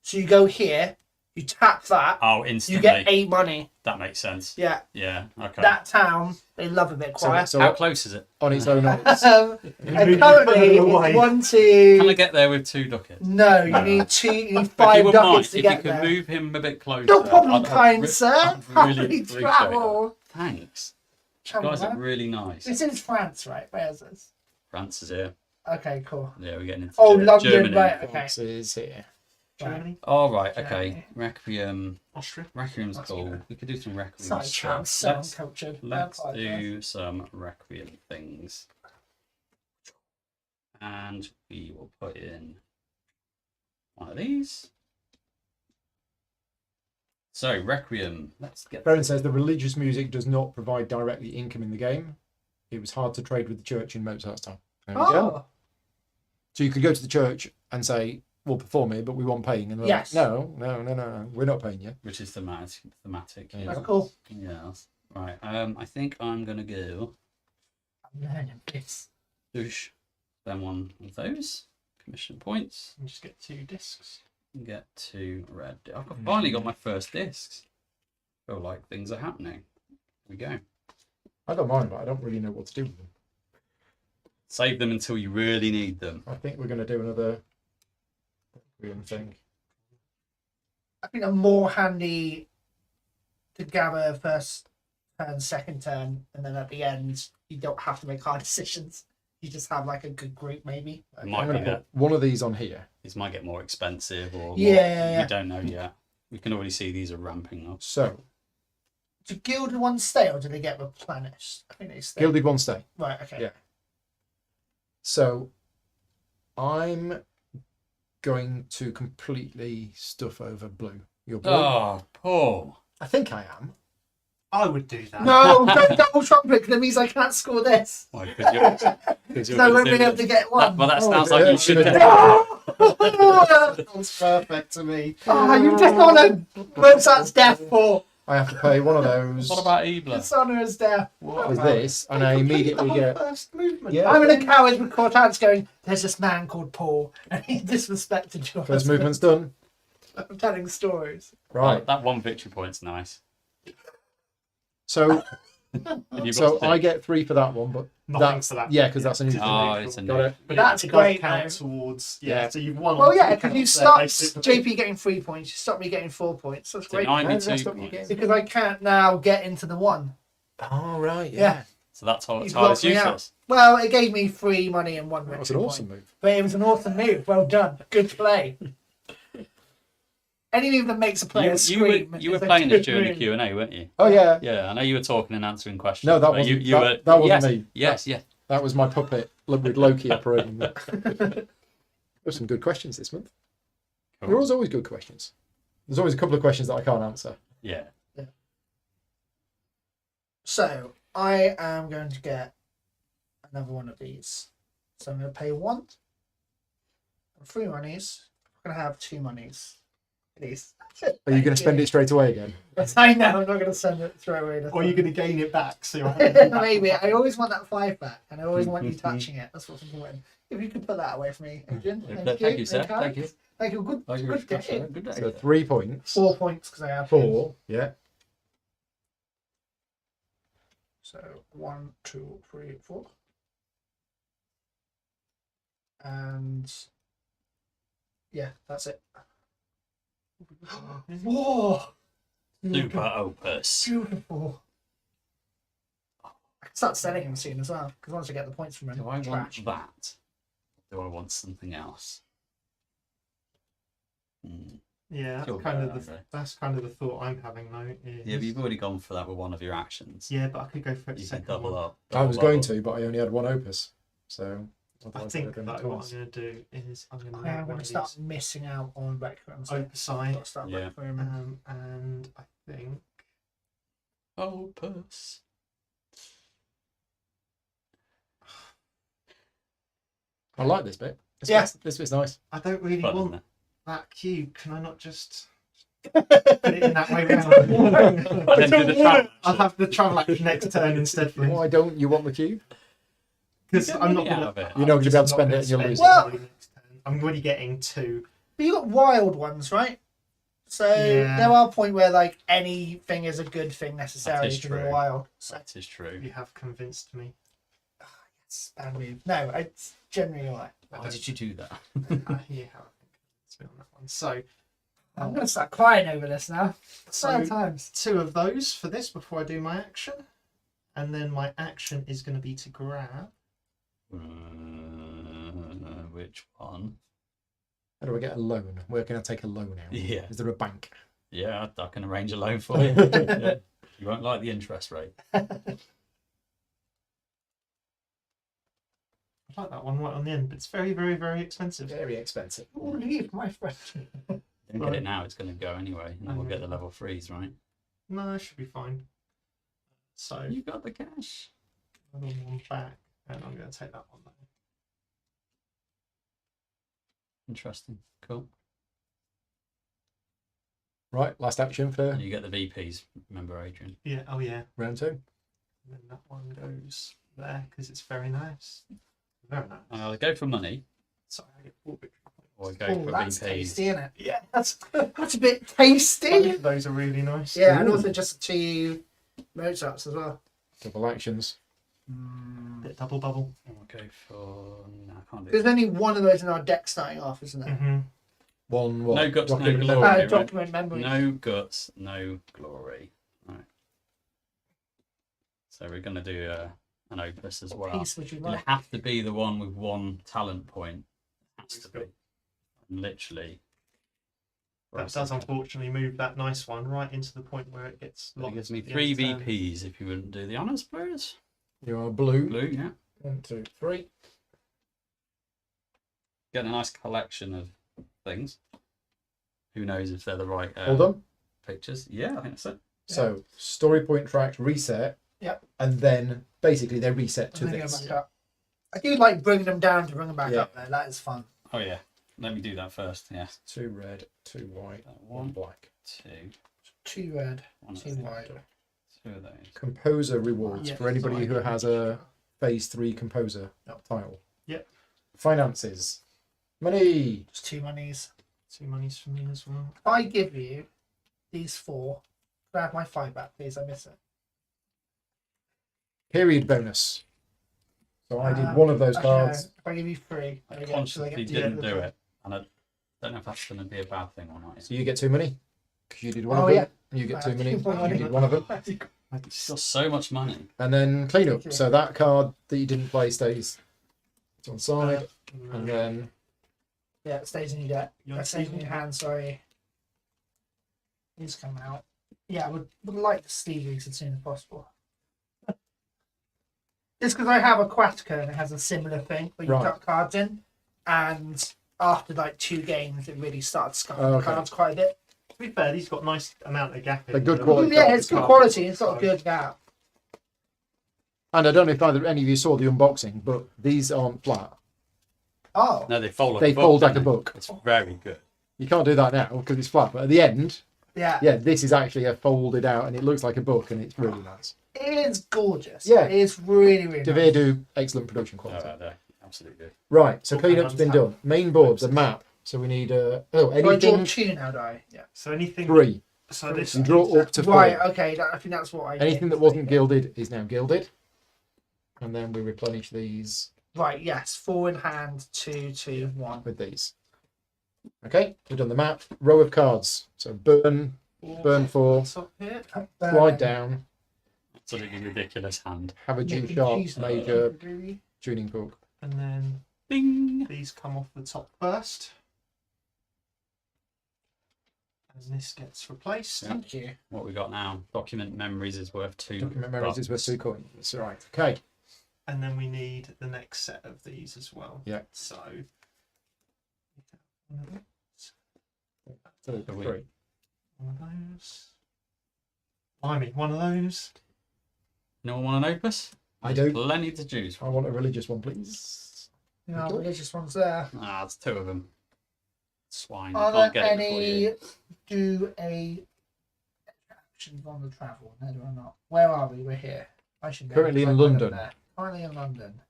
So you go here, you tap that, Oh, you instantly. get 8 money. That makes sense. Yeah, Yeah. Okay. that town they love a bit quiet. So How close is it? on its own, it's, And currently away. it's 1, Can I 2. get there with 2 ducats? No, you need 2. You need If 5 you wouldn't mind, ducats to if you get could there. move him a bit closer. No problem, I'd kind re- sir. I'd Happily really appreciate travel. that. Thanks. Travel, Guys are man. really nice. This is France, right? Where is this? France is here. Okay, cool. Yeah, we're getting into Oh, Ger- London, Germany. right? Okay. is here. Germany, Oh, right. Okay. Germany. Requiem. Austria. Requiem's Austria. cool. We could do some Requiem Sorry, stuff. I'm so Let's, uncultured. let's That's do some Requiem things. And we will put in one of these. So, Requiem. Let's get Ferren says the religious music does not provide directly income in the game. It was hard to trade with the church in Mozart's time. There we go. Oh, So you could go to the church and say, "We'll perform it, but we want paying." And they're Yes. like, no, we're not paying you. which is thematic. Yeah. that's cool. Yes. Right. I think I'm gonna go I'm learning this. douche. Then one of those commission points. And just get 2 discs. And get 2 red. I've finally got my first discs. Feel like things are happening. Here we go. I got mine, but I don't really know what to do with them. Save them until you really need them. I think we're going to do another Requiem thing. I think I'm more handy to gather first turn, second turn, and then at the end you don't have to make hard decisions. You just have like a good group, maybe. It I'm might going be to that put one of these on here. these might get more expensive or Yeah. you don't know yet. We can already see these are ramping up. So, Do gilded ones stay or do they get replenished? I think they stay. Gilded One stay. Right, okay. Yeah. So, I'm going to completely stuff over blue. Your blue. Oh, Paul. I think I am. I would do that. No, don't double trumpet because that means I can't score this. Why, 'cause you're- 'cause you're So I won't gonna be do able to get one. Well, that Oh, sounds like yeah, you should yeah. do. Sounds perfect to me. Oh, you dishonoured Mozart's death, Paul. I have to pay one of those What about Ebler? Dishonour his death. with this, and I immediately get. First movement. Yeah. I'm in a coward with Cortans going, there's this man called Paul, and he disrespected your First husband." movement's done. I'm telling stories. Right. That 1 victory point's nice. So, And you've so got I six. get 3 for that one, but Nothing for that. yeah, because that's a new. Oh, it's a Got new. it. But That's it does great, count though. towards. Yeah. Yeah, so you've won. Well, on yeah, 2 because you counts there, stop basically. JP getting 3 points, you stop me getting 4 points. That's So great. 92 Stop you points. getting- Because I can't now get into the one. Oh right, Yeah. So that's how You it's blocked me out. useless. Well, it gave me free money and 1 That was victory an point. awesome move. But it was an awesome move. Well done. Good play. Any move that makes a player You scream. were is a playing it good during the move. Q&A, weren't you? Oh yeah, Yeah, I know you were talking and answering questions. No, that but wasn't- you that wasn't yes, me. Yes, yes. that was my puppet with Loki operating. There's some good questions this month. There was always good questions. There's always a couple of questions that I can't answer. Yeah. So, I am going to get another one of these. So, I'm going to pay 1. 3 monies. I'm going to have 2 monies. Please. Are you going to spend it straight away again? Yes, I know. I'm not going to send it straight away. Or you're going to gain it back. So you're Maybe. I always want that 5 back, and I always want you touching it. That's what's important. If you could put that away for me, Adrian. Thank you, sir. Thank Thank you. Thank you. Good, Thank you. good day. Good day. So 3 points. 4 points because I have 4. Yeah. So 1, 2, 3, 4. And yeah, that's it. Whoa! Super opus. Beautiful. I can start selling him soon as well, because once I get the points from him, Do I want trash. that? Do I want something else? Hmm. Yeah, Sure, okay. that's kind of the thought I'm having though. Is, Yeah, but you've already gone for that with one of your actions. yeah, but I could go for it You can second double one. up. I was double going up. to, but I only had 1 opus. So I Otherwise think they're though gonna what toss. I'm going to do is I'm going to I make am one going to of start these missing out on Requiem. So opposite, I'll start Yeah. Requiem. and I think Opus. I like this bit. Yeah. This bit's nice. I don't really Fun, isn't want it? that cube. Can I not just put it in that way round? And then do the travel I'll action. have the travel action next turn instead, please. Why don't you want the cube? Because You get I'm not money out gonna, of it. You're not going to be able to just spend not it and you'll gonna lose spend it. Well- money next turn. I'm already getting 2. But you got wild ones, right? So Yeah. there are a point where like anything is a good thing necessarily That is because they're true. wild. So That is true. You have convinced me. it's bad move. No, it's generally alright. Why did you do that? You have convinced me on that one. So, I'm gonna start crying over this now. So- Sometimes. 2 of those for this before I do my action. And then my action is going to be to grab. Which one? How do I get a loan? Where can I take a loan out? Yeah. Is there a bank? Yeah, I can arrange a loan for you. Yeah. You won't like the interest rate. I like that one right on the end, but it's very, very, very expensive. Very expensive. Oh, leave my friend. Don't get it now, it's going to go anyway. And then we'll get the level 3s, right? No, it should be fine. So, You got the cash. another one back, and I'm going to take that one back. Interesting. Cool. Right, last action for And you get the VPs, remember, Adrian? Yeah, oh yeah. round 2. And then that one goes there because it's very nice. Very nice. Go for money Sorry, I get 4 victory points. or go Oh, for that's VPs. tasty, isn't it? Yeah, That's a bit both tasty. of those are really nice. Yeah, and Ooh. also just 2 Mozarts as well. Double actions. Bit double bubble. I'll go for. No, I can't do There's it. only one of those in our deck starting off, isn't there? Mm-hmm. One what? No guts, no Document glory. memory. right? Document memory. No guts, no glory. Right. So we're going to do an opus as well. Piece would you It'll like? have to be the one with 1 talent point. Has to be. Literally. That does unfortunately move that nice one right into the point where it gets It locked. gives me at the 3 end of turn. VPs if you wouldn't do the honours, please. You are blue. Blue, yeah. 1, 2, 3. Get a nice collection of things. Who knows if they're the right Hold on. pictures? Yeah, I think that's it. So story point track reset. Yep. And then basically they reset to And then go this. back up. I do like bringing them down to bring them back Yeah. up there. That is fun. Oh yeah. Let me do that first. Yeah. 2 red, 2 white, That 1 one, black. 2, 2 red, 1 2 of those. white. 2 of those. Composer rewards Yeah, for anybody so who I has a phase 3 composer Yep. tile. Yep. Finances. Money. Just 2 monies. 2 monies for me as well. If I give you these 4, grab my 5 back, please. I miss it. Period bonus. So I did Um, one of those actually, no, cards. If I give you 3, I there you go. So consciously they get didn't the do other it, and I don't know if that's going to be a bad thing or not. So you get 2 money. Because you did one Oh, of them. yeah. And you get I 2 have money. 2 more money. You did one of them. It's got so much money. And then clean up. Okay. So that card that you didn't play stays on side. And And then then Yeah, it stays in your deck. Your That stays in team. your hand, sorry. These come out. Yeah, I would like to sleeve these as soon as possible. It's because I have a Quatica and it has a similar thing where you Right. cut cards in, and after like 2 games, it really starts scuffing Oh, the okay. cards quite a bit. to be fair, these got nice amount of gap in. They're good them. quality Yeah, cards. it's good quality. It's got a good gap. And I don't know if any of you saw the unboxing, but these aren't flat. Oh, No, they fold like They a book. fold like don't a they? book. It's very good. You can't do that now because it's flat. But at the end, yeah. yeah, this is actually a folded out and it looks like a book and it's really nice. It is gorgeous. Yeah. It's really, really Devere nice. do excellent production No, quality. no, absolutely good. Right, so Okay, cleanup's been done. Main board's a map. So we need Do I draw anything 2 now, do I? Yeah. So anything. 3. So this. You draw up to 4. Right, okay. I think that's what I did. Anything that wasn't gilded is now gilded. And then we replenish these Right, yes. 4 in hand, 2, 2, 1. with these. Okay, we've done the map. Row of cards. So burn 4, Top here. slide down, Absolutely ridiculous hand. have a G sharp major tuning book. And then Bing. these come off the top first. And this gets replaced. Yeah. Thank you. What we got now? Document memories is worth 2. Document memories is worth bucks. 2 coins. Right, okay. And then we need the next set of these as well. Yeah. So. So, The wheel. 3. One of those. Blimey, one of those. No one want an opus? I There's do. Plenty to choose I from. want a religious one, please. You know, Cool. religious ones there. Ah, it's 2 of them. Swine. Are Can't there get it before any you. do a attractions on the travel? No, there are not. Where are we? We're here. I should know. Currently in I put them London. there. Currently in London.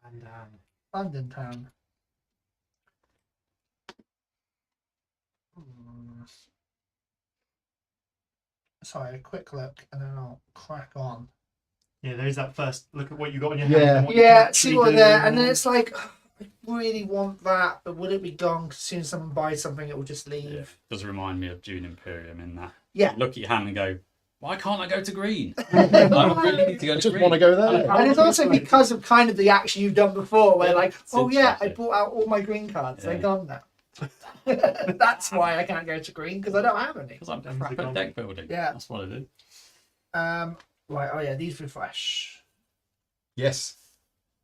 And London town. Hmm. Sorry, a quick look and then I'll crack on. yeah, there is that first look at what you got on your Yeah. hand. and what you Yeah, can see actually what do, there, and then it's like, I really want that, but would it be gone? 'Cause as soon as someone buys something, it will just Yeah. leave. Does remind me of Dune Imperium in that. Yeah. You look at your hand and go, why can't I go to green? I really need to go I to just green. want to go there. I- And it's also because of kind of the action you've done before, where Yeah, like, it's oh yeah, I interesting. bought out all my green cards, they're Yeah. gone now. That's why I can't go to green because I don't have any. Because I'm Them crap are at gone. deck building. Yeah. That's what I do. Right. Oh yeah, these refresh. Yes.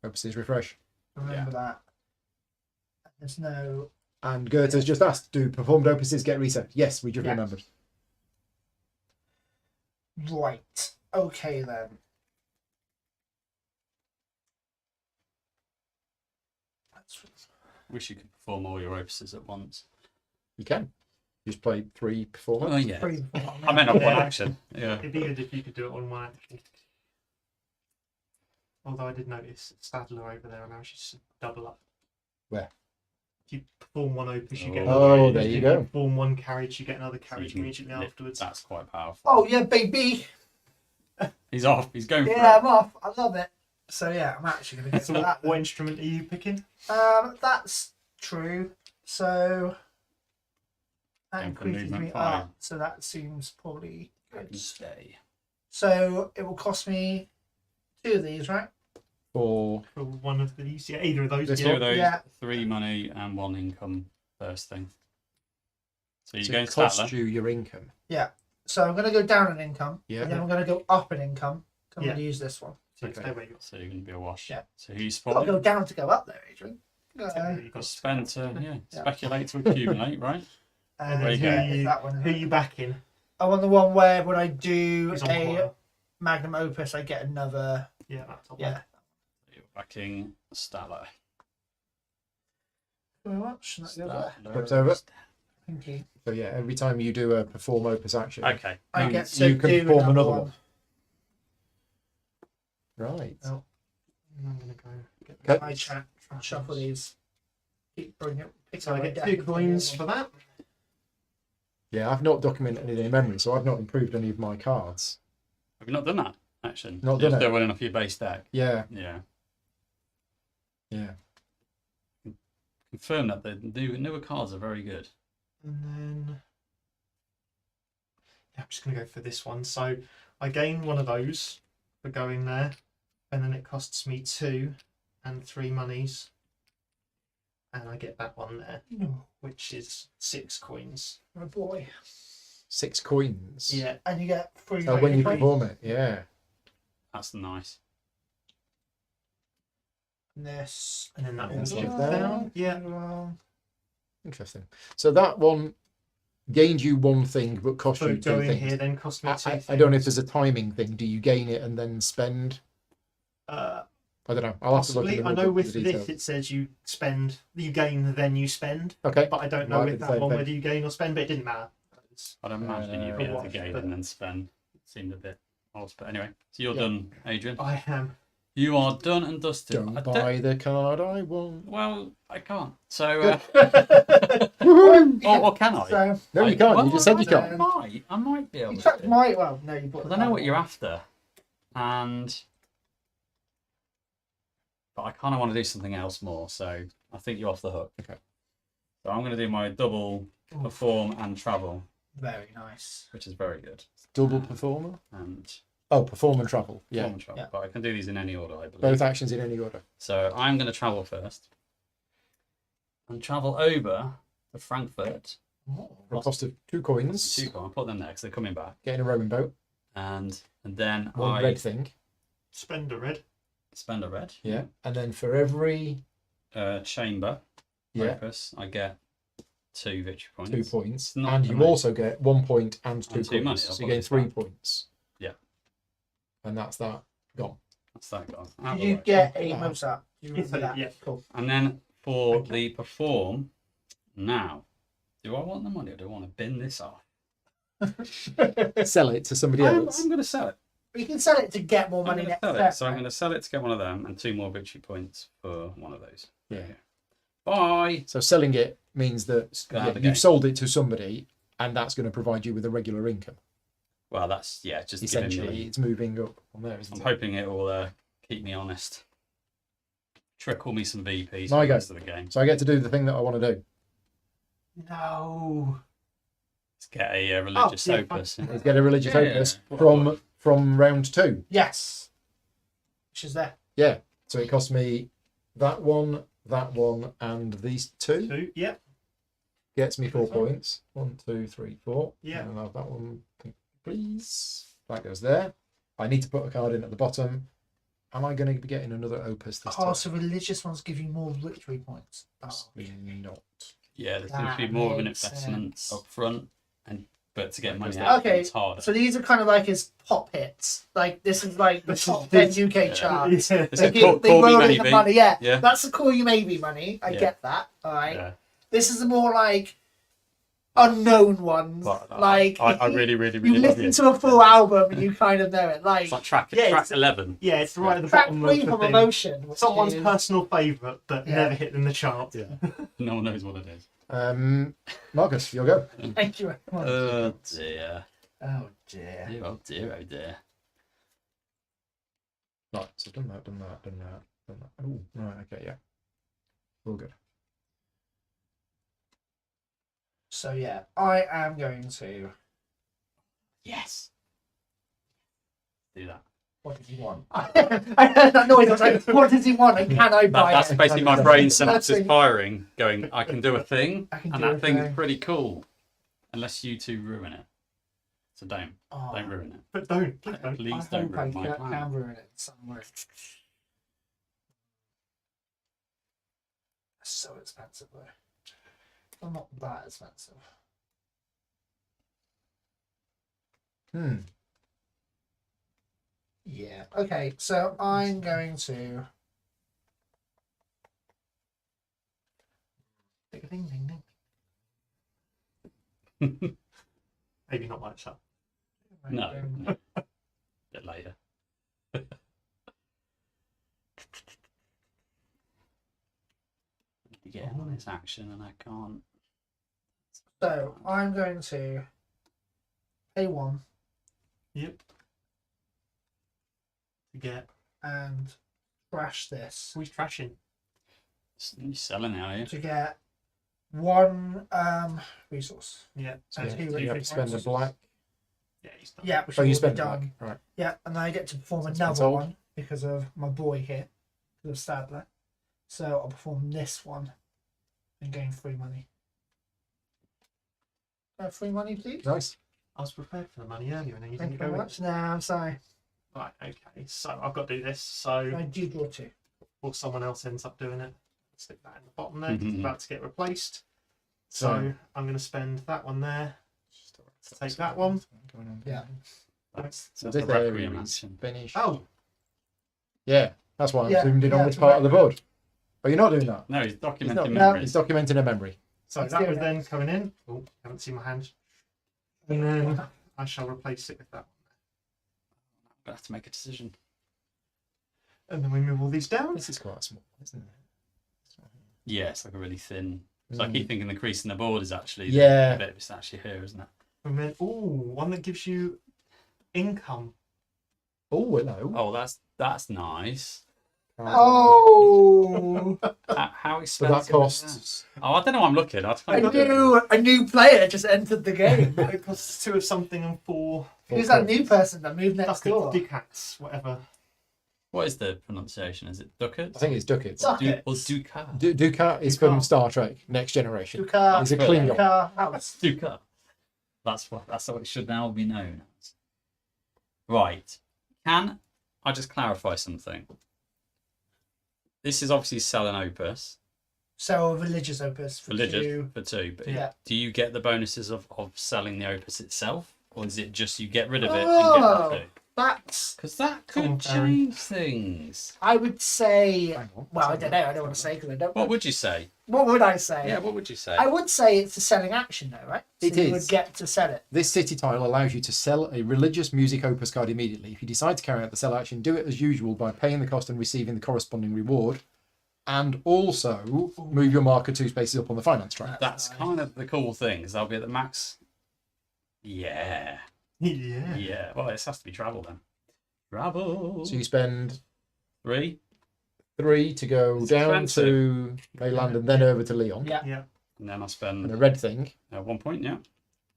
Opuses refresh. Remember that. There's no. And Goethe's just asked, do performed opuses get reset? Yes, we just Yeah. remembered. Right. Okay then. Wish you could perform all your opuses at once. You can. Just play 3 performer. Oh yeah. Pretty I meant on one Yeah. action. Yeah. It'd be good if you could do it on one action. Although I did notice Stadler over there allows you to double up. Where? If you perform one opus, you get Oh, another. there If you go. perform one carriage, you get another So you carriage can immediately nip- afterwards. That's quite powerful. Oh yeah, baby. He's off. He's going for Yeah, it. I'm off. I love it. So yeah, I'm actually gonna get So to that. what instrument are you picking? That's true. So that Going for increases movement me 5. up. So that seems probably good. Happy stay. So it will cost me 2 of these, right? For For one of these? Yeah, either of those. This Two Yeah. of those, Yeah. 3 money and 1 income first thing. So you're so going it costs Statler. you your income. So I'm gonna go down in income. Yeah. And then I'm gonna go up in income. So I'm Yeah. gonna use this one. So Okay. stay where you So you're going to be a wash. Yeah. So who's I've got to go spotting? down to go up there, Adrian. are. Got spend to Yeah. speculate to accumulate, right? And There you then go. who you, that one. who you backing? I want the one where when I do Who's on a fire? magnum opus, I get another. Yeah, that's all. Yeah. You're backing Statler. Very much. That goes there. Flips over. Thank you. So yeah, every time you do a perform opus action, Okay. I you, get to you can do perform another one. one. Right. Oh. I'm gonna go get Okay. I chat. Shuffle these. Keep bringing it. Pick So I up my get deck 2 and bring coins it for on. that. Yeah, I've not documented any memory, so I've not improved any of my cards. Have you not done that action? Not You're done it. still running off your base deck. Yeah, Yeah. yeah. Confirm that the newer cards are very good. And then yeah, I'm just gonna go for this one. So I gain one of those for going there, and then it costs me 2 and 3 monies, and I get that one there, which is 6 coins. Oh boy. 6 coins. Yeah, And you get 3. So when you points. perform it, yeah. That's nice. This. and then that Yeah, one so goes that- down. Yeah, Well, Interesting. So that one gained you one thing, but cost so you 2 going things. here then cost me 2 I don't know if things. there's a timing thing. Do you gain it and then spend? I don't know. I'll have to look Possibly. at I the know rulebook with for the this details. it says you gain, then you spend. Okay. But I don't know Might be with the that same one thing. whether you gain or spend, but it didn't matter. It's- I'd imagine you'd be able to Wash, gain but- and then spend. It seemed a bit odd. But anyway, so you're Yeah. done, Adrian. I am. You are done and dusted. Don't I buy the card I want. Well, I can't. So, Woohoo! or can I? So No, you can't. You just said you I can't. might. I might be able you to. touch my. Well, no, you bought. Because I know what you're after, and but I kind of want to do something else more. So I think you're off the hook. Okay. So I'm going to do my double perform and travel, Very nice. which is very good. Double performer. And Oh, perform and travel. Yeah. perform and travel. Yeah. But I can do these in any order, I believe. Both actions in any order. So I'm going to travel first and travel over to Frankfurt. For a cost of 2 coins. I'll put them there because they're coming back. Getting a rowing boat. And then One I red thing. Spend a red. spend a red. Yeah. And then for every Chamber yeah focus, I get 2 victory points. 2 points, not and the you money. also get 1 point and 2 And 2 money, points. I'll So you put gain this 3 back. points. Yeah. And that's that gone. That's that gone. Out Did the you way. get a Mozart? Do you remember Yes, I that? did, yeah. Cool. And then for Okay. the perform, now, do I want the money or do I want to bin this off? Sell it to somebody I'm else. going to sell it. You can sell it to get more money I'm next gonna sell turn. it. So I'm right? going to sell it to get one of them and 2 more victory points for one of those. Yeah. Bye. So selling it means that Go out the game. you've sold it to somebody, and that's going to provide you with a regular income. Well, that's, yeah, just Essentially, giving me, it's moving up on there, isn't I'm it? hoping it will keep me honest. Trickle me some VPs My for the go. rest of the game. So I get to do the thing that I want to do. No. Let's get a religious yeah, opus. Is get a religious Yeah, opus yeah. from round 2. Yes. Which is there. Yeah. So it cost me that one, and these 2. 2. Yeah. Gets me 4 That's all. points. 1, 2, 3, 4. Yeah. And I'll have that one, please. That goes there. I need to put a card in at the bottom. Am I going to be getting another opus this Oh, time? so religious ones give you more victory points. Oh, Possibly not. Yeah, there seems to be That more of an makes investment sense. up front, but to get money Okay, out, it's harder. so these are kind of like his pop hits. Like this is like the top 10 UK Yeah. charts. Yeah. It's They, a call, they call me roll in the maybe. money, yeah. Yeah. That's the call you maybe money. I Yeah. get that. All right. Yeah. This is the more like unknown ones. But, like I really, really, you really love listen it. to a full album and you kind of know it. Like It's like track Yeah, track it's- 11. Yeah, it's right at the track bottom 3 of the from thing. Emotion. which Someone's is- personal favourite, but Yeah. never hit in the chart. Yeah. No one knows what it is. Marcus, you'll go. Thank you. Oh dear. Oh dear. Oh dear. Oh dear. Right, so done that. Oh, right, okay, yeah. All good. So yeah, I am going to. Yes. Do that. What does he want? I heard that noise. I was like, "What does he want? And can I buy That's it?" basically my brain synapses Nothing. firing, going, I can do a thing, I can and do a that thing's thing. pretty cool. Unless you two ruin it. So don't Oh, ruin it. But don't. Please don't. Please I don't hope I ruin my can plan. ruin it somewhere. It's so expensive though. Well, not that expensive. Yeah. Okay. So I'm going to. Ding, ding, ding. Maybe not like that. No. no. Bit later. You get in on this action and I can't. So I'm going to pay 1 Yep. To get. and trash this Who's trashing? You're selling now, are you? to get 1 resource. Yeah. So And you two have, you have to spend a resources. black. Yeah, he's done. Yeah, which Oh, will you be spend a done. black. Right. Yeah, and then I get to perform That's another old. one because of my boy here, because of Stadler. So I'll perform this one and gain free money. Free money, please. Nice. I was prepared for the money earlier and then you Thank you didn't very go much. No, I'm sorry. Right, okay. So I've got to do this. So, I do draw 2. or someone else ends up doing it. Stick that in the bottom there. 'Cause it's Mhm. about to get replaced. So I'm going to spend that one there. Take that one. Yeah. That's So the this area Requiem is action. finished. Oh, Yeah, that's why I'm Yeah, zoomed in on yeah, this part of the board. Oh, you're not doing that. No, he's documenting not- no, memories. He's documenting a memory. so Let's that do was it. then coming in. Oh, haven't seen my hand. And then I shall replace it with that one. I'm gonna have to make a decision. And then we move all these down. This is quite small, isn't it? Yeah, it's like a really thin. So Mm. I keep thinking the crease in the board is actually Yeah. the bit it's actually here, isn't it? And then, one that gives you income. Oh, hello. Oh, that's nice. Oh, How So expensive that costs. is that? Oh, I don't know. I'm looking. I a can't new player just entered the game. It costs 2 of something and 4 Who's that new person that moved next door? ducats, whatever. What is the pronunciation? Is it ducats? I think it's ducats. Ducats. Or ducat? Ducat is Ducat. from Star Trek: Next Generation. Ducat. He's a Ducat. Klingon. Ducat house. Ducat. That's what it should now be known as. Right. Can I just clarify something? this is obviously selling opus. So a religious opus for Religious two. for 2, but Yeah. do you get the bonuses of selling the opus itself, or is it just you get rid of it Oh. and get the 2? That's. Because that Come on, could Aaron. change things. I would say. Hang on. Well, I don't know. I don't want to say because I don't. What would you say? What would I say? Yeah, what would you say? I would say it's a selling action, though, right? So It you is. would get to sell it. This city tile allows you to sell a religious music opus card immediately. If you decide to carry out the sell action, do it as usual by paying the cost and receiving the corresponding reward, and also move your marker 2 spaces up on the finance track. That's nice. kind of the cool thing, is I'll be at the max. Yeah. Yeah. Yeah. Well, it has to be travel then. Travel. So you spend 3. 3 to go It's down expensive. to Mayland and then over to Leon. Yeah. Yeah. And then I And a spend red thing, 1 point, yeah.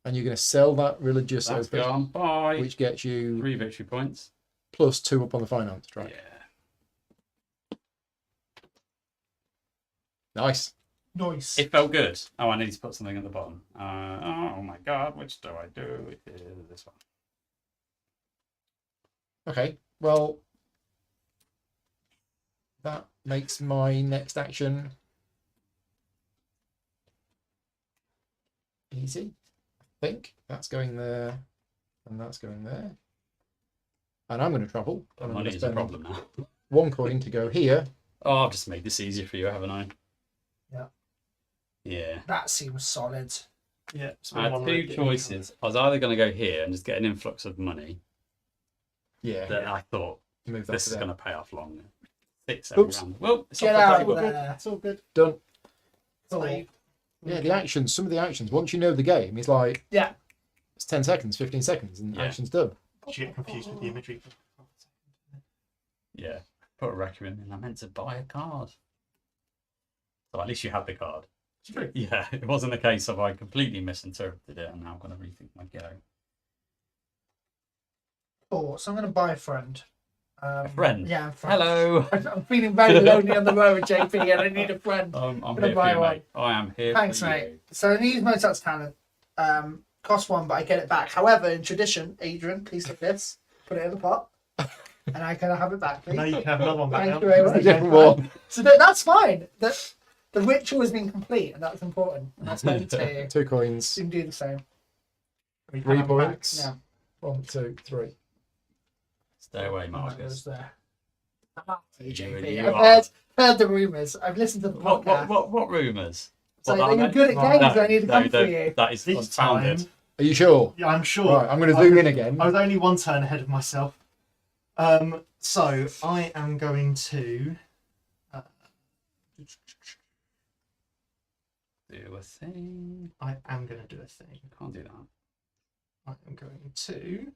and you're going to sell that religious That's opus, gone. Bye. which gets you 3 victory points. plus 2 up on the finance track. Yeah. Nice. Nice. It felt good. Oh, I need to put something at the bottom. Oh my god, which do I do? It is this one. Okay, well, that makes my next action easy. I think that's going there, and that's going there. And I'm going to travel. And I'm Money going to is a spend problem now. 1 coin to go here. Oh, I've just made this easier for you, haven't I? Yeah. Yeah. That seems solid. Yeah. I had 2 choices. I was either going to go here and just get an influx of money Yeah, that I thought move that this to is there. going to pay off long. 6 every Oops. round. Well, it's Get off the out table. there. That's all good. Done. Cool. Yeah, the actions, some of the actions, once you know the game, it's like, Yeah. it's 10 seconds, 15 seconds, and the Yeah. action's done. Did you get confused with the imagery? Yeah. Put a requiem in. I meant to buy a card. So at least you had the card. It's true. Yeah, it wasn't a case of I completely misinterpreted it and now I'm going to rethink my go. Cool. So I'm going to buy a friend. A friend? Yeah, a friend. Hello. I'm feeling very lonely on the road, JP, and I need a friend. I'm Gonna here for buy you, one. mate. I am here Thanks, for mate. you. So I need Mozart's talent. Cost 1, but I get it back. However, in tradition, Adrian, please take this, put it in the pot, and I can have it back, please. Now you can have another one back Thank now. you very much. A different one. So that's fine. The ritual has been complete, and that's important. And that's going to 2 coins, you can do the same. We can 3 have them back. points. Yeah. 1, 2, 3. Stay away, And that goes Marcus. there. You JP. are- I've heard the rumours. I've listened to the podcast. What rumours? So What, that you're I good at Right. games. I need to come for no, you. that is This time, unfounded. Are you sure? yeah, I'm sure. Right, I'm going to zoom in again. I was only 1 turn ahead of myself. So I am going to. Do a thing. I am going to do a thing. Can't do that. I am going to.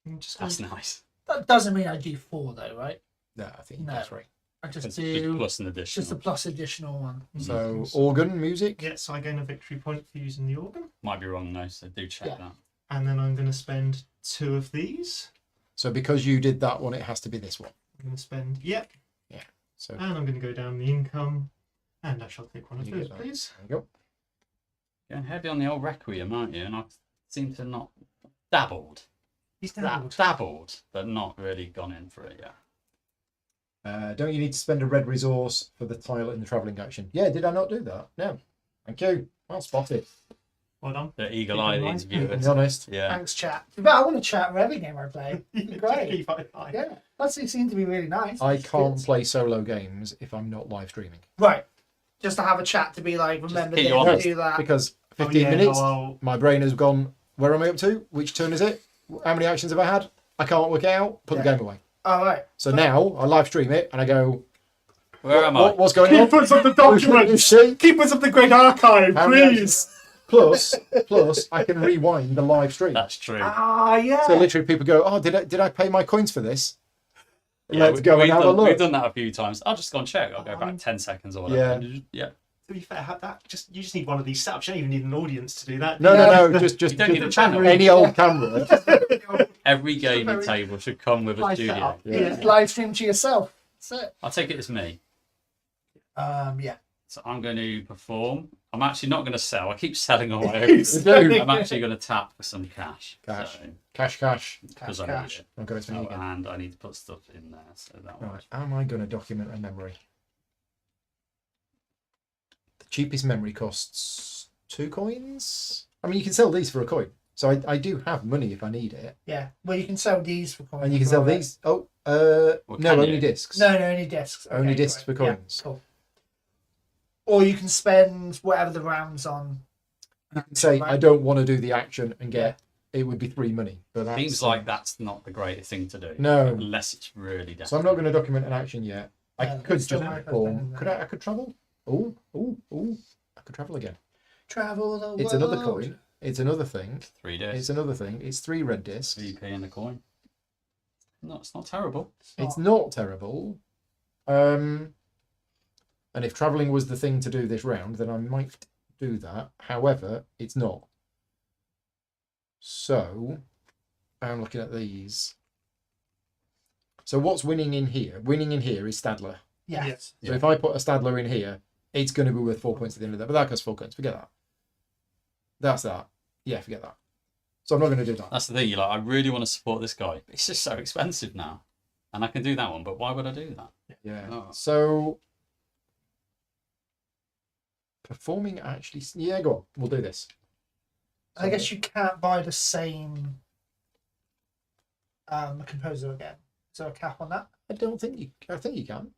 I'm just going That's to. nice. That doesn't mean I do 4 though, right? No, I think No. that's right. I just It's do plus an additional. just a plus additional one. So, organ, music. Yeah, so I gain a victory point for using the organ. Might be wrong though, so do check Yeah. that. And then I'm going to spend 2 of these. So, because you did that one, it has to be this one. I'm going to spend. Yep. So, And I'm going to go down the income. And I shall take one of You those, get that. please. there you go. Going heavy on the old Requiem, aren't you? And I seem to not dabbled. He's dabbled. Dabbled, but not really gone in for it yet. Don't you need to spend a red resource for the tile in the travelling action? Yeah, did I not do that? No. Thank you. Well spotted. Well done. The eagle eye Keep in these mind. To be viewers. honest. Yeah. Thanks, chat. But I want to chat for every game I play. Great. Keep Yeah, that seems to be really nice. I can't Good. play solo games if I'm not live streaming. Right. Just to have a chat to be like, remember keep this, you honest. do that. Because Oh, 15 yeah, minutes, well, my brain has gone, where am I up to? Which turn is it? How many actions have I had? I can't work it out. Put the Yeah. game away. All right. So now I live stream it and I go, Where am I? what's going on? Keep us of the You documents. see? Keep us of the great archive, How many please. Plus, I can rewind the live stream. That's true. Ah, yeah. So literally people go, oh, did I pay my coins for this? Yeah, Let's go and we've have a done, look. We've done that a few times. I'll just go and check. I'll go back 10 seconds or whatever. Yeah. To be fair, you just need one of these setups. You don't even need an audience to do that. No, just You don't need a channel. any old camera. Every gaming table should come with a Nice studio. setup. Yeah. You just live stream to yourself. That's it. I'll take it as me. Yeah. So I'm going to perform. I'm actually not going to sell. I keep selling all my overs. I'm actually going to tap for some cash. Cash. So, Cash. because I Cash. need it. I'm going to Oh, again. and I need to put stuff in there. So that one. Right. Am I going to document a memory? The cheapest memory costs 2 coins. I mean, you can sell these for a coin. So I do have money if I need it. Yeah. Well, you can sell these for coins. And you can as sell well, these. Oh, Well, no, can only you? discs. right? No, only discs. Only Okay, discs great. for Yeah, coins. cool. Or you can spend whatever the round's on. You can say, Right. I don't want to do the action and get, it would be 3 money. But that's, Seems like that's not the greatest thing to do. No. Unless it's really desperate. So I'm not going to document an action yet. I Yeah, could it's still just my first perform. time, Could I could travel? Oh. I could travel again. Travel the world. It's another coin. It's another thing. 3 discs. It's another thing. It's 3 red discs. VP and a coin. No, it's not terrible. It's not terrible. And if travelling was the thing to do this round, then I might do that. However, it's not. So, I'm looking at these. So what's winning in here? Winning in here is Stadler. Yes. So if I put a Stadler in here, it's going to be worth 4 points at the end of that. But that costs 4 coins. Forget that. That's that. Yeah, forget that. So I'm not going to do that. That's the thing. You're like, I really want to support this guy. But it's just so expensive now. And I can do that one, but why would I do that? Yeah. Oh. So performing actually. Yeah, go on. We'll do this. I guess you can't buy the same composer again. Is there a cap on that? I don't think you. I think you can.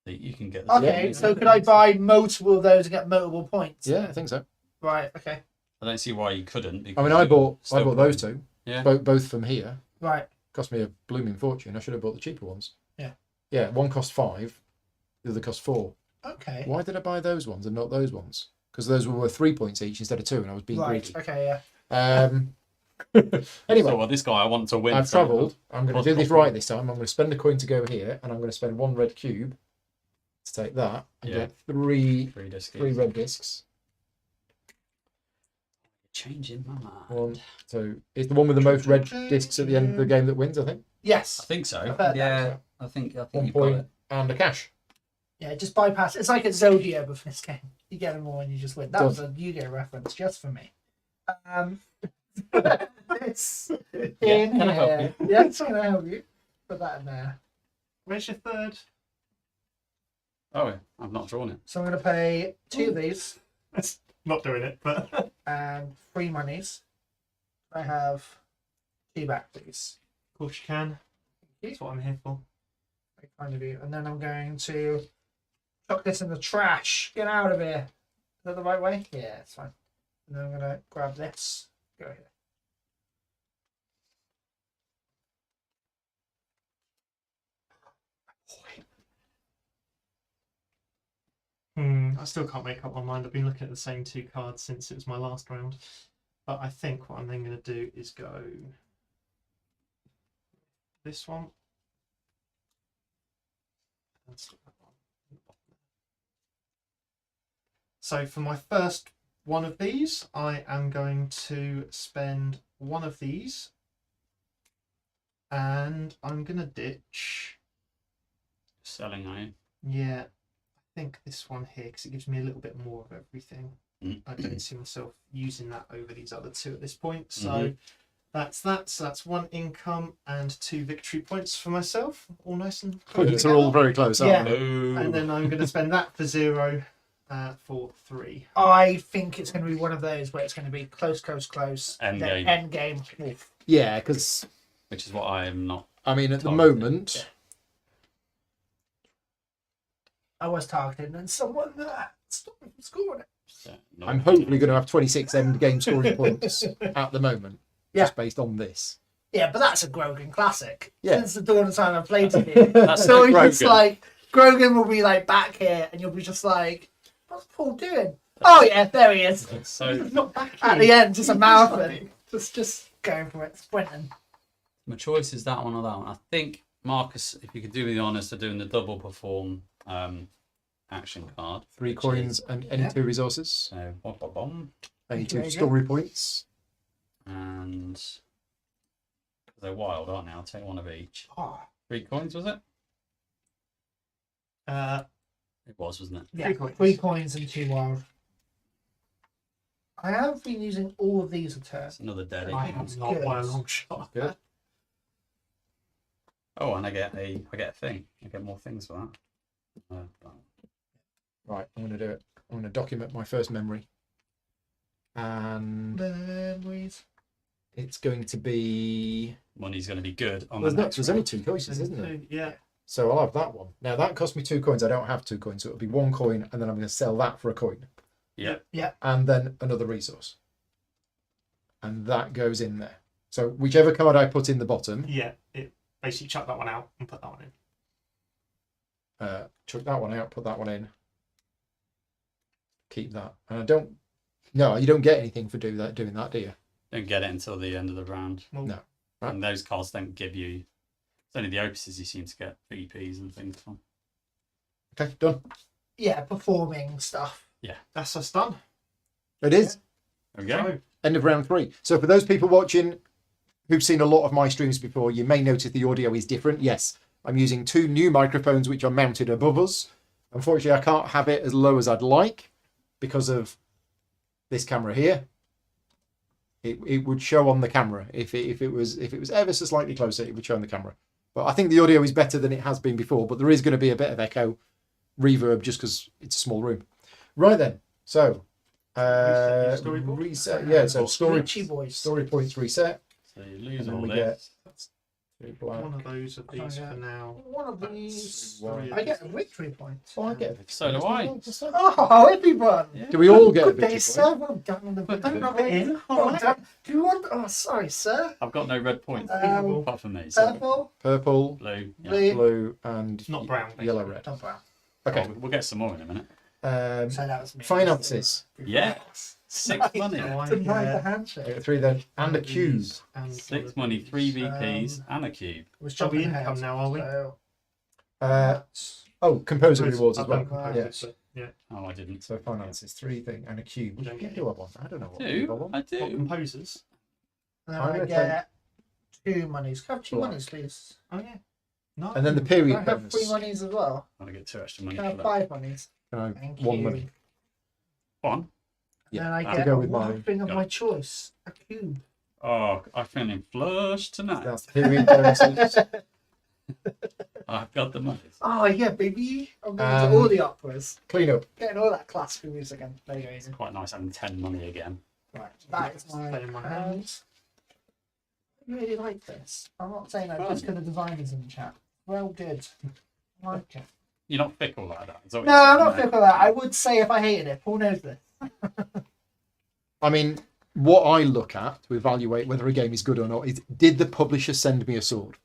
You can get the Okay, Yeah. so could I buy multiple of those and get multiple points? Yeah, I think so. Right. Okay. I don't see why you couldn't. I because mean, I you bought still those probably- two. Yeah. Both from here. Right. Cost me a blooming fortune. I should have bought the cheaper ones. Yeah. Yeah, one cost 5, the other cost 4. Okay. Why did I buy those ones and not those ones? Because those were worth 3 points each instead of 2, and I was being Right. greedy. Okay. Yeah. Anyway, So, well, this guy, I want to win. I've so- travelled. I'm going to do this right this time. I'm going to spend a coin to go here, and I'm going to spend 1 red cube to take that and Yeah. get 3 3 discs. 3 red discs. Changing my mind. 1, 2. It's the one with the most red discs at the end of the game that wins, I think. Yes. I think so. I've heard that, Yeah, so. I think 1 you've got point it. and a cash. Yeah. Just bypass. It's like a Zodiac with this game. You get them all and you just win. That Done. was a Yu-Gi-Oh reference just for me. It's in can I help here. Yes, can I help you? Put that in there. Where's your third? Oh, I've not drawn it. So I'm going to pay 2 of these That's not doing it, but and 3 monies. I have 2 back, please. of course you can. That's what I'm here for. I kind of do. And then I'm going to chuck this in the trash. Get out of here. Is that the right way? Yeah, it's fine. And then I'm going to grab this. Go here. I still can't make up my mind. I've been looking at the same 2 cards since it was my last round. But I think what I'm then going to do is go this one. And stick that one in the bottom there. So for my first one of these, I am going to spend 1 of these. And I'm going to ditch... Selling, are you? Yeah, I think this one here, because it gives me a little bit more of everything. I don't see myself using that over these other 2 at this point. So that's that. So that's 1 income and 2 victory points for myself. All nice and close Points are all together. very close, aren't Yeah. they? Oh. And then I'm going to spend that for 0 for 3. I think it's going to be one of those where it's going to be close. End then game. End game. Oof. Yeah, because, Which is what I am not. I mean, at the Targeted. moment, I was targeted and then someone stopped me from scoring it. not- I'm hopefully going to have 26 end game scoring points at the moment, Yeah. just based on this. Yeah, but that's a Grogan classic. Yeah. Since the dawn of time I've played it here. That's So like it's just Grogan. like, Grogan will be like back here and you'll be just like, what's Paul doing? Oh yeah, there he is. So Not back At the end, just a marathon. Just going for it, sprinting. my choice is that one or that one. I think Marcus, if you could do me the honours of doing the double perform action card. 3 which coins is- and any Yeah. 2 resources, So bom, any Thank you, 2 very good. story points. and they're wild, aren't they? I'll take 1 of each. Oh, 3 coins, was it? It was, wasn't it? Yeah, 3 coins. 3 coins and 2 wild. I have been using all of these a turn. It's another dead. I eight. have not by a long shot. Good. Oh, and I get a thing. I get more things for that. Right, I'm going to do it. I'm going to document my first memory. And Memories. it's going to be... Money's going to be good on There's, the next there's only round. 2 choices, isn't there? Yeah. So I'll have that one. Now that cost me 2 coins. I don't have 2 coins, so it'll be 1 coin, and then I'm going to sell that for a coin. Yeah. And then another resource. And that goes in there. So whichever card I put in the bottom, Yeah. It basically chuck that one out and put that one in. chuck that one out, put that one in. Keep that. And I don't... No, you don't get anything for doing that, do you? Don't get it until the end of the round. Well, No. And those cards don't give you. It's only the opuses you seem to get VPs and things from. Okay, done. Yeah, performing stuff. that's us done. It is. There we go. So, End of round 3. So for those people watching who've seen a lot of my streams before, you may notice the audio is different. Yes, I'm using 2 new microphones which are mounted above us. Unfortunately, I can't have it as low as I'd like because of this camera here. It would show on the camera if it was ever so slightly closer, it would show on the camera. But I think the audio is better than it has been before. But there is going to be a bit of echo, reverb, just because it's a small room. Right then, so Reset your storyboard? reset. Yeah, so Richie boys. story points reset. So you lose And then all we this. one of those of these Oh, yeah. for now. One of That's these. 3 of I get a these. victory point. Oh, I get a So do I. Oh, everyone. Yeah. Do we all get a Good victory day, point? sir. Well done on the Don't rub it in. Well Alright. done. Do you want... Oh, sorry, sir. I've got no red points apart from me. So Purple, Purple, blue. Yeah. blue, blue, and Not brown, yellow, basically. red. and brown. Okay. We'll get some more in a minute. So that was me. Finances. Yeah. 6 money. So I Denied the get handshake. 3 then, and one a of cube. these and one 6 of money, these. 3 VPs, and a cube. Was Are we jumping income ahead. now, are we? So, Oh, composer I've rewards as well. done composers, so, yeah. Oh, I didn't. So finances, 3 thing, and a cube. You don't What get do I want? I don't know what cube I Do want. I What do? composers? and I'm then I gonna get 2 monies. Have 2 Black. monies, please. Oh yeah. No. And then the Can period I have bonus. 3 monies as well? I want to get 2 extra money Can I for have that. 5 monies? Can I have Thank 1 you. money? One. Yeah, Then I I'll get go a with my- one thing of yeah. my choice. A cube. Oh, I'm feeling flush tonight. That's the period bonuses. I've got the money. Oh yeah, baby. I'm going Um, to all the operas. Clean up. Getting all that classical music again. There you go. It's quite nice having 10 money again. Right, that is my Play in my hand. hands. I really like this. I'm not saying that just because the designers in the chat. Well, good. I like it. You're not fickle like that. is that what No, you're I'm saying, not mate? fickle with that. I would say if I hated it. Paul knows this. I mean, what I look at to evaluate whether a game is good or not is, did the publisher send me a sword?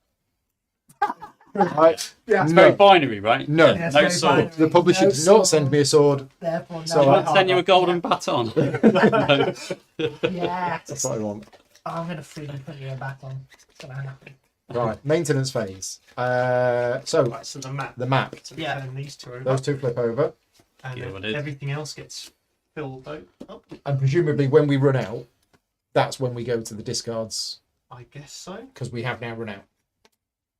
Right? Yeah, It's No. very binary, right? No. Yeah, it's No very sword. binary. The publisher No did not sword. send me a sword. Therefore, no. So I I- won't send you a golden baton. No. Yeah. That's what I want. I'm going to freely put you back on. It's going to happen. Right, maintenance phase. So Right, so the map. the map. So Yeah. turn these 2 over. Those 2 flip over, and Yeah, then what it is. everything else gets filled out. Oh, and presumably when we run out, that's when we go to the discards I guess so. because we have now run out.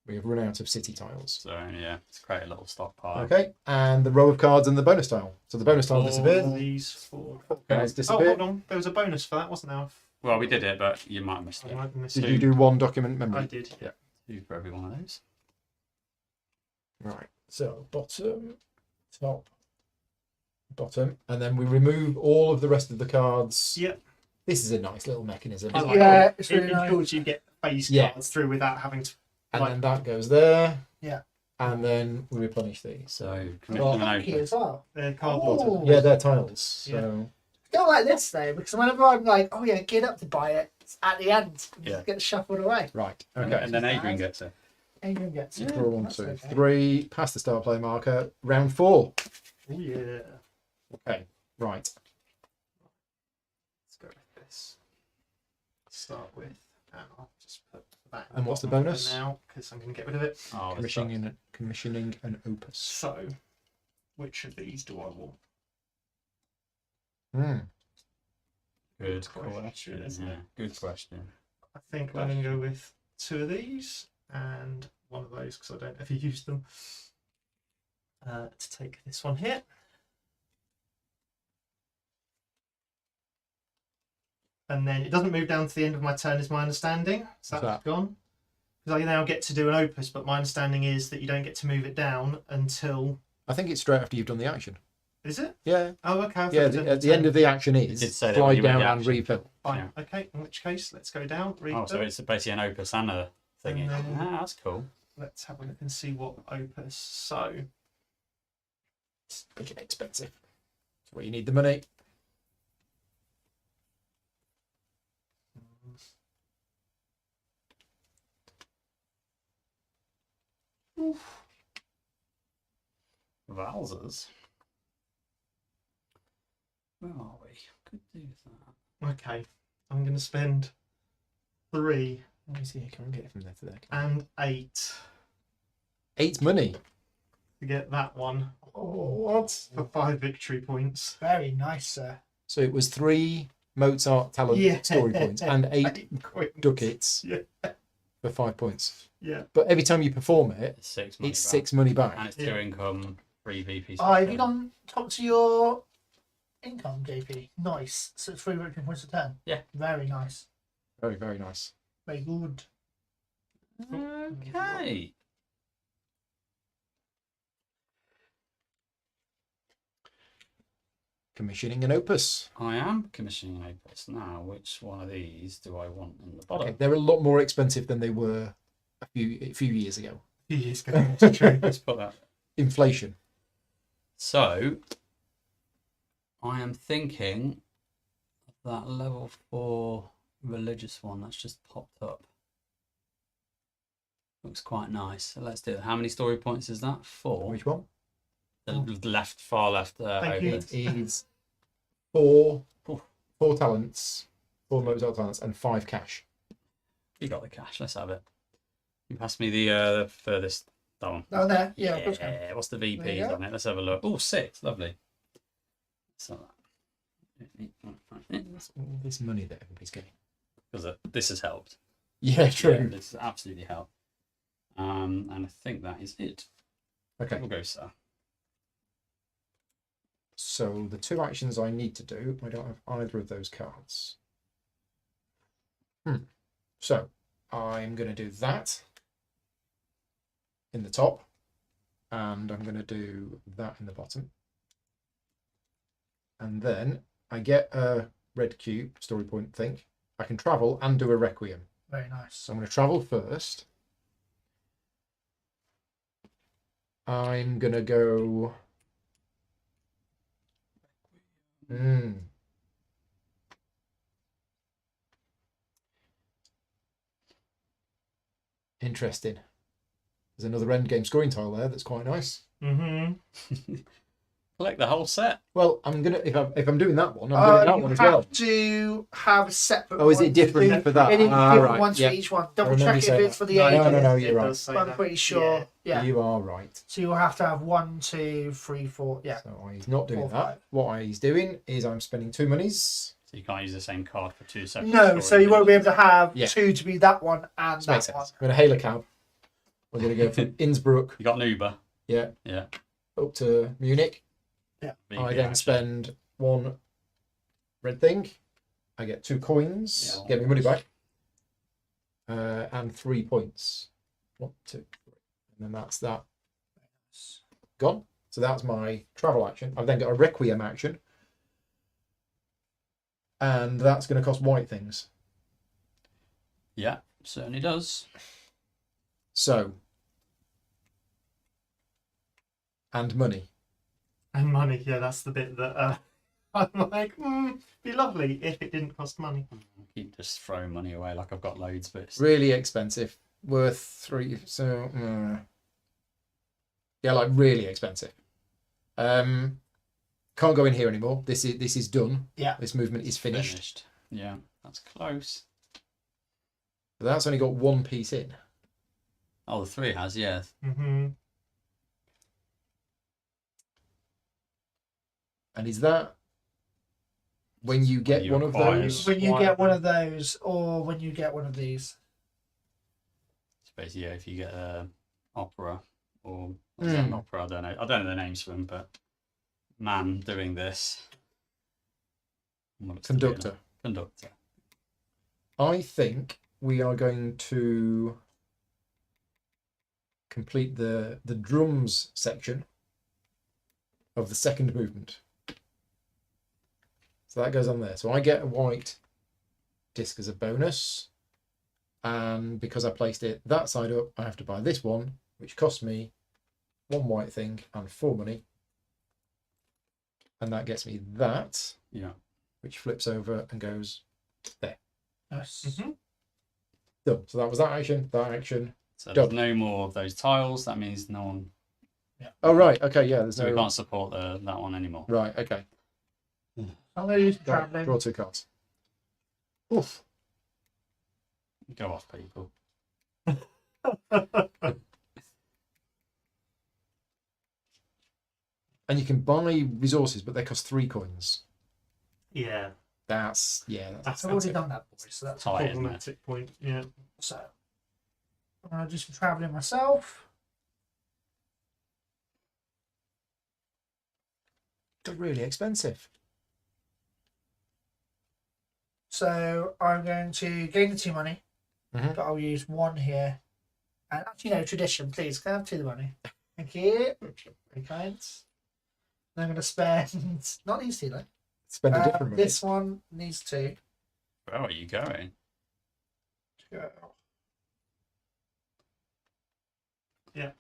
We have run out of city tiles. So, yeah, let's create a little stockpile. Okay, and the row of cards and the bonus tile. So the bonus tile Four disappeared. of these 4. Cards Oh, disappeared. hold on. There was a bonus for that, wasn't there? Well, we did it, but you might have missed I it. might have missed Did it. you do 1 document I memory? did. Yeah. 2 for every one of those. Right. So bottom, top, bottom, and then we remove all of the rest of the cards. Yep. This is a nice little mechanism. I isn't like it? Yeah, it. it's It really nice. ensures you get phase Yeah. cards through without having to. And like- then that goes there. Yeah. And then we replenish these. So, Well, commission and Funky open. as well. Cardboard. Oh. Yeah, they're tiles. So I don't like this though, because whenever I'm like, oh yeah, get up to buy it, it's at the end. It Yeah. gets shuffled away. right. Okay, Okay. and then Adrian gets it. Adrian gets it. Draw 1, That's 2, okay. 3. Pass the start play marker. Round 4. Oh yeah. Okay. Right. Let's go with this. Start with, and I'll just put that. And what's the bottom bonus? for now, because I'm going to get rid of it. Oh, this Commissioning an opus. So, which of these do I want? Hmm. Good question, question. isn't Yeah, it? good question. I think I'm going to go with 2 of these and 1 of those because I don't ever use them. to take this one here. And then it doesn't move down to the end of my turn, is my understanding. So What's that's that? gone. Because I now get to do an opus, but my understanding is that you don't get to move it down until. I think it's straight after you've done the action. Is it? Yeah. Oh, okay. I thought Yeah, it was at the end of the action It is did say that when slide you made down the and action. refill. Fine. Okay. In which case, let's go down. Oh, Refill. so it's basically an opus and a thingy. And then- Ah, that's cool. Let's have a look and see what opus. So It's freaking expensive. That's where you need the money. Wowzers. Where are we? Could do that. okay, I'm going to spend 3 Let me see. Can I get it from there to there? and 8 8 money. to get that one What? for 5 victory points. Very nice, sir. So it was 3 Mozart talent Yeah. story points and 8 coins. ducats Yeah. for 5 points. Yeah. But every time you perform it, It's 6 money. it's back. 6 money back. And it's 2 Yeah. income, 3 VP. Oh, have you gone top to your income, JP? Nice. So it's 3 victory points a turn. Yeah. Very nice. Very, very nice. Very good. Okay. Commissioning an opus. I am commissioning an opus now. Which one of these do I want in the bottom? Okay, they're a lot more expensive than they were a few years ago. He is going to true. Let's put that. Inflation. So, I am thinking of that level 4 religious one that's just popped up. Looks quite nice. So let's do it. How many story points is that? 4. Which one? The left, far left. Thank you. opus. It is 4 Oof. talents, 4 Mozart talents, and 5 cash. You got the cash. Let's have it. You pass me the furthest. That one. Down there? Yeah, of course. Can. What's the There you VPs go. on it? Let's have a look. Oh, 6. Lovely. So That's all this money that everybody's getting. because this has helped. Yeah, Yeah, true. this has absolutely helped. And I think that is it. Okay, We'll go, sir. so the 2 actions I need to do, I don't have either of those cards. So I'm going to do that in the top, and I'm going to do that in the bottom. And then I get a red cube story point thing. I can travel and do a requiem. Very nice. So I'm going to travel first. I'm going to go. Interesting. There's another endgame scoring tile there that's quite nice. Mm-hmm. Collect the whole set. Well, I'm gonna if I'm doing that one, I'm doing that You one as have well. to have a separate. Oh, is it one. different Yeah. for that? It is Ah, different right. ones Yeah. for each one. I Double remember check you if saying it's for the that. ages. No, you're right. But I'm pretty sure. Yeah. You are right. So you'll have to have 1, 2, 3, 4. Yeah. So he's not doing 4, that. 5. What he's doing is I'm spending 2 monies. So you can't use the same card for 2 separate. No, story so you won't be able villages. to have Yeah. 2 to be that one and This makes that one. sense. I'm going to hail a cab. We're going to go from Innsbruck, You got an Uber. yeah, Yeah. up to Munich. VP I then action. spend 1 red thing. I get 2 coins. Yeah. Get my money back. And 3 points. 1, 2, 3. And then that's that gone. So that's my travel action. I've then got a requiem action. And that's going to cost white things. Yeah, certainly does. So. And money. And money. Yeah, that's the bit that I'm like, be lovely if it didn't cost money. I keep just throwing money away like I've got loads, but it's Really expensive. Worth 3. So. Yeah, like really expensive. Can't go in here anymore. This is done. Yeah. This movement is finished. Yeah, that's close. But that's only got 1 piece in. Oh, the 3 has, yeah. Mm-hmm. And is that when you get you one of acquire those? them. When you Why? get one of those, or when you get one of these. It's basically, yeah, if you get opera or Or is that an opera? I don't know. I don't know the names for them, but man doing this. What's the deal? Conductor. Conductor. I think we are going to complete the drums section of the second movement. So that goes on there. So I get a white disc as a bonus. And because I placed it that side up, I have to buy this one, which costs me 1 white thing and 4 money. And that gets me that, Yeah. which flips over and goes there. Yes. Done. So that was that action, that action. So Done. there's no more of those tiles. That means no one. Oh, right. Okay, yeah, there's So we no... can't support that one anymore. Right, okay. I'm going to use the Right, travelling. draw 2 cards. Oof. Go off, people. And you can buy resources, but they cost 3 coins. Yeah, That's... Yeah, that's... I've already done that, boys, so that's Tight, isn't it? problematic point. Yeah. so. I'm going to do some travelling myself. They're really expensive. So I'm going to gain the 2 money, Mhm. but I'll use 1 here. And actually, no, tradition, please. Can I have 2 money? Thank you. Very kind. And I'm going to spend, not these 2 though. Spend a different money. This one needs 2. Where are you going? Yeah.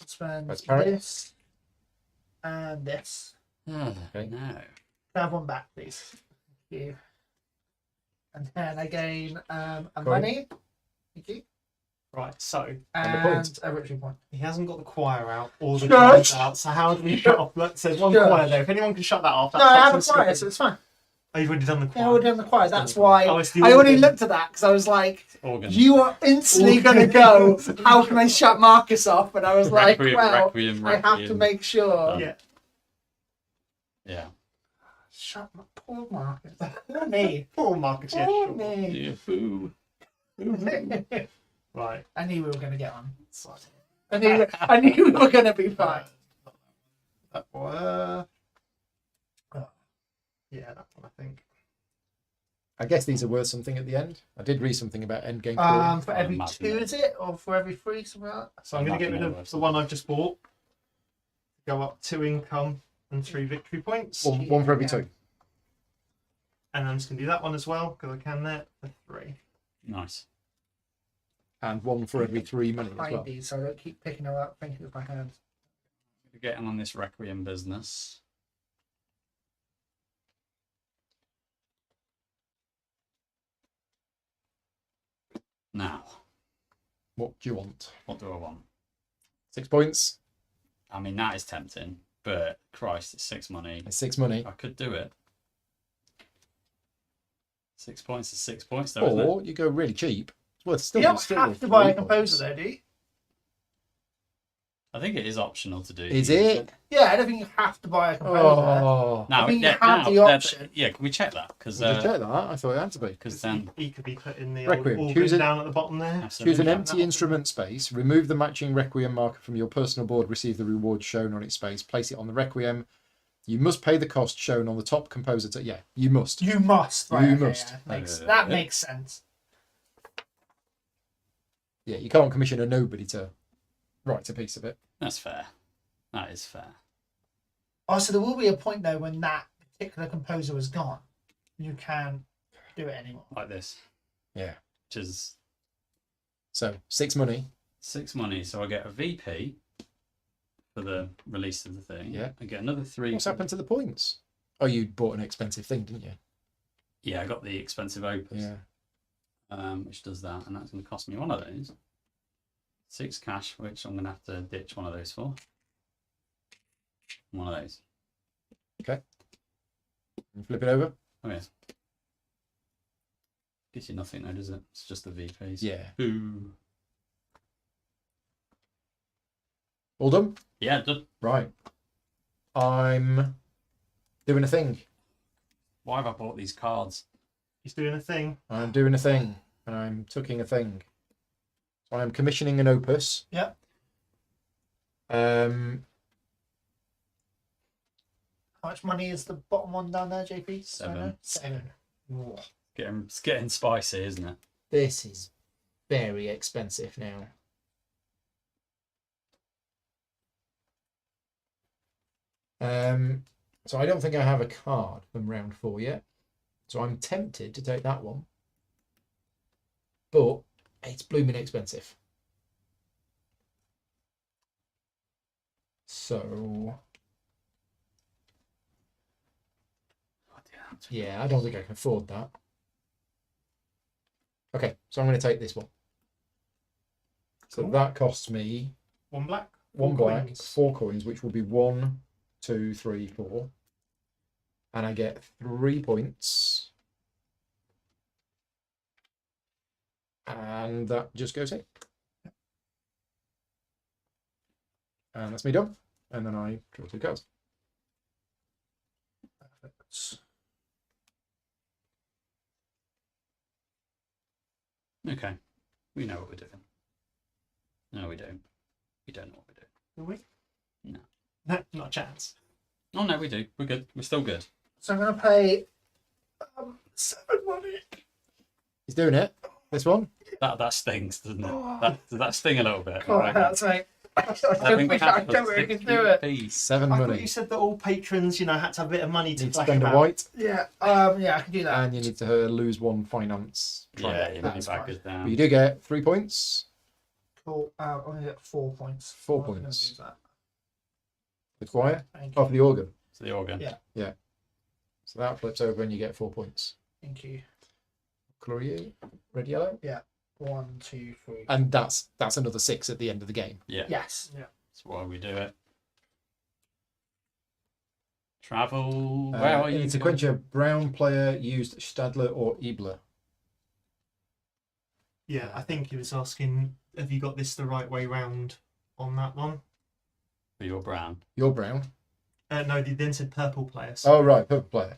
Spend Let's parry. this and this. Okay. No. Can I have 1 back, please? Thank you. And then I gain a Coin. money. Thank you. Right. So And a And point. a victory point. he hasn't got the choir out or the Shush. cards out. So how do we shut off? Look, there's one Shush. choir there. If anyone can shut that off, that's No, I have a fucking choir, stupid. so it's fine. Oh, you've already done the Yeah, choir. I already done the choir. That's why Oh, it's the I already organ. looked at that because I was like, Organ. you are instantly going to go, how can I shut Marcus off? And I was like, Requiem, well, Requiem, I have to Requiem. make sure. Yeah. Yeah. Shut my poor Marcus. Poor me. Poor Marcus. Yeah. Poor Sure. me. Yeah, boo. Right. I knew we were going to get on. I knew we were going to be fine. That one. Yeah, that one. I think. I guess these are worth something at the end. I did read something about endgame scoring. For every Imagine 2, that. is it? Or for every 3, something like that? So I'm going to get rid of the one I've just bought. Go up 2 income and 3 victory points. One for every Yeah. 2. And I'm just going to do that one as well because I can there for 3. Nice. And 1 for every 3 money as well. Hide so I don't keep picking her up, thinking with my hands. We're getting on this Requiem business. Now, What do you want? what do I want? 6 points. I mean, that is tempting, but Christ, it's 6 money. It's 6 money. I could do it. 6 points is 6 points, though, isn't it? Or you go really cheap. It's worth still. You don't still have worth to buy a 3 composer points. though, do you? I think it is optional to do. Is these. it? Yeah, I don't think you have to buy a composer. Oh. Now, I think you yeah, have now, the option. yeah, can we check that? Because Did you check that? I thought it had to be. then He could be put in the Requiem. old Choose organ it. down at the bottom there. Choose an absolutely. empty instrument space, remove the matching Requiem marker from your personal board, receive the reward shown on its space, place it on the Requiem. You must pay the cost shown on the top composer. Yeah, you must. You must. Right, You okay, must. Yeah, makes, Yeah. that makes sense. Yeah, you can't commission a nobody to write a piece of it. That's fair. That is fair. Oh, so there will be a point though when that particular composer is gone. You can't do it anymore. Like this, Yeah. which is So 6 money. 6 money. So I get a VP for the release of the thing. Yeah. I get another 3. What's happened to the points? Oh, you bought an expensive thing, didn't you? Yeah, I got the expensive opus. Yeah. Which does that, and that's going to cost me one of those. 6 cash, which I'm going to have to ditch one of those for. One of those. You flip it over. Oh yeah. Gives you nothing though, does it? It's just the VPs. Yeah. Boo. All done? Yeah, done. Right. I'm doing a thing. Why have I bought these cards? He's doing a thing. I'm doing a thing. And I'm tucking a thing. So I'm commissioning an opus. Yep. Um, How much money is the bottom one down there, JP? Seven. 7. Ooh. It's getting spicy, isn't it? this is very expensive now. So I don't think I have a card from round 4 yet. So I'm tempted to take that one. But it's blooming expensive. So yeah, I don't think I can afford that. Okay, so I'm going to take this one. So Cool. that costs me 1 black. 1 4 black, coins. 4 coins, which will be 1, 2, 3, 4. And I get 3 points. And that just goes in. And that's me done. And then I draw 2 cards. Perfect. Okay. We know what we're doing. No, we don't. We don't know what we're doing. Do we? No. No, not a chance. Oh, no, we do. We're good. We're still good. So I'm going to pay 7 money. He's doing it. This one. That stings, doesn't it? Does that sting a little bit? Oh, that's right. I don't think I can do it. 7 I thought money. you said that all patrons, had to have a bit of money to Need to flash spend a about. white. Yeah, I can do that. And you need to lose 1 finance. Yeah, you That's really fine. back us But down. you do get 3 points. Cool. I only get 4 points. 4 I'm gonna points. lose that. The choir. Thank you. Off the organ. So the organ. Yeah. So that flips over and you get 4 points. Thank you. Gloria, red, yellow. 1, 2, 3. And that's another 6 at the end of the game. Yeah. Yes. That's why we do it. Travel. Where are you? In Sequentia, brown player used Stadler or Ebler. Yeah, I think he was asking, have you got this the right way round on that one? For your brown. You're brown. No, they then said purple players. Oh, right, purple player.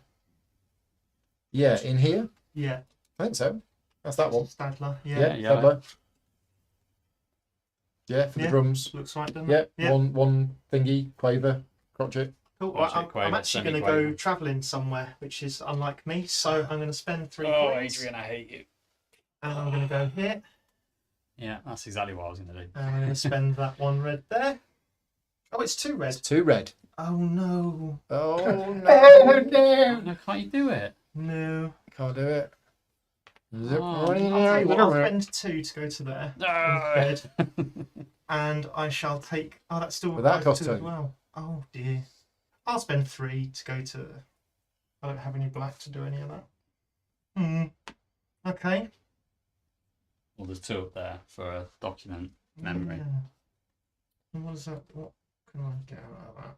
Yeah, in here? Yeah, I think so. That's that one. Stadler. Yeah, Yeah, yellow. Stadler. Yeah, for the Yeah. drums. looks right, doesn't Yeah, it? Yeah, one thingy, quaver, crotchet. cool. Watch it, I'm Quaver, actually going to semi-Quaver. go travelling somewhere, which is unlike me. So I'm going to spend 3 Oh, points. Adrian, I hate you. And I'm going to go here. Yeah, that's exactly what I was going to do. And I'm going to spend that 1 red there. Oh, it's 2 red. It's 2 red. Oh, no. Oh, Oh, no. Oh, no. no, can't you do it? No. Can't do it. Zip Oh, right in I'll there, tell you what, zip I'll right. spend 2 to go to there. No. Instead. And I shall take. Oh, that's still But that requires costs 2 as 2. well. Oh dear. I'll spend 3 to go to. I don't have any black to do any of that. Okay. Well, there's 2 up there for a document memory. Yeah. And what is that? What can I get out of that?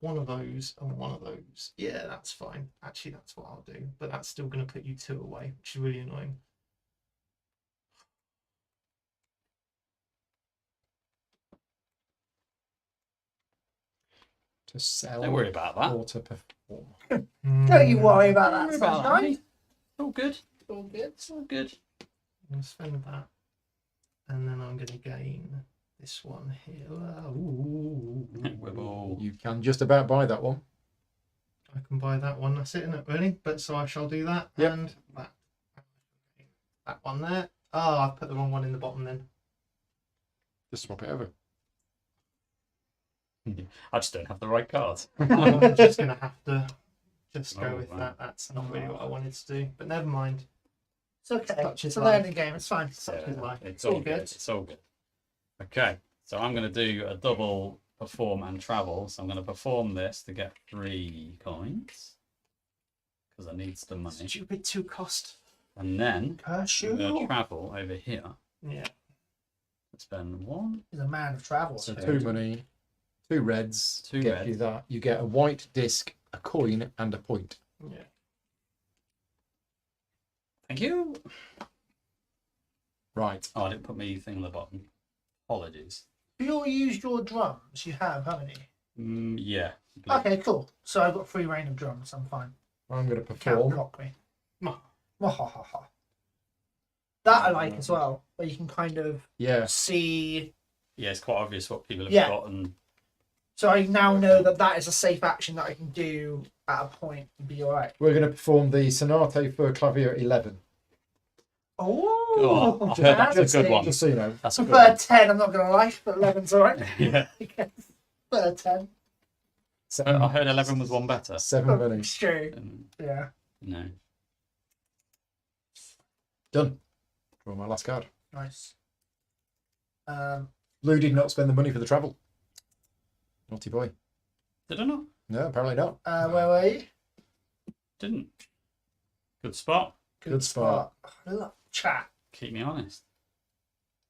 1 of those and 1 of those. Yeah, that's fine. Actually, that's what I'll do. But that's still going to put you 2 away, which is really annoying. To sell Don't worry about that. or to perform. Don't you worry about Don't that, worry about that, sunshine. mate. All good. All good. It's all good. I'm going to spend that. And then I'm going to gain this one here. Ooh. Wibble. You can just about buy that one. I can buy that one. That's it, isn't it, really? But so I shall do that. Yep. And that one there. Oh, I put the wrong one in the bottom then. Just swap it over. I just don't have the right cards. I'm just going to have to just go Oh, with wow. that. That's not really what I wanted to do. But never mind. It's okay. Such is It's a life. learning game. It's fine. Such is life. It's All all good. good. It's all good. Okay, so I'm going to do a double perform and travel. So I'm going to perform this to get 3 coins because I need some money. Stupid 2 cost. And then Curse I'm going to you. travel over here. Yeah. Spend 1. He's a man of travel. So Okay. 2 money, 2 reds. 2 get reds. you that. You get a white disc, a coin, and a point. Yeah. Thank you. Right. Oh, I didn't put my thing on the bottom. Apologies. You all used your drums. You have, haven't you? Yeah. Okay, cool. So I've got free reign of drums. I'm fine. I'm going to Can't perform. cock me. Mwah. Mwahahaha. That I like as well, where you can kind of Yeah. see Yeah, it's quite obvious what people have Yeah. got, and So I now know that that is a safe action that I can do at a point and be alright. We're going to perform the Sonate for Clavier 11. Oh, I've heard that's a good one. Just so you know. That's a good Prefer one. 10, I'm not going to lie, but 11's alright. Yeah. Prefer 10. I heard 11 was one better. 7 money. It's true. Um, Yeah. no. Done. Draw my last card. Nice. Lou did not spend the money for the travel. Naughty boy. Did I not? No, apparently not. Where were you? Didn't. Good spot. Good spot. Look, chat. Keep me honest.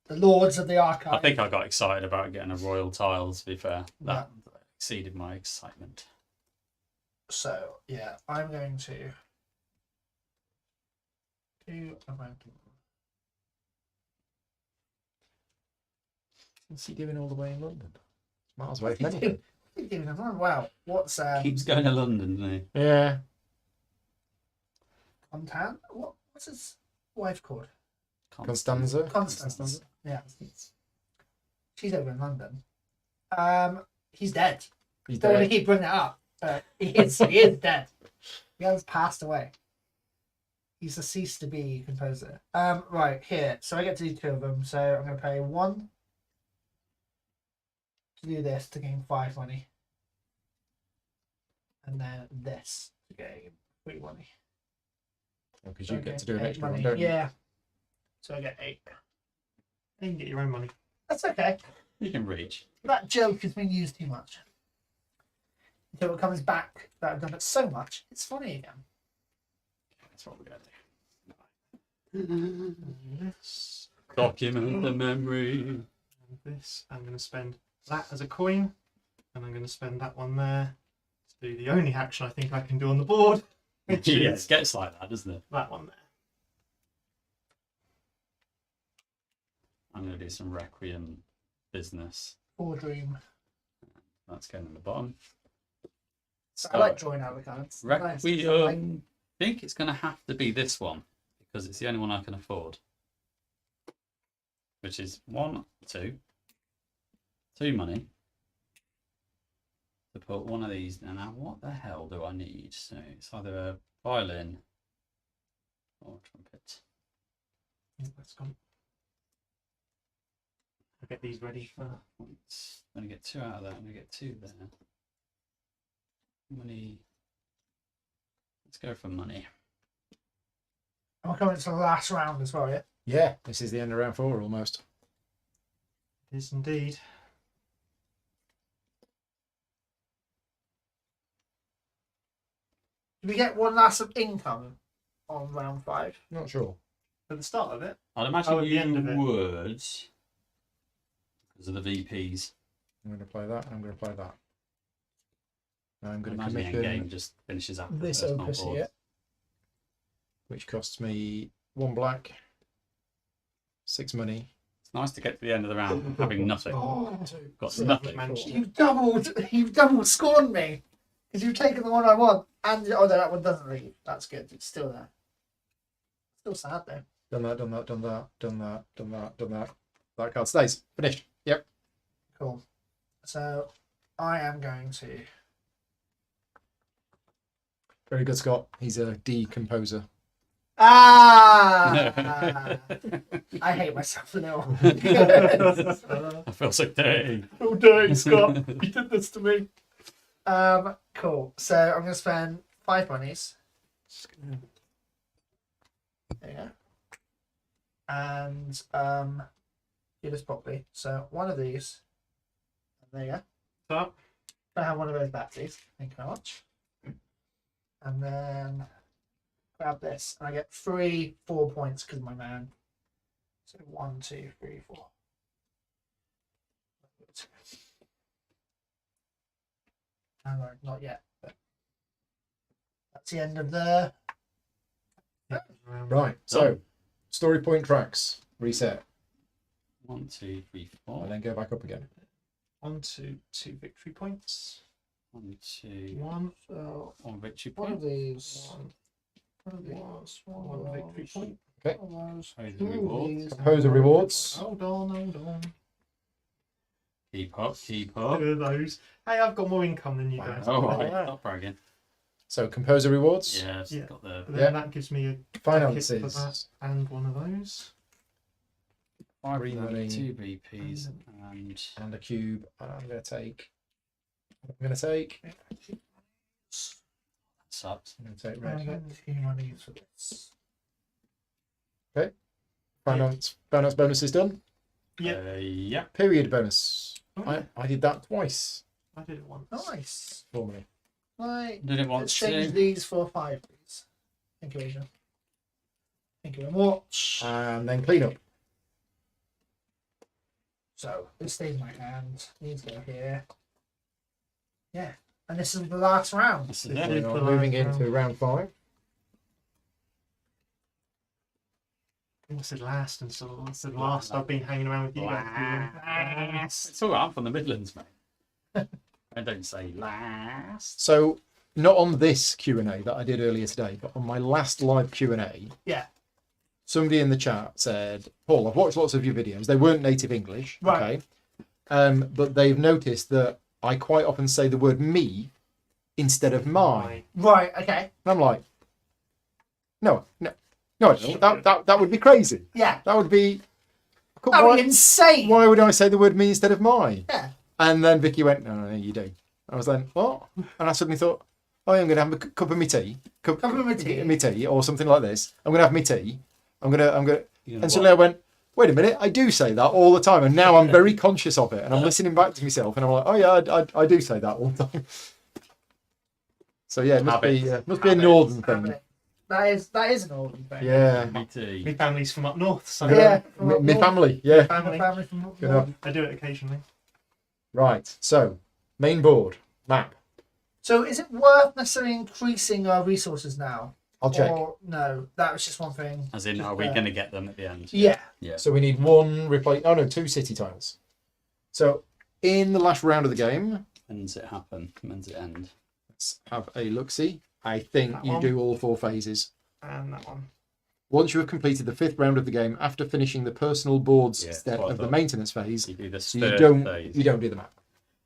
The Lords of the Archive. I think I got excited about getting a royal tile, to be fair. That exceeded my excitement. So, yeah, I'm going to do a ranking. What's he doing all the way in London? It's miles away from anything. Wow, what's Keeps going to London, doesn't he? Yeah. Contan? What's his wife called? Constanza. Constance. Yeah. She's over in London. He's dead. He's Don't want to dead. keep bringing it up, but he is dead. He has passed away. He's a ceased to be composer. Right, here. So I get to do 2 of them. So I'm going to pay 1 to do this to gain 5 money. And then this to gain 3 money. Because So you I get to do an 8 extra one, money. don't you? Yeah. So I get 8. You can get your own money. That's okay. You can reach. That joke has been used too much. Until it comes back that I've done it so much, it's funny again. That's what we're going to do. This Document the memory. and this. I'm going to spend that as a coin, and I'm going to spend that one there to do the only action I think I can do on the board, which Yeah, is it gets like that, doesn't it? that one there. I'm going to do some Requiem business. Or dream. That's going in the bottom. I like drawing out the cards. Nice. Requiem. I think it's going to have to be this one because it's the only one I can afford. Which is 1, 2 money to put one of these. Now, what the hell do I need? So it's either a violin or a trumpet. Oh, that's gone. I'll get these ready for. Points. I'm going to get 2 out of that. I'm going to get 2 there. Money. Let's go for money. I'm coming to the last round as well, yeah? Yeah, this is the end of round 4 almost. It is indeed. Do we get one last of income on round 5? Not sure. At the start of it. I'd imagine Oh, at the you end of it. would because of the VPs. I'm going to play that and I'm going to play that. Now I'm going to Imagine the end game commission, just finishes after This the first opus board. here. which costs me 1 black, 6 money. It's nice to get to the end of the round having nothing. Oh, Got So nothing. managed to- you've double scorned me. Because you've taken the one I want. And, oh no, that one doesn't leave. That's good. It's still there. Still sad though. Done that, done that, done that, done that, done that, done that. That card stays. Finished. Yep. Cool. So, I am going to... Very good, Scott. He's a D composer. Ah! I hate myself a little. I feel so dirty. Oh, dirty Scott! You did this to me. Cool. So I'm going to spend 5 monies. There you go. And do this properly. So one of these. And there you go. So, Can I have one of those back, please? Thank you very much. And then grab this. And I get 4 points because my man. So 1, 2, 3, 4. No, not yet. But that's the end of the. Right. So, story point tracks. Reset. 1, 2, 3, 4. And then go back up again. 1, 2, 2 victory points. 1, 2, One, So 1 victory one point. of these. one, One of these. one victory point. One of those. Pay the 2 of rewards. these. Composer rewards. Hold on, hold on. Keep up, keep up. Two of those. Hey, I've got more income than you Wow. guys. Oh, But right. Stop bragging. So composer rewards, Yeah, it's Yeah. got the then Yeah. that gives me a ticket for finances, that and one of those. 5 Green of them, money. 2 BPs, and and a cube. And I'm going to take. I'm going to take. subs. I'm going to take I'm red. gonna get 2 monies for this. Finance bonus is done. Yeah. Yeah. Period bonus. Oh, I did that twice I did it once. Nice. formally. Right. Did it want Let's change to? these for 5, please. Thank you, Adrian. Thank you very much. And then clean up. So this stays in my hand. These go here. Yeah. And this is the last round. This is This it. is- We are the moving last into round 5. I said last and so I said last. I've been hanging around with you guys. Last. It's all right. I'm from the Midlands, mate. I don't say last. So not on this Q&A that I did earlier today, but on my last live Q&A, Yeah. somebody in the chat said, Paul, I've watched lots of your videos. They weren't native English, Right. okay? But they've noticed that I quite often say the word me instead of my. Right, okay. And I'm like, no, I don't. That would be crazy. Yeah. That would be... That would be insane. Why would I say the word me instead of my? Yeah. And then Vicky went, no, you do. I was like, what? And I suddenly thought, oh, I'm going to have a cup of me tea. Cup of me tea. Me tea, or something like this. I'm going to have me tea. I'm going to... You know And what? suddenly I went, wait a minute, I do say that all the time. And now I'm very conscious of it. And I'm listening back to myself. And I'm like, oh, yeah, I do say that all the time. So, yeah, it must be a Habit. northern thing. That is an northern thing. Yeah. Me too. My family's from up north, so Yeah. My family, yeah. family. Family from Good enough. I do it occasionally. Right, so, main board, map. So is it worth necessarily increasing our resources now? I'll check. Or no, that was just one thing. As in, Just, are we going to get them at the end? Yeah. Yeah. So we need two city tiles. So, in the last round of the game, When's it happen? When's it end? let's have a look-see. I think That you one. do all 4 phases. And that one. Once you have completed the 5th round of the game, after finishing the personal boards Yeah, step what I of the thought. maintenance phase, You do the so third you don't phase. do the map.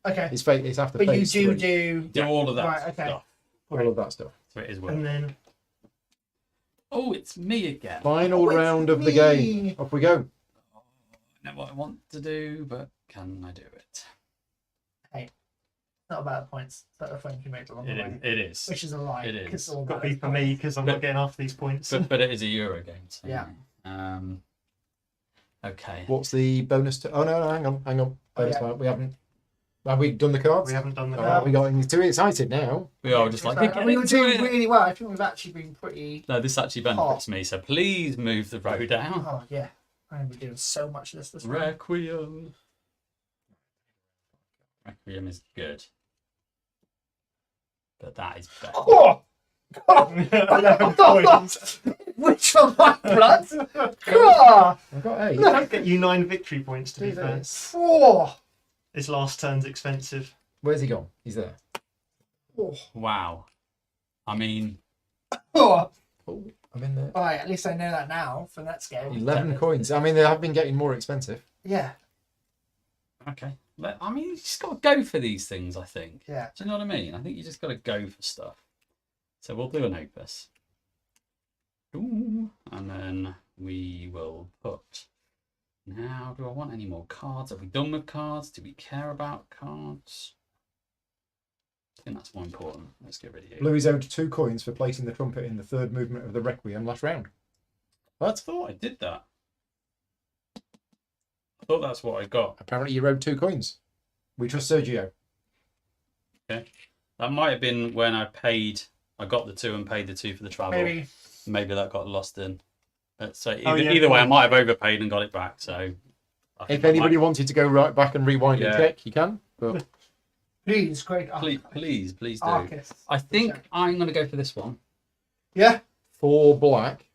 Okay. It's after But you phase do 3. do all of that Right, okay. stuff. All of that stuff. So it is worth. And then Oh, it's me again. Final Oh, it's round of the me. game. Off we go. I know what I want to do, but can I do it? not about points, but the friends you make along the It way. is. It is. Which is a lie. It is. 'cause it's all got to about be those for me points. because I'm not getting half these points. But it is a Euro game. So, Yeah. Okay. What's the bonus to... Oh, no, hang on. Bonus yeah. part. We haven't... Have we done the cards? We haven't done the Oh, have we got too excited now? We are just like, So, get we were into doing it. really well. I think we've actually been pretty. No, this actually benefits me. So please move the row down. Oh yeah, I'm gonna be doing so much of this round. Requiem. Requiem is good. But that is better. Oh! 11 points. Which one, my blood? God! I've got 8. I'll get you 9 victory points to be Do fair. this. Oh! This last turn's expensive. Where's he gone? He's there. Wow. I mean, Oh! Oh, I'm in there. Right, at least I know that now for next game. 11 coins. I mean, they have been getting more expensive. Yeah, okay. I mean, you just got to go for these things, I think. yeah. Do you know what I mean? I think you just got to go for stuff. So we'll do an opus. Ooh. And then we will put... Now, do I want any more cards? Are we done with cards? Do we care about cards? I think that's more important. Let's get rid of you. Blue is owed 2 coins for placing the trumpet in the 3rd movement of the Requiem last round. I thought I did that. I thought that's what I got. Apparently you owed 2 coins. We trust Sergio. That might have been when I got the 2 and paid the 2 for the travel. Maybe. that got lost in. So either, Oh, yeah, either way, I fine. might have overpaid and got it back. So I think If I anybody might- wanted to go right back and rewind and Yeah. check, you can. But Please, great. please do. Arcus. I think I'm going to go for this one. Yeah. 4 black,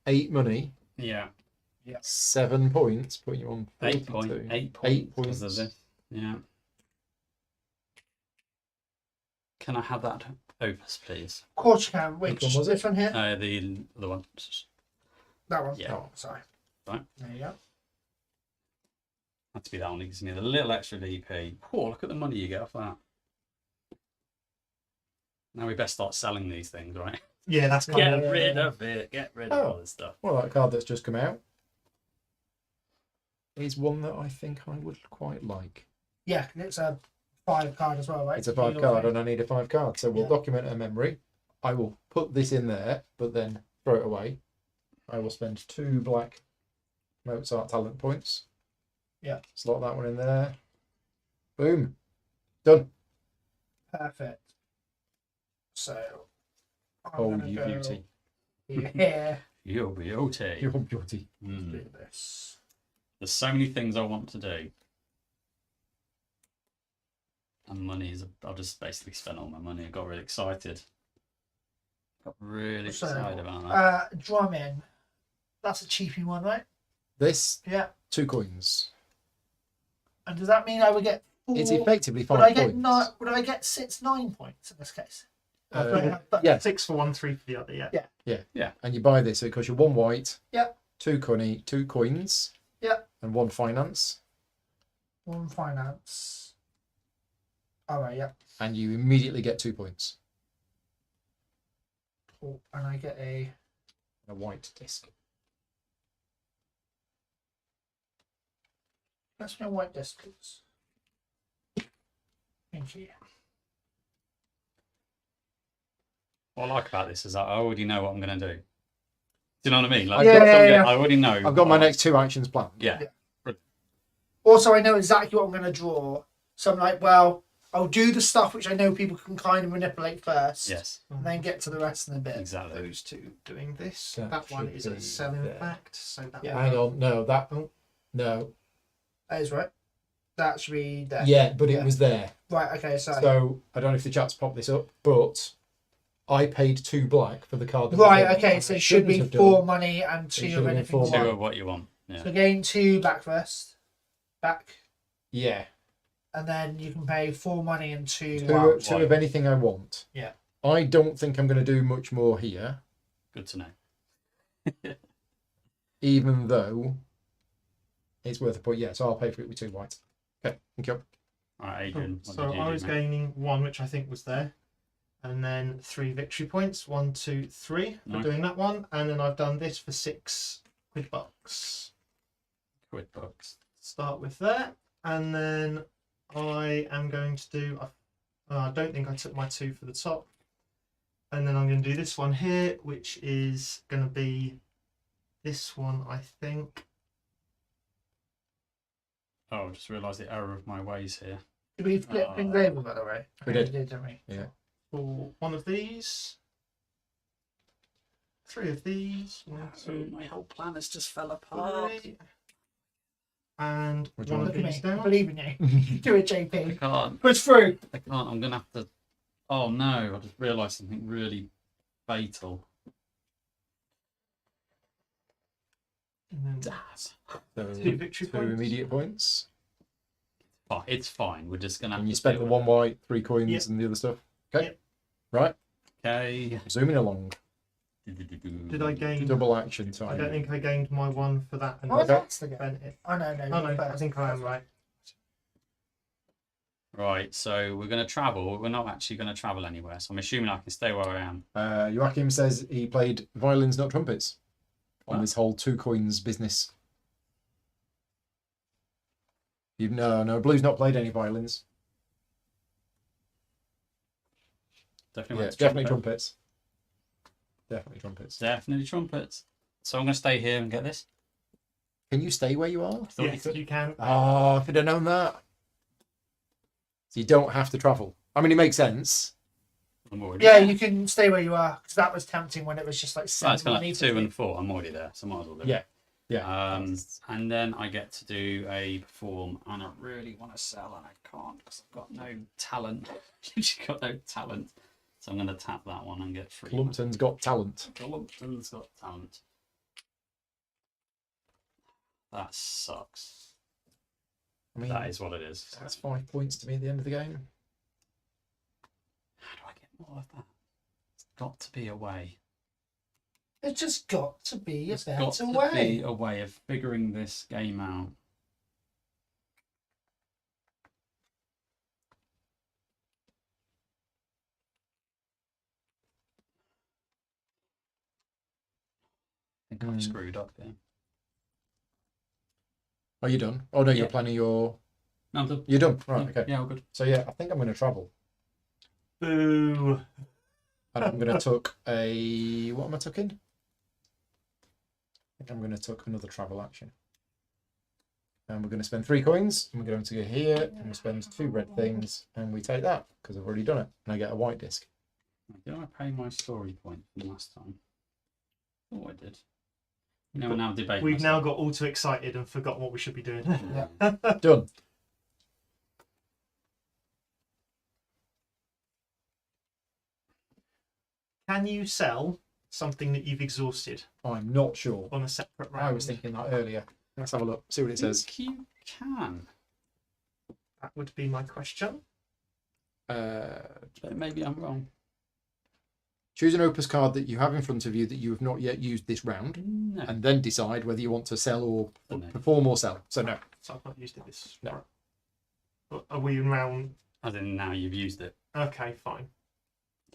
8 money, Yeah, 7 points, put you on 8 42. points. 8 8 points. because of points. this. Yeah. Can I have that opus, please? Of course you can. Which one was it? this one here? The other one. That one. Yeah. Oh, sorry. Right. There you go. Had to be that one. It gives me a little extra DP. Oh, look at the money you get off that. Now we best start selling these things, right? Yeah, that's kind Get of. rid of it. Get rid of all this stuff. Well, that card that's just come out is one that I think I would quite like. Yeah, it's a 5 card as well, right? It's a 5 card, and I need a 5 card. So we'll Yeah. document a memory. I will put this in there, but then throw it away. I will spend 2 black Mozart talent points. Yeah. Slot that one in there. Boom. Done. Perfect. So. I'm Oh, gonna you go beauty. Here. You'll be okay. You're beauty. Do this. There's so many things I want to do. And money is. I've just basically spent all my money. I got really excited. Got really excited about that. Drumming. That's a cheapy one, right? This, Yeah. 2 coins. And does that mean I would get 4? It's effectively 5 would I get points. 9? Would I get 6, 9 points in this case? Yeah. 6 for one, 3 for the other. Yeah. And you buy this, so it costs you 1 white, Yep. 2 coins, Yep. and 1 finance. 1 finance. All right. Yeah. And you immediately get 2 points. Oh, and I get a. White disc. That's my white disc, please. Thank you. What I like about this is that I already know what I'm going to do. Do you know what I mean? Like, Yeah. I already know. I've got my next 2 actions planned. Yeah. Also, I know exactly what I'm going to draw. So I'm like, well, I'll do the stuff which I know people can kind of manipulate first. Yes. And then get to the rest in a bit. Exactly. Those 2 doing this. That That one should is a be sell in there. fact. So that Yeah. Hang on, no, that. No. That is right. That should be there. Yeah, but it Yeah. was there. Right, okay, sorry. So I don't know if the chat's popped this up, but I paid 2 black for the card. That Right, was there. okay, And so I it should be shouldn't have 4 done. money and It 2 should of have been anything. 4 Two money. of what you want. Yeah. So gain 2 back first. Back. Yeah. And then you can pay 4 money and 2 Two wild. of anything I want. Yeah. I don't think I'm going to do much more here, Good to know. even though it's worth a point. Yeah, so I'll pay for it with 2 white. Okay, thank you. All right, Adrian. What So did you I do, was mate? gaining 1, which I think was there, and then 3 victory points. 1, 2, 3 for Nice. doing that one, and then I've done this for 6 quid bucks. Quid bucks. Start with that, and then I am going to do. I don't think I took my 2 for the top, and then I'm going to do this one here, which is going to be this one, I think. Oh, I just realised the error of my ways here. Did we flip things over, by the way? We I think did. didn't we? Yeah. For one of these, 3 of these, 1, 2, my whole plan has just fell 3, and Which one one? of Look at these me. I down. believe in you. Do it, I JP. can't. Push through. I can't. I'm going to have to. Oh no! I just realised something really fatal. And then So 2 victory 2 points. immediate points. But it's fine. We're just going to have And you to spent deal the with 1 white, 3 coins, Yep. and the other stuff. Okay. Yep. Right. it. Okay. Zooming along. Did I gain? Double action I time. don't think I gained my 1 for that. And Oh, I that's the game. spent it. Oh, no, no. Oh no, I first. think I am right. Right. So we're going to travel. We're not actually going to travel anywhere. So I'm assuming I can stay where I am. Joachim says he played violins, not trumpets, on What? this whole 2 coins business. No, Blue's not played any violins. Definitely. Yeah, went to definitely trumpet. trumpets. Definitely trumpets. Definitely trumpets. So I'm going to stay here and get this. Can you stay where you are? Thought you Yes, could. you can. Oh, if I'd have known that. So you don't have to travel. I mean, it makes sense. I'm already Yeah, there. you can stay where you are. Because that was tempting when it was just like Right, 7 it's kind of money. like for 2 me. and 4. I'm already there, so might as well do it. Yeah. Yeah. And then I get to do a perform, and I really want to sell, and I can't because I've got no talent. Literally got no talent, so I'm going to tap that one and get free. Plumpton's got talent. Plumpton's got talent. That sucks. I mean, That is what it is. that's 5 points to me at the end of the game. How do I get more of that? It's got to be a way. It's just got to be a There's got better to way. be a way of figuring this game out. think I've screwed up here. Are you done? Oh no, you're Yeah. planning your. No, I'm done. You're done. Right. Yeah, Okay. yeah, all good. So yeah, I think I'm going to travel, Boo. and I'm going to tuck a. What am I tucking? I think I'm going to tuck another travel action. And we're going to spend 3 coins, and we're going to go here, and we spend 2 red things, and we take that because I've already done it, and I get a white disc. Did I pay my story point from last time? Oh, I did. No, we're now debating. We've now got all too excited and forgotten what we should be doing. Yeah. Done. Can you sell something that you've exhausted I'm not sure. on a separate round? I was thinking that earlier. Let's have a look. See what it says. think you can. That would be my question. But maybe I'm wrong. Choose an opus card that you have in front of you that you have not yet used this round, No. and then decide whether you want to sell or Oh, no. perform or sell. So no. So I've not used it this. No. Right. But are we in round? As in now you've used it. Okay, fine.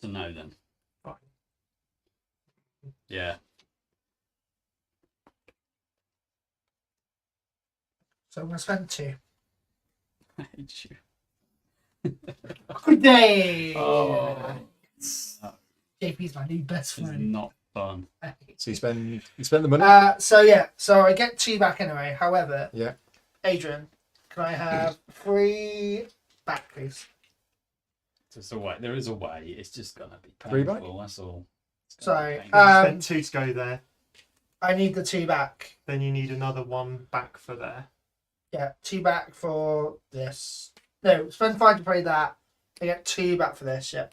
So no then. Fine. Yeah. So I'm going to spend 2. I hate you. Good day! Oh. JP's my new best This is friend. not fun. So you spend the money. So I get 2 back anyway. However, Yeah. Adrian, can I have 3 back, please? There's a way. There is a way. It's just gonna be 3 back? painful. That's all. It's So, gonna be painful. You spent 2 to go there. I need the 2 back. Then you need another 1 back for there. Yeah, 2 back for this. No, spend 5 to play that. I get 2 back for this. Yeah.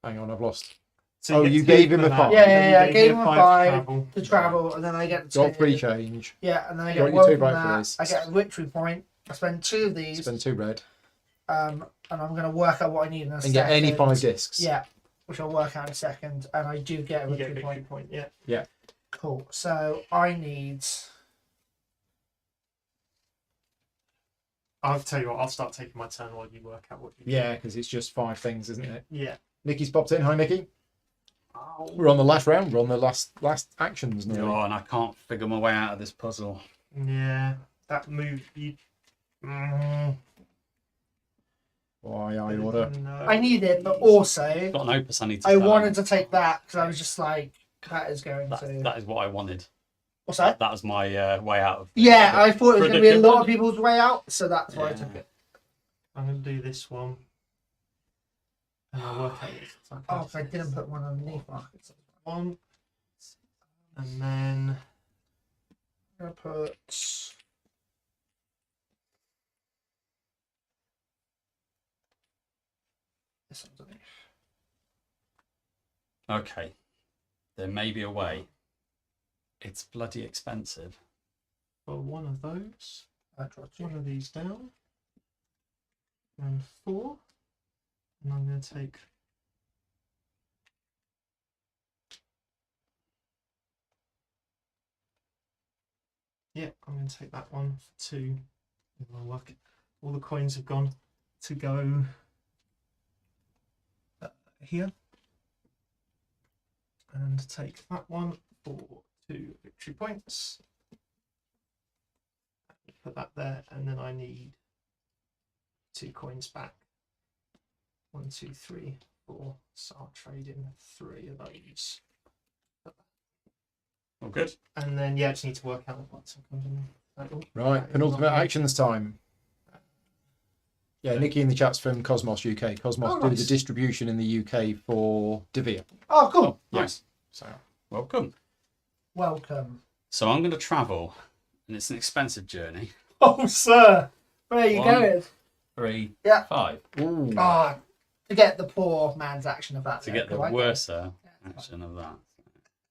Hang on, I've lost. So Oh, get you 2 gave for him a that, 5. Yeah, then you I gave gave me him a 5 5 to travel, and then I get 2. Got free change. Yeah, and then I Got get your 2 1 from back for that. this. I get a victory point. I spend 2 of these. Spend 2 red. And I'm going to work out what I need in a And second. get any 5 discs. Yeah, which I'll work out in a second. And I do get a You get victory a victory point. point, yeah. Cool. So I need. I'll tell you what, I'll start taking my turn while you work out what you Yeah, because it's just 5 things, isn't it? Yeah. Nikki's popped in. Hi, Nikki. Oh. We're on the last round. We're on the last actions now. Oh, and I can't figure my way out of this puzzle. Yeah. That move you Why I order? No. I need it, but also Got an opus I need to I sell. wanted to take that because I was just like, that is going to. That is what I wanted. What's that? That was my way out of. Yeah, I thought it was going to be a lot of predicament. people's way out, so that's why I Yeah. took it. I'm gonna do this one. And I'll work out what Oh, 'cause I didn't put one underneath markets. one. And then I'm going to put. This underneath. Okay. There may be a way. It's bloody expensive. for one of those. I draw 2. One of these down. And 4. And I'm going to take yeah, I'm going to take that one for 2. And I'll work it. All the coins have gone to go here. And take that one for 2 victory points. Put that there, and then I need 2 coins back. 1, 2, 3, 4. So I'll trade in 3 of those. All good. And then yeah, I just need to work out what's coming. Right, penultimate actions time. Yeah, Nikki in the chat's from Cosmos UK. Cosmos Oh, do the nice. distribution in the UK for Devere. Oh, cool. Nice. So Welcome. Welcome. So I'm going to travel, and it's an expensive journey. Oh, sir. Where are you One. going? 3, Yeah. 5. ooh, Ah, to get the poor man's action of that. To there, get the like- worser Yeah. action of that.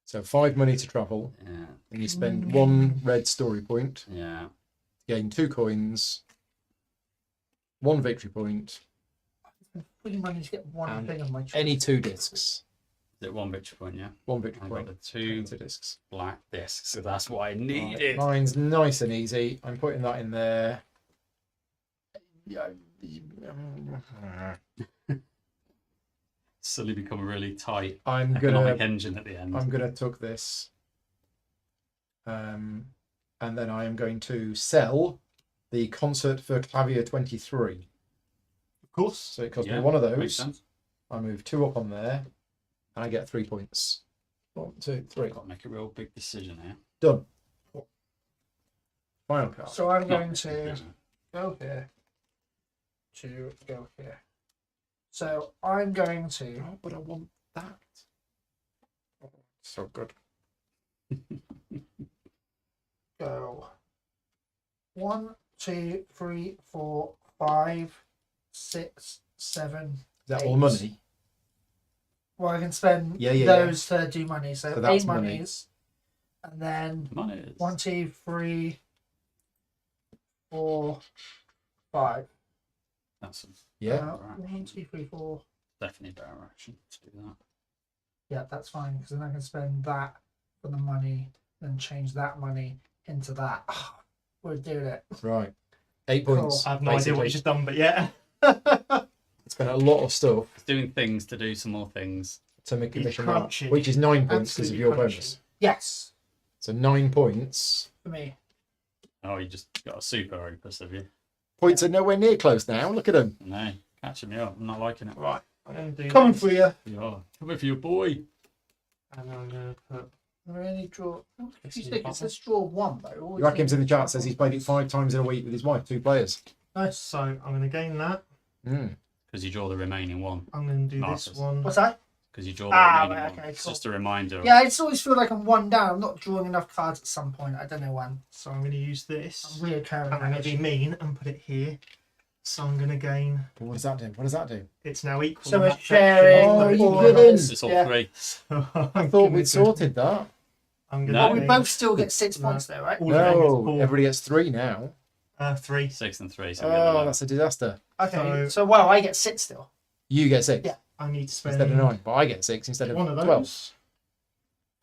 so 5 money to travel, Yeah. and you spend 1 red story point, Yeah. gain 2 coins, 1 victory point, We managed to get one And thing of my choice. any 2 discs. Is it 1 victory point? Yeah. 1 victory I got point, the 2 2 discs. black discs, so that's what I Right, needed. mine's nice and easy. I'm putting that in there. Yeah. Suddenly become really tight I'm economic gonna engine at the end. I'm gonna tuck this And then I am going to sell the concert for clavier 23. Of course. So it costs Yeah, me one of makes those. sense. I move 2 up on there, and I get 3 points. 1, 2, 3. Got to make a real big decision here. Done. Final card. So I'm Not going a to decision. go here. To go here. So I'm going to. Oh, but I want that. Oh, so good. Go 1, 2, 3, 4, 5, 6, 7. Is that 8. all money? Well, I can spend Yeah. those to do money. So, So that's 8 money. monies. And then Money is 1, 2, 3, 4, 5. that's Yeah. 1, 2, 3, 4. definitely better action to do that. Yeah, that's fine because then I can spend that for the money, then change that money into that. We're doing it. Right. 8 Cool. points. I have no idea what basically. he's just done, but yeah. Spent a lot of stuff It's doing things to do some more things. to make a He's mission crunchy. which is 9 points because of Absolutely your crunchy. bonus. Yes, So 9 points. for me. Oh, you just got a super opus, have you? Points are nowhere near close now. Look at them. No, catching me up. I'm not liking it. Right. I'm going to do Coming this, for you. Yeah, come for your boy. and I'm going to put. I only draw. This You in think the it says draw 1 though? Always Joachim's in the think- chat says he's played it 5 times in a week with his wife, 2 players. Nice. So I'm going to gain that. Mm. Because you draw the remaining one. I'm going to do Marcus. this one. What's that? Because you draw the Ah, remaining right, one. okay, It's cool. just a reminder. Yeah, I just always feel like I'm 1 down. I'm not drawing enough cards at some point. I don't know when. So I'm going to use this. I'm reoccurring. And I'm going to be mean and put it here. So I'm going to gain. But what does that do? What does that do? It's now equal. So in we're that sharing. section. Oh, you all kidding? of us. It's all Yeah. 3. So I thought we'd sorted that. I'm going No. But we to both still get 6 No. points though, right? All of them is No, 4. everybody gets 3 now. 3. 6 and 3. So we get the Oh, low. that's a disaster. Okay. So- So wow, I get 6 still. You get 6 Yeah. I need to spend instead of 9, but I get 6 instead of one of 12. those.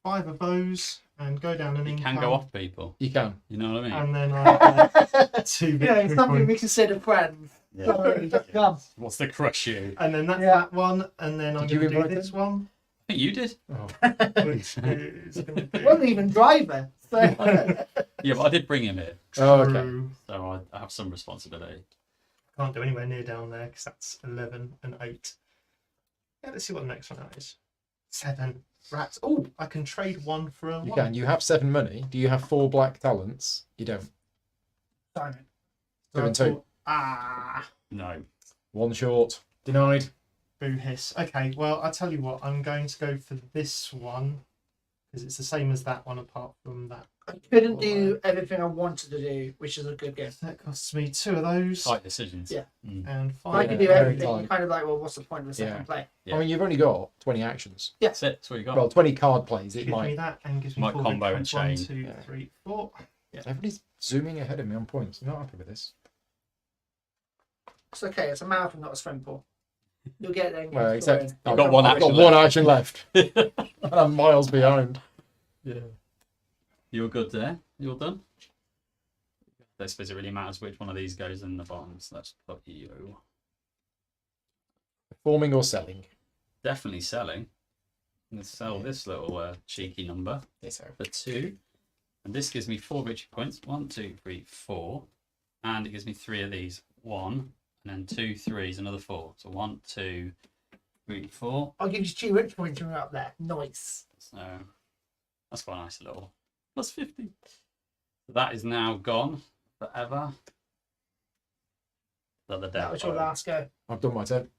5 of those, and go down an You income. can go off people. You can. You know what I mean? And then I get 2 Yeah, victory it's something we points. consider friends. Yeah. Sorry, just come. What's the crush you? And then that's Yeah. that one, and then I'm Did you going to do invite this them? one, I think you did. Oh. which is going to I wasn't be even driver. So Yeah, but I did bring him in. Oh, okay. true. So I have some responsibility. Can't do anywhere near down there because that's 11 and 8. Yeah, let's see what the next one is. 7. Rats. Oh, I can trade 1 for a 1. You can. You have 7 money. Do you have 4 black talents? You don't. Simon. 2 and 2. Ah, No. 1 short. Denied. boo hiss. Okay, well, I'll tell you what. I'm going to go for this one because it's the same as that one apart from that. I couldn't do everything I wanted to do, which is a good game. That costs me 2 of those Tight decisions. Yeah. Mm. and If I 5. could do very everything, tight. you're kind of like, well, what's the point of a second Yeah. play? Yeah. I mean, you've only got 20 actions. That's it. That's what you got. Well, 20 card plays. It Gives me might. that and gives me Might 4 combo and victories. 1, chain. 2, Yeah. 3, 4. Everybody's zooming ahead of me on points. I'm not happy with this. It's okay. It's a marathon, not a sprint pool. You'll get there. and Well, get except scoring. I've got one I've got action one action left. And I'm miles behind. Yeah. You're good there. You're done. I suppose it really matters which one of these goes in the bottom. So let's put you. Performing or selling? Definitely selling. Let's sell this little cheeky number Yes, sir. for 2. And this gives me 4 victory points. 1, 2, 3, 4. And it gives me 3 of these. 1, and then 2 3s, another 4. So 1, 2, 3, 4. I'll give you 2 rich points when you're up there. Nice. So that's quite a nice little plus 50. So that is now gone forever. The That devil. was your last go. I've done my turn.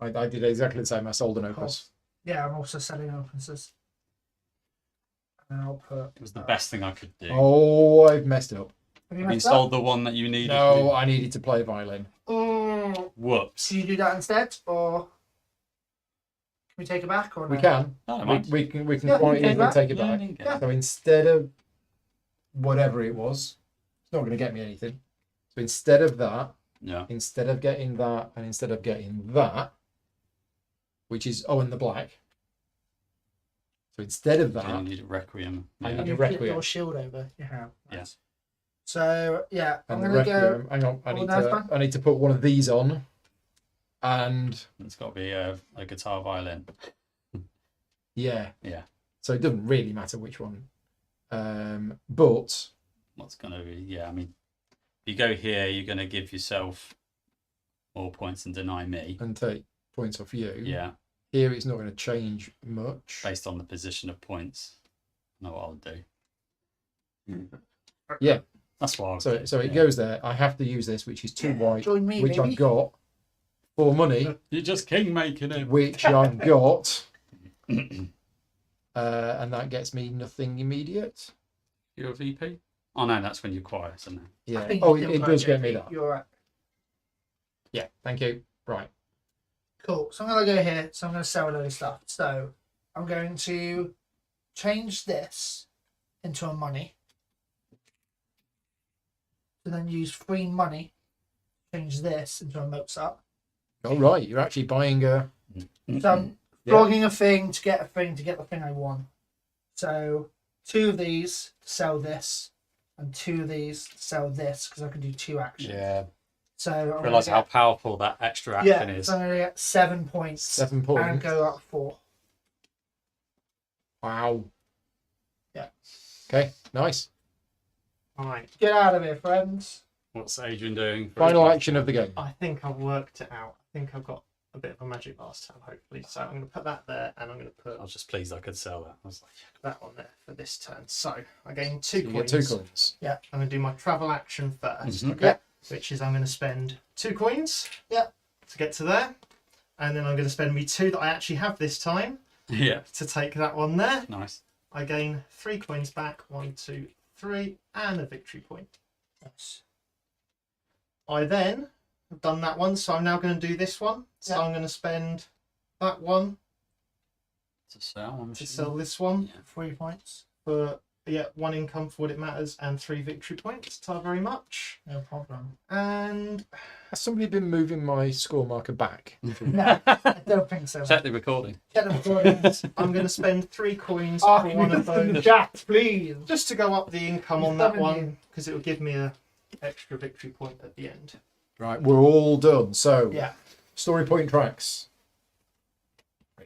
I did exactly the same. I sold an opus. Yeah, I'm also selling opuses. And I'll put. It was the best thing I could do. Oh, I've messed up. Have you You messed up? sold the one that you needed. No, I needed to play violin. Whoops. Should you do that instead, or can we take it back, or no? We can. No, I We, mind. we can. We can Yeah, quite we can easily take take it Yeah, I back. didn't get Yeah. it. So instead of whatever it was, it's not going to get me anything. So instead of that, Yeah. instead of getting that, and instead of getting that, which is and the black. So instead of You that, need a requiem. I Yeah. need You a flip requiem. your shield over. You have. Yeah. So yeah, I'm and the gonna go. requiem. Hang on, Oh, no, it's fine. I need to put one of these on, and It's got to be a guitar violin. yeah, Yeah. So it doesn't really matter which one. But What's going to be? Yeah, I mean, if you go here, you're going to give yourself more points and deny me. and take points off you. Yeah, Here it's not going to change much. based on the position of points. I know what I'll do. Yeah. That's why. So it goes there. I have to use this, which is 2 white, Join me, which baby. I've got for money, You're just king making it. which I've got, and that gets me nothing immediate. You're a VP? Oh no, that's when you're quiet, isn't it? I Yeah. think Oh, you it still does got get me JP. that. You're right. Yeah. Thank you. Right. Cool. So I'm going to go here. So I'm going to sell a load of stuff. So I'm going to change this into a money. To then use free money. Change this into a Mozart. All right. You're actually buying a. So I'm Yeah. flogging a thing to get a thing to get the thing I want. So 2 of these to sell this, and 2 of these to sell this because I can do 2 actions. Yeah. So I'm gonna Realise how get- powerful that extra yeah. action is. So I'm going to get 7 points. 7 And points. go up 4. Wow. Yeah. Okay. Nice. Right. Get out of here, friends. What's Adrian doing? Final action of the game. I think I've worked it out. I think I've got a bit of a magic last time, hopefully. So I'm going to put that there, and I'm going to put I was just pleased I could sell that. I was like, that one there for this turn. So I gain 2 You coins. get 2 coins. I'm going to do my travel action first, Mhm. Okay. which is I'm going to spend 2 coins. Yeah. To get to there, and then I'm going to spend me 2 that I actually have this time yeah, to take that one there. nice. I gain 3 coins back. 1, 2, 3, and a victory point. Yes. I then have done that one, so I'm now going to do this one. So Yeah. I'm going to spend that one To sell, I'm to assuming. sell this one Yeah. 3 points. for 1 income for what it matters and 3 victory points. So very much. No problem. And Has somebody been moving my score marker back? No, I don't think so. Check the recording. Get them recordings. I'm going to spend 3 coins Oh, for can one we of put them in the those, chat, please? just to go up the income on You've that done it, one, you. because it will give me a extra victory point at the end. Right. We're all done. So Yeah. story point tracks.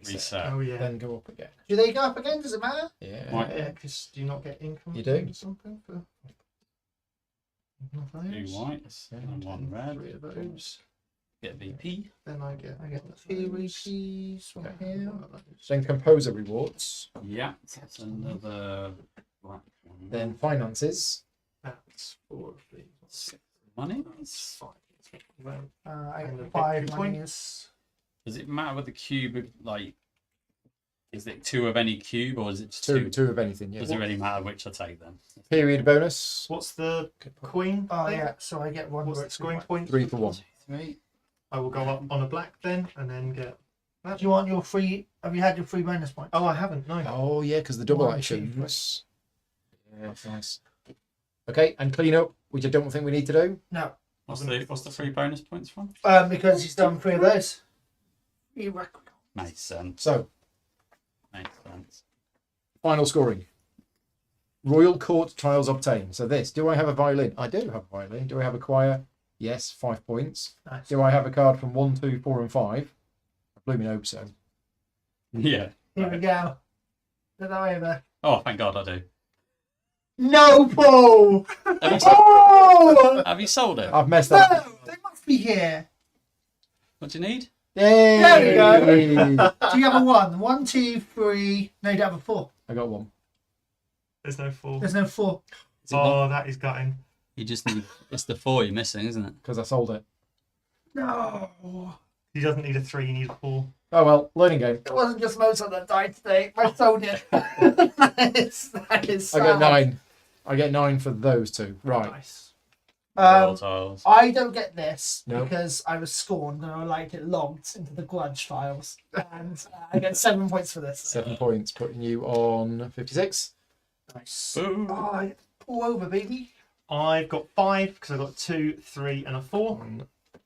Reset. Oh yeah. Then go up again. Do they go up again? Does it matter? Yeah. Right. Yeah, because do you not get income? You do. Or something for one of 2 those? whites and 1 red. 3 of those. Get VP. Then I get I get one of 2 those, rupees from Okay. here. one of those. Then composer rewards. Yeah, that's another black one. Then finances. That's 4 of these. 6 money. That's 5. Well, I And the get 5 victory point. monies. Does it matter with the cube? Like, is it 2 of any cube, or is it just 2? Two of anything. Yeah. Does it really matter which I take then? Period bonus. What's the Good point. queen? Oh thing? yeah, so I get 1 What's the victory scoring point. point? 3 for 1. 3. I will go up on a black then, and then get. Do you want your free? Have you had your free bonus point? Oh, I haven't. No. Oh yeah, because the double 1, 2, actions. Yeah, that's nice. Okay, and clean up, which I don't think we need to do. No, What's the 3 bonus points from? because he's done 3 of those. You reckon? Makes sense. So, Makes sense. final scoring. Royal Court trials obtained. So this, do I have a violin? I do have a violin. Do I have a choir? Yes, 5 points. Nice. Do I have a card from 1, 2, 4, and 5? I blooming hope so. Yeah. Here we right. go. Get that over. Oh, thank God I do. No, Paul. Have you, Oh have you sold it? I've messed up. no, they must be here. What do you need? Yay! There we Do you have a 1? 1, 2, 3. No, you don't have a 4. I got 1. There's no 4. There's no 4. Is it not? Oh, that is gutting. You just need. It's the 4 you're missing, isn't it? Because I sold it. No. He doesn't need a 3. He needs a 4. Oh well, learning game. It wasn't just Mozart that died today. I sold it. that is I sad. get 9. I get 9 for those 2. Right. Nice. Royal tiles. I don't get this No. because I was scorned and I liked it logged into the grudge files. And I get 7 points for this. 7 points, putting you on 56. Nice. Boom. Oh, I pull over, baby. I've got 5 because I've got 2, 3, and a 4. 1,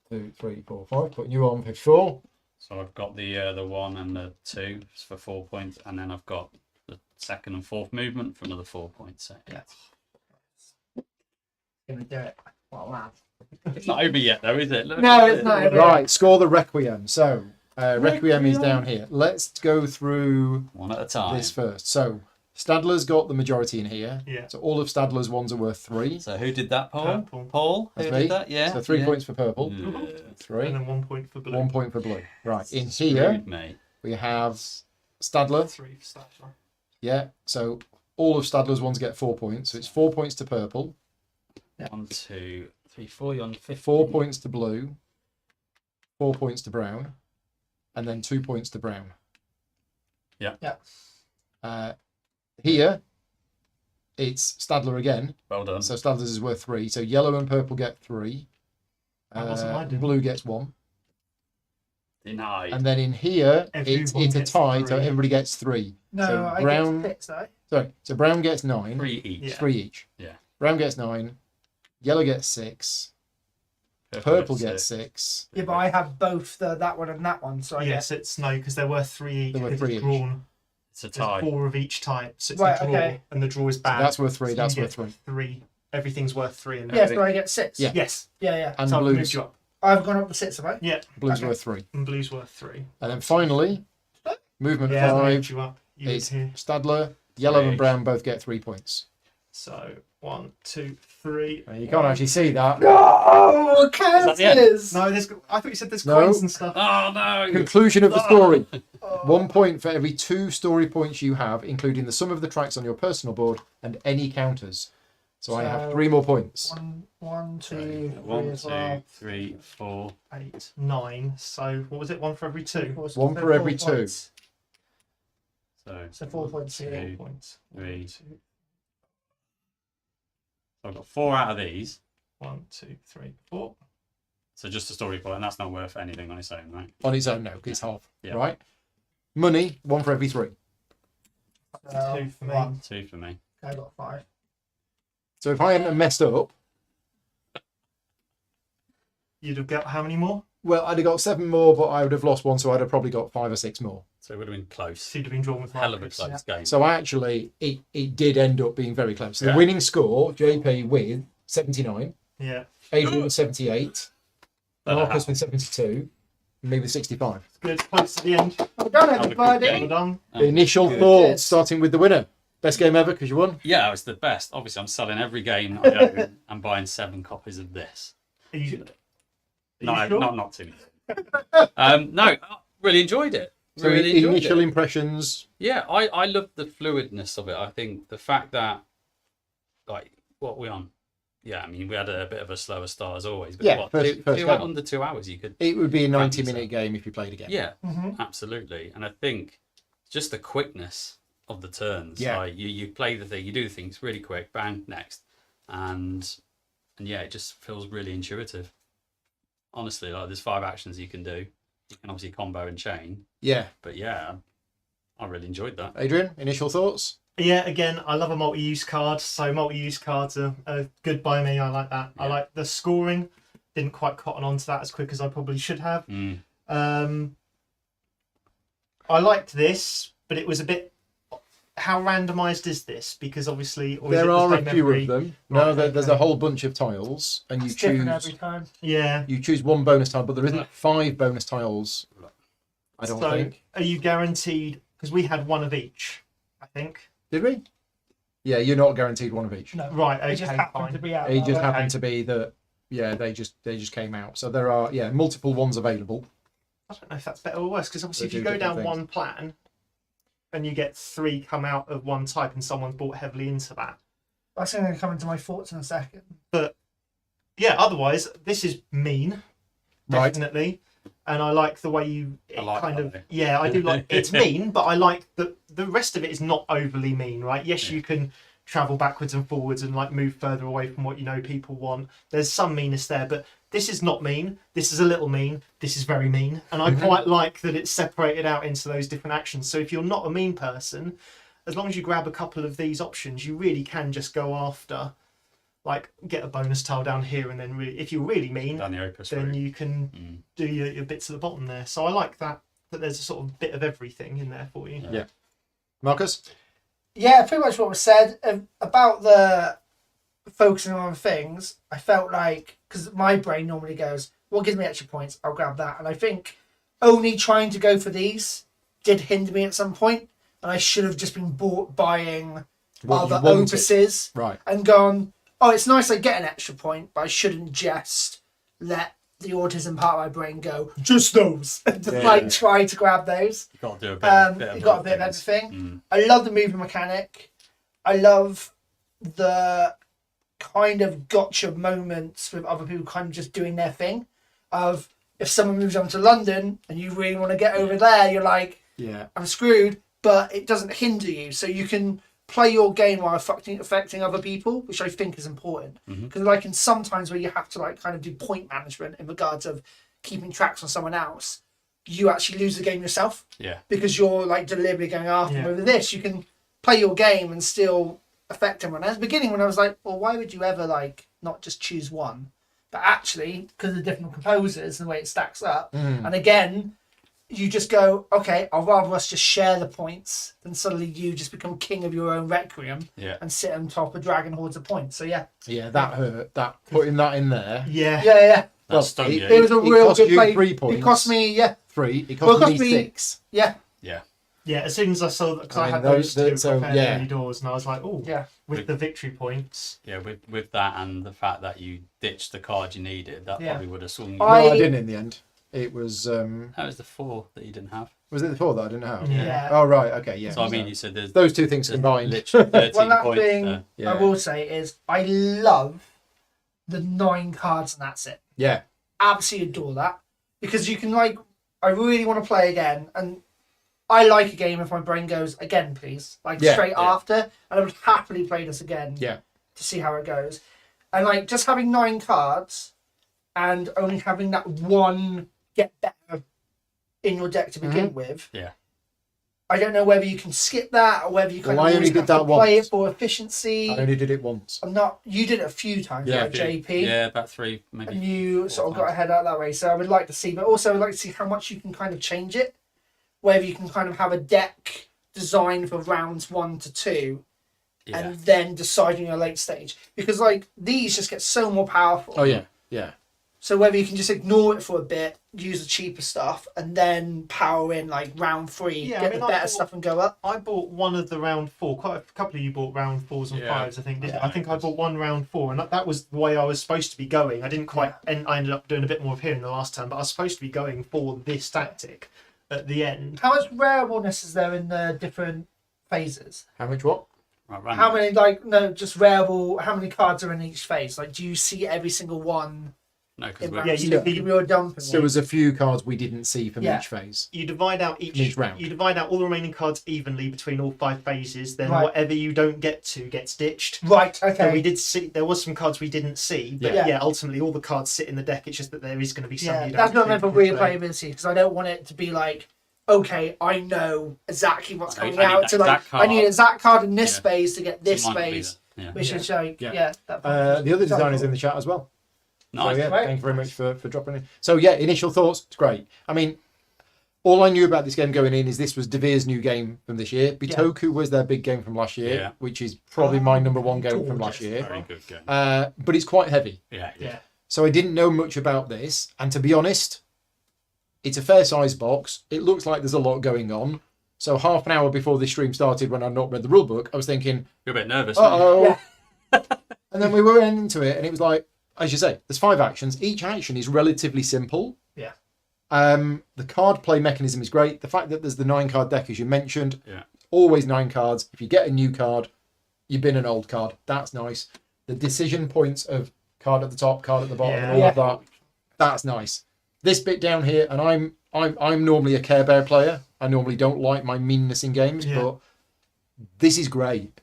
2, 3, 4, 5. Putting you on 54. So I've got the 1 and the 2 for 4 points, and then I've got the 2nd and 4th movement for another 4 points. So yeah. Gonna do it. What a lad. It's not over yet, though, is it? Look No, at it's it. not over. Right, score the Requiem. So, Requiem is Requiem. down here. Let's go through One at a time. this first. So, Stadler's got the majority in here. Yeah. So all of Stadler's ones are worth 3. So who did that, Paul? Purple. Paul? That's Who me. did that? Yeah. So 3 yeah. points for purple. Yeah. 3. And then 1 point for blue. 1 point for blue. Right. In here, Screwed me. we have Stadler. 3 for Stadler. Yeah. So all of Stadler's ones get 4 points. So it's 4 points to purple, 1, 2, 3, 4. You're on 50. 4 points to blue, 4 points to brown, and then 2 points to brown. Yeah. Here, it's Stadler again. Well done. So Stadler's is worth 3. So yellow and purple get 3. That wasn't my doing. Blue gets 1. Denied. And then in here, it's Everyone a gets tie, so 3. everybody gets 3. No, So I brown- get 6 though. Sorry, so brown gets 9. 3 each. Yeah. 3 each. Yeah. Brown gets 9. Yellow gets 6. Purple gets 6. Yeah, but I have both that one and that one, so I Yes, it's no, because they're worth 3 each. They're worth because 3 it's each. drawn. It's a There's tie. 4 of each type, so it's Right, a draw, okay. and the draw is So bad. that's worth 3. So That's you worth get 3. 3. Everything's worth 3. And get. Yes, but I get 6. Yeah. Yes. Yeah. And So I've moved blues. you up. I've gone up to 6, have I? Yeah. Blues Okay. worth 3. And blue's worth 3. And then finally, movement Yeah, I've 5. moved you up. You It's here. Stadler. Yellow 3. and brown both get 3 points. So 1, 2, 3. You can't actually see that. Oh, that the end? Kansas! No, I thought you said there's No. coins and stuff. Oh no! Conclusion of the story. Oh. 1 point for every 2 story points you have, including the sum of the tracks on your personal board and any counters. So I have So- 3 more points. 1, 2, 3 1, as 2, well. 3, 4. 8, 9. So what was it? 1 for every 2. One for every 2. Points. So So 4 points here. 2. Points. 3. 2, I've got 4 out of these. 1, 2, 3, 4. So just a story point, and that's not worth anything on its own, right? On its own, no, 'cause it's half. Yeah. Right? Money, 1 for every 3. 2 for me. 1. 2 for me. I got 5. So if I hadn't messed up, You'd have got how many more? well, I'd have got 7 more, but I would have lost 1, so I'd have probably got 5 or 6 more. So it would have been close. So you'd have been drawn with Hell of a Marcus. close game. So actually, it did end up being very close. So Yeah. the winning score, JP with 79, Yeah. Adrian with 78, Better Marcus happen. with 72, and me with 65. Good. Close to the end. Well done, Have a good everybody. game. Well done. Initial Good. thoughts, starting with the winner. Best game ever because you won. Yeah, it was the best. Obviously, I'm selling every game I own and buying 7 copies of this. Are you, No, are you sure? not too many. No, I really enjoyed it. So Really enjoyed initial it. impressions. Yeah, I love the fluidness of it. I think the fact that, like, what we on? Yeah, I mean, we had a bit of a slower start as always. But Yeah, what, first game. under 2 hours, you could. It would be a Fancy 90-minute game if you played again. Yeah, Mhm. absolutely. And I think just the quickness of the turns. Yeah. Like you play the thing, you do things really quick, bang, next, and yeah, it just feels really intuitive. Honestly, like there's 5 actions you can do. You can obviously combo and chain, Yeah. but yeah, I really enjoyed that. Adrian, initial thoughts? Yeah, again, I love a multi-use card, so multi-use cards are good by me. I like that. I Yeah. like the scoring. Didn't quite cotton onto that as quick as I probably should have. Mm. I liked this, but it was a bit. How randomised is this? Because obviously, or is it There the are a same few every- of them. Right, No, there's okay. a whole bunch of tiles, and you It's different every choose time. Yeah. 1 bonus tile, but there isn't 5 bonus tiles. I don't So, think. are you guaranteed? Because we had 1 of each, I think. Did we? Yeah, you're not guaranteed 1 of each. No. Right. It Okay. just happened Fine. to be out. It just that way. happened to be that. Yeah, they just came out. So there are multiple ones available. I don't know if that's better or worse. Because obviously, They if you do go different down things. one plan, and you get 3 come out of one type, and someone's bought heavily into that. That's going to come into my thoughts in a second. Yeah. Otherwise, this is mean. Right. Definitely. And I like the way you I like kind that of way. yeah, I do like it's mean, but I like the rest of it is not overly mean, right? Yes, Yeah. you can travel backwards and forwards and like move further away from what you know people want. There's some meanness there, but this is not mean. This is a little mean. This is very mean, and I quite like that it's separated out into those different actions. So if you're not a mean person, as long as you grab a couple of these options, you really can just go after, like get a bonus tile down here, and then really, if you're really mean, Down the opus then route. you can Mm. do your bits at the bottom there. So I like that there's a sort of bit of everything in there for you. Yeah. Marcus? Yeah, pretty much what was said about the focusing on things. I felt like, because my brain normally goes, what gives me extra points? I'll grab that. And I think only trying to go for these did hinder me at some point, and I should have just been buying What you other wanted. opuses Right. and gone, oh, it's nice I get an extra point, but I shouldn't just let the autism part of my brain go, just those, and just Yeah. try to grab those. You got to do a bit. You got a bit of things. everything. I love the movement mechanic. I love the kind of gotcha moments with other people kind of just doing their thing. Of if someone moves on to London and you really want to get over there, you're like, Yeah. I'm screwed, but it doesn't hinder you. So you can play your game while affecting other people, which I think is important. Because like in sometimes where you have to like kind of do point management in regards of keeping tracks on someone else, you actually lose the game yourself. Yeah. Because you're like deliberately going after them. Yeah. Over this, you can play your game and still affect everyone. At the beginning, when I was like, well, why would you ever like not just choose one? But actually, because of the different composers and the way it stacks up, and again, you just go, okay, I'd rather us just share the points than suddenly you just become king of your own Requiem and sit on top of Dragon Hordes of points. So yeah. Yeah, that hurt. That putting that in there. Yeah. Yeah. That stung you. It was a It real cost good you play. 3 points. It cost me, 3. It Well, cost it cost me me- 6. yeah. Yeah, as soon as I saw that, because I I mean, had those- those two so, prepared yeah. early doors, and I was like, oh, Yeah. with the victory points. Yeah, with that and the fact that you ditched the card you needed, that Yeah. probably would have swung you. No, I- I didn't in the end. It was That was the 4 that you didn't have. was it the 4 that I didn't have? Yeah. Oh right, okay, yeah. So I mean, you said there's those two things there's combined. literally 13 One last points thing there. Yeah. I will say is I love the 9 cards and that's it. Yeah. Absolutely adore that because you can like. I really want to play again, and I like a game if my brain goes again, please, like Yeah, straight yeah. after, and I would happily play this again. Yeah. To see how it goes, and like just having 9 cards, and only having that one get better in your deck to begin with. Yeah. I don't know whether you can skip that or whether you kind Well, I of only always did have to that play once. it for efficiency. I only did it once. I'm not. You did it a few times, Yeah, right, JP? Yeah, about 3 maybe. And you sort of 4 got ahead out that way. So I would like to see, but also I'd like to see how much you can kind of change it. Whether you can kind of have a deck designed for rounds 1 to 2, Yeah. and then deciding your late stage. Because like these just get so more powerful. Oh yeah, yeah. So whether you can just ignore it for a bit, use the cheaper stuff, and then power in like round 3, Yeah, get I mean, the I better thought- stuff and go up. I bought one of the round 4. Quite a couple of you bought round 4s and Yeah. 5s, I think. Didn't Yeah. you? I think I bought one round 4, and that was the way I was supposed to be going. I didn't quite, and I ended up doing a bit more of here in the last turn, but I was supposed to be going for this tactic at the end. How much variableness is there in the different phases? How much what? Right, How many just variable? How many cards are in each phase? Like, do you see every single one? No, because In we're Yeah, rounds? you So do- give me your dumping. There was a few cards we didn't see from Yeah. each phase. You divide out Each round. You divide out all the remaining cards evenly between all 5 phases. Then Right. whatever you don't get to gets ditched. Right. So Okay. we did see there was some cards we didn't see, but Yeah. yeah, ultimately all the cards sit in the deck. It's just that there is going to be some. Yeah, you don't that's not meant for physically play. replayability because I don't want it to be like, okay, I know exactly what's I need coming out. that To like, exact I need an exact card in this Yeah. phase to get this Mine would be phase, the- Yeah. which is like, Yeah. yeah. That The other design is in the chat as well. Nice. So yeah, Right. thank you very much for dropping in. So yeah, initial thoughts, it's great. I mean, all I knew about this game going in is this was De Veer's new game from this year. Bitoku was their big game from last year, Yeah. which is probably my number 1 game from gorgeous. last year. Very good game. But it's quite heavy. Yeah. Yeah. So I didn't know much about this, and to be honest, it's a fair size box. It looks like there's a lot going on. So half an hour before this stream started, when I'd not read the rule book, I was thinking, You're a bit nervous. "Uh aren't you? oh." And then we went into it, and it was like, as you say, there's 5 actions. Each action is relatively simple. Yeah. The card play mechanism is great. The fact that there's the 9 card deck, as you mentioned, Yeah. always 9 cards. If you get a new card, you bin an old card. That's nice. The decision points of card at the top, card at the bottom, and all Yeah. of that. That's nice. This bit down here, and I'm normally a Care Bear player. I normally don't like my meanness in games, Yeah. but this is great.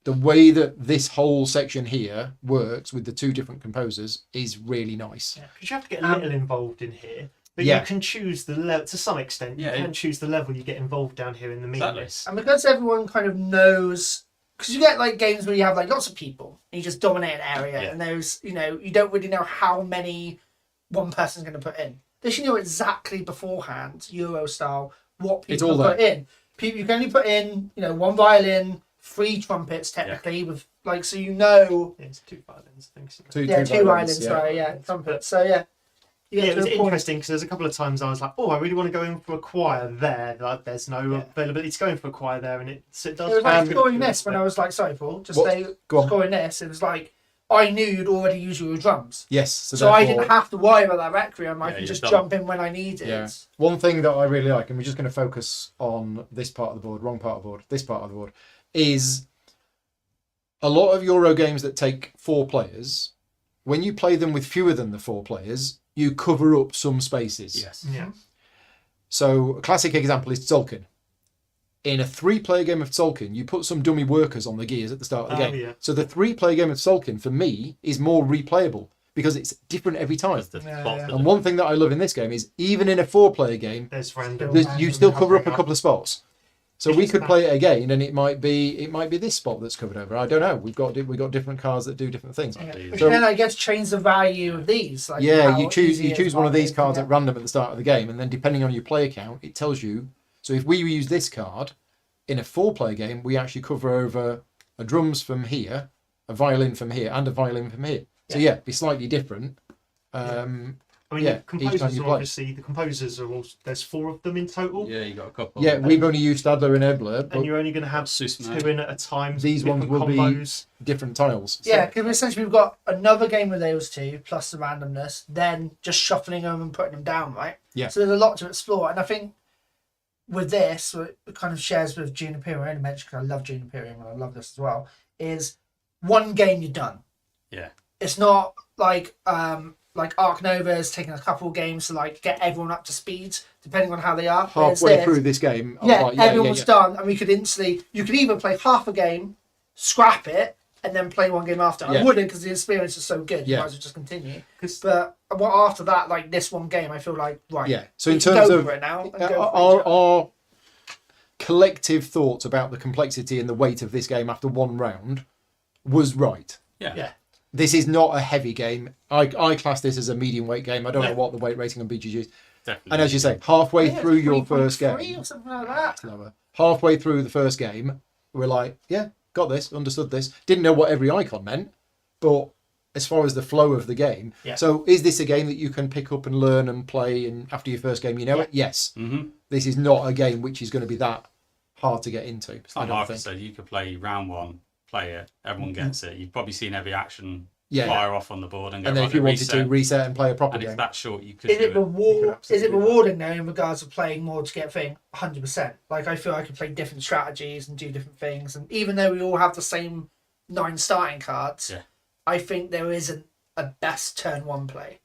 The way that this whole section here works with the 2 different composers is really nice. Yeah, because you have to get a little involved in here, but Yeah. you can choose the level to some extent. You Yeah. can choose the level you get involved down here in the Exactly. meanness. And because everyone kind of knows, because you get like games where you have like lots of people and you just dominate an area, Yeah. and there's you don't really know how many one person's going to put in. This you know exactly beforehand, Euro style, what It's people all put in. People you can only put in 1 violin, 3 trumpets technically with like so Yeah, it's 2 violins, I think. Two two violins, violins, sorry, yeah, trumpets. So yeah, Yeah, it was to a point. interesting because there's a couple of times I was like, oh, I really want to go in for a choir there. Like, there's no availability to go in for a choir there, and it does. It was like And- scoring this when I was like, sorry, Paul, just What? say Go on. scoring this. It was like I knew you'd already used your drums, Yes. so I therefore- didn't have to worry about that requiem. I Yeah, could you're just done. jump in when I needed. Yeah. One thing that I really like, and we're just going to focus on this part of the board, wrong part of the board, this part of the board, is a lot of Euro games that take 4 players, when you play them with fewer than the 4 players, you cover up some spaces. Yes. Yeah. So a classic example is Tzolk'in. In a 3-player game of Tzolk'in, you put some dummy workers on the gears at the start of the Oh, game. yeah. So the 3-player game of Tzolk'in, for me, is more replayable because it's different every time. Because the Yeah, plots yeah. are And one thing that I love in this game is even in a 4-player game, There's random. you still cover up a covering couple of spots. So It we is could that- play it again, and it might be this spot that's covered over. I don't know. We've got different cards that do different things. Yeah. These. Which So- then I guess change the value of these. Like Yeah, how you choose easy it is one of these to cards get. at random at the start of the game, and then depending on your player count, it tells you. So if we use this card in a 4-player game, we actually cover over a drums from here, a violin from here, and a violin from here. So yeah, be slightly different. I mean, yeah, the each composers time you are play. obviously the composers are all. There's 4 of them in total, Yeah, you got a couple. Yeah, we've only used Stadler and Ebler, but and you're only going to have Susman. 2 in at a time. These ones different will be- combos. different tiles. Yeah, because essentially we've got another game with those 2 plus the randomness, then just shuffling them and putting them down, right? Yeah. So there's a lot to explore, and I think with this, what it kind of shares with Juniper, I only mentioned because I love Juniper and I love this as well, is one game you're done. Yeah. It's not like Arc Nova is taking a couple of games to like get everyone up to speed, depending on how they are. Whereas Halfway this- through this game, I was yeah, like, everyone's done, and we could instantly. You could even play half a game, scrap it, and then play one game after. Yeah. I wouldn't because the experience is so good. You Yeah. might as well just continue. 'Cause- But well, after that, like this one game, I feel like right. Yeah. So we in can terms go of for it now, and go for our, each other. our collective thoughts about the complexity and the weight of this game after one round was right. Yeah. Yeah. This is not a heavy game. I class this as a medium weight game. I don't know Yeah. what the weight rating on BGG is. Definitely. And as you say, halfway Yeah, through your 3.3 first game, or something like that. lower. Halfway through the first game, we're like, yeah, got this, understood this. Didn't know what every icon meant, but as far as the flow of the game. Yeah. So is this a game that you can pick up and learn and play, and after your first game you know it? Yes. Mm-hmm. This is not a game which is going to be that hard to get into. It's I not don't hard think. to say. You could play round 1, play it, everyone gets it. You've probably seen every action Yeah. fire off on the board and go And then right, if you wanted reset. to reset and play a proper And it's game. that short, you could Is do it it. reward? Is it absolutely do that. rewarding though in regards to playing more to get thing? 100%. Like I feel I could play different strategies and do different things, and even though we all have the same 9 starting cards, Yeah. I think there isn't a best turn 1 play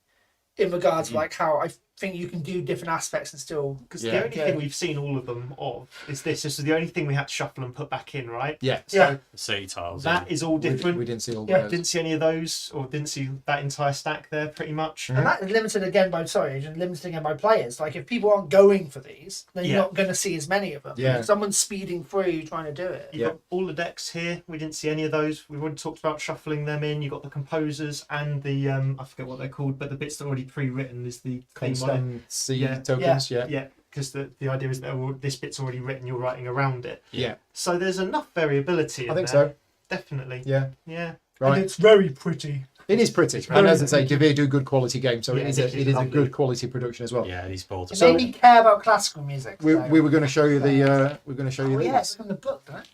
in regards to like how I think you can do different aspects and still. Because Yeah. the only Yeah. thing we've seen all of them of is this. This is the only thing we had to shuffle and put back in, right? Yeah. So Yeah. The city tiles. that is all different. We didn't see all Yeah, those. Didn't see any of those, or didn't see that entire stack there, pretty much. And that is limited again by limited again by players. Like if people aren't going for these, then you're Yeah. not going to see as many of them. Yeah. If someone's speeding through trying to do it. You've Yeah. got all the decks here. We didn't see any of those. We've already talked about shuffling them in. You've got the composers and the I forget what they're called, but the bits that are already pre-written is the clean one. Constancy Yeah. tokens, yeah. Yeah, because the idea is that this bit's already written. You're writing around it. Yeah. So there's enough variability. In I think there. so. Definitely. Yeah. Yeah. Right. And it's very pretty. It is pretty. very And as I say, pretty. Devere do good quality games, so Yeah, it is it is a lovely. good quality production as well. Yeah, these boards are It So- made me care about classical music. We so- were going to show you the we're going to show you Oh, these. yeah, it's from the book, doesn't it?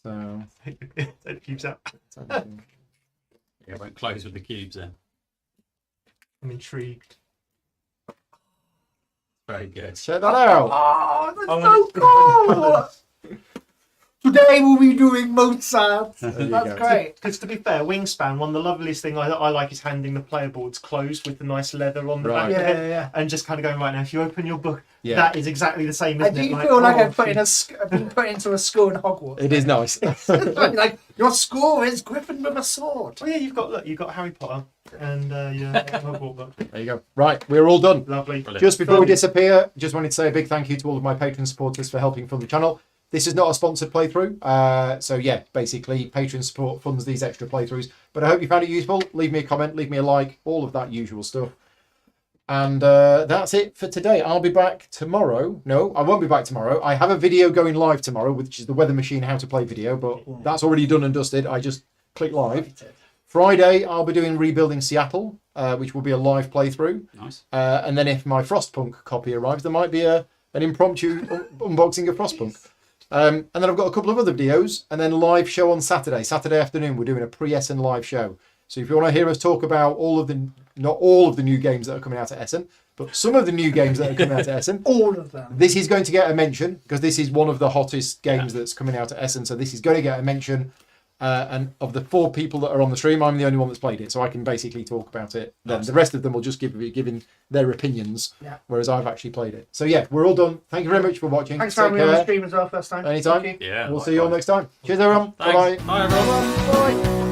So It keeps out. Yeah, it won't close with the cubes then. I'm intrigued. Very good. check that out. Oh, that's I so want cool! Today we'll be doing Mozart. There you That's go. great. Because to be fair, Wingspan, one of the loveliest things I like is handing the player boards closed with the nice leather on the Right. back Yeah, of yeah, it, yeah. and just kind of going right now. If you open your book, Yeah. that is exactly the same. I Isn't do it? feel like oh, I've been put into a school in Hogwarts. It is nice. Like your score is Griffin with a sword. Oh yeah, you've got Harry Potter and your Hogwarts book. There you go. Right, we're all done. Lovely. Brilliant. Just before we Brilliant. disappear, just wanted to say a big thank you to all of my patron supporters for helping fund the channel. This is not a sponsored playthrough, so yeah, basically patron support funds these extra playthroughs. But I hope you found it useful. Leave me a comment, leave me a like, all of that usual stuff. And that's it for today. I'll be back tomorrow. No, I won't be back tomorrow. I have a video going live tomorrow, which is the Weather Machine How to Play video, but that's already done and dusted. I just click live. Friday, I'll be doing Rebuilding Seattle, which will be a live playthrough. Nice. And then if my Frostpunk copy arrives, there might be an impromptu unboxing of Frostpunk. And then I've got a couple of other videos, and then live show on Saturday afternoon. We're doing a pre-Essen live show. So if you want to hear us talk about not all of the new games that are coming out at Essen, but some of the new games that are coming out at Essen, All of them. this is going to get a mention because this is one of the hottest games that's coming out at Essen. So this is going to get a mention. And of the 4 people that are on the stream, I'm the only one that's played it, so I can basically talk about it. Then the rest of them will just giving their opinions, whereas I've actually played it. So yeah, we're all done. Thank you very much for watching. Thanks for having me on the stream as well first time. Anytime. Thank you. Yeah. We'll see you all next time. Cheers, everyone. Thanks. Bye bye. Bye, everyone. Bye.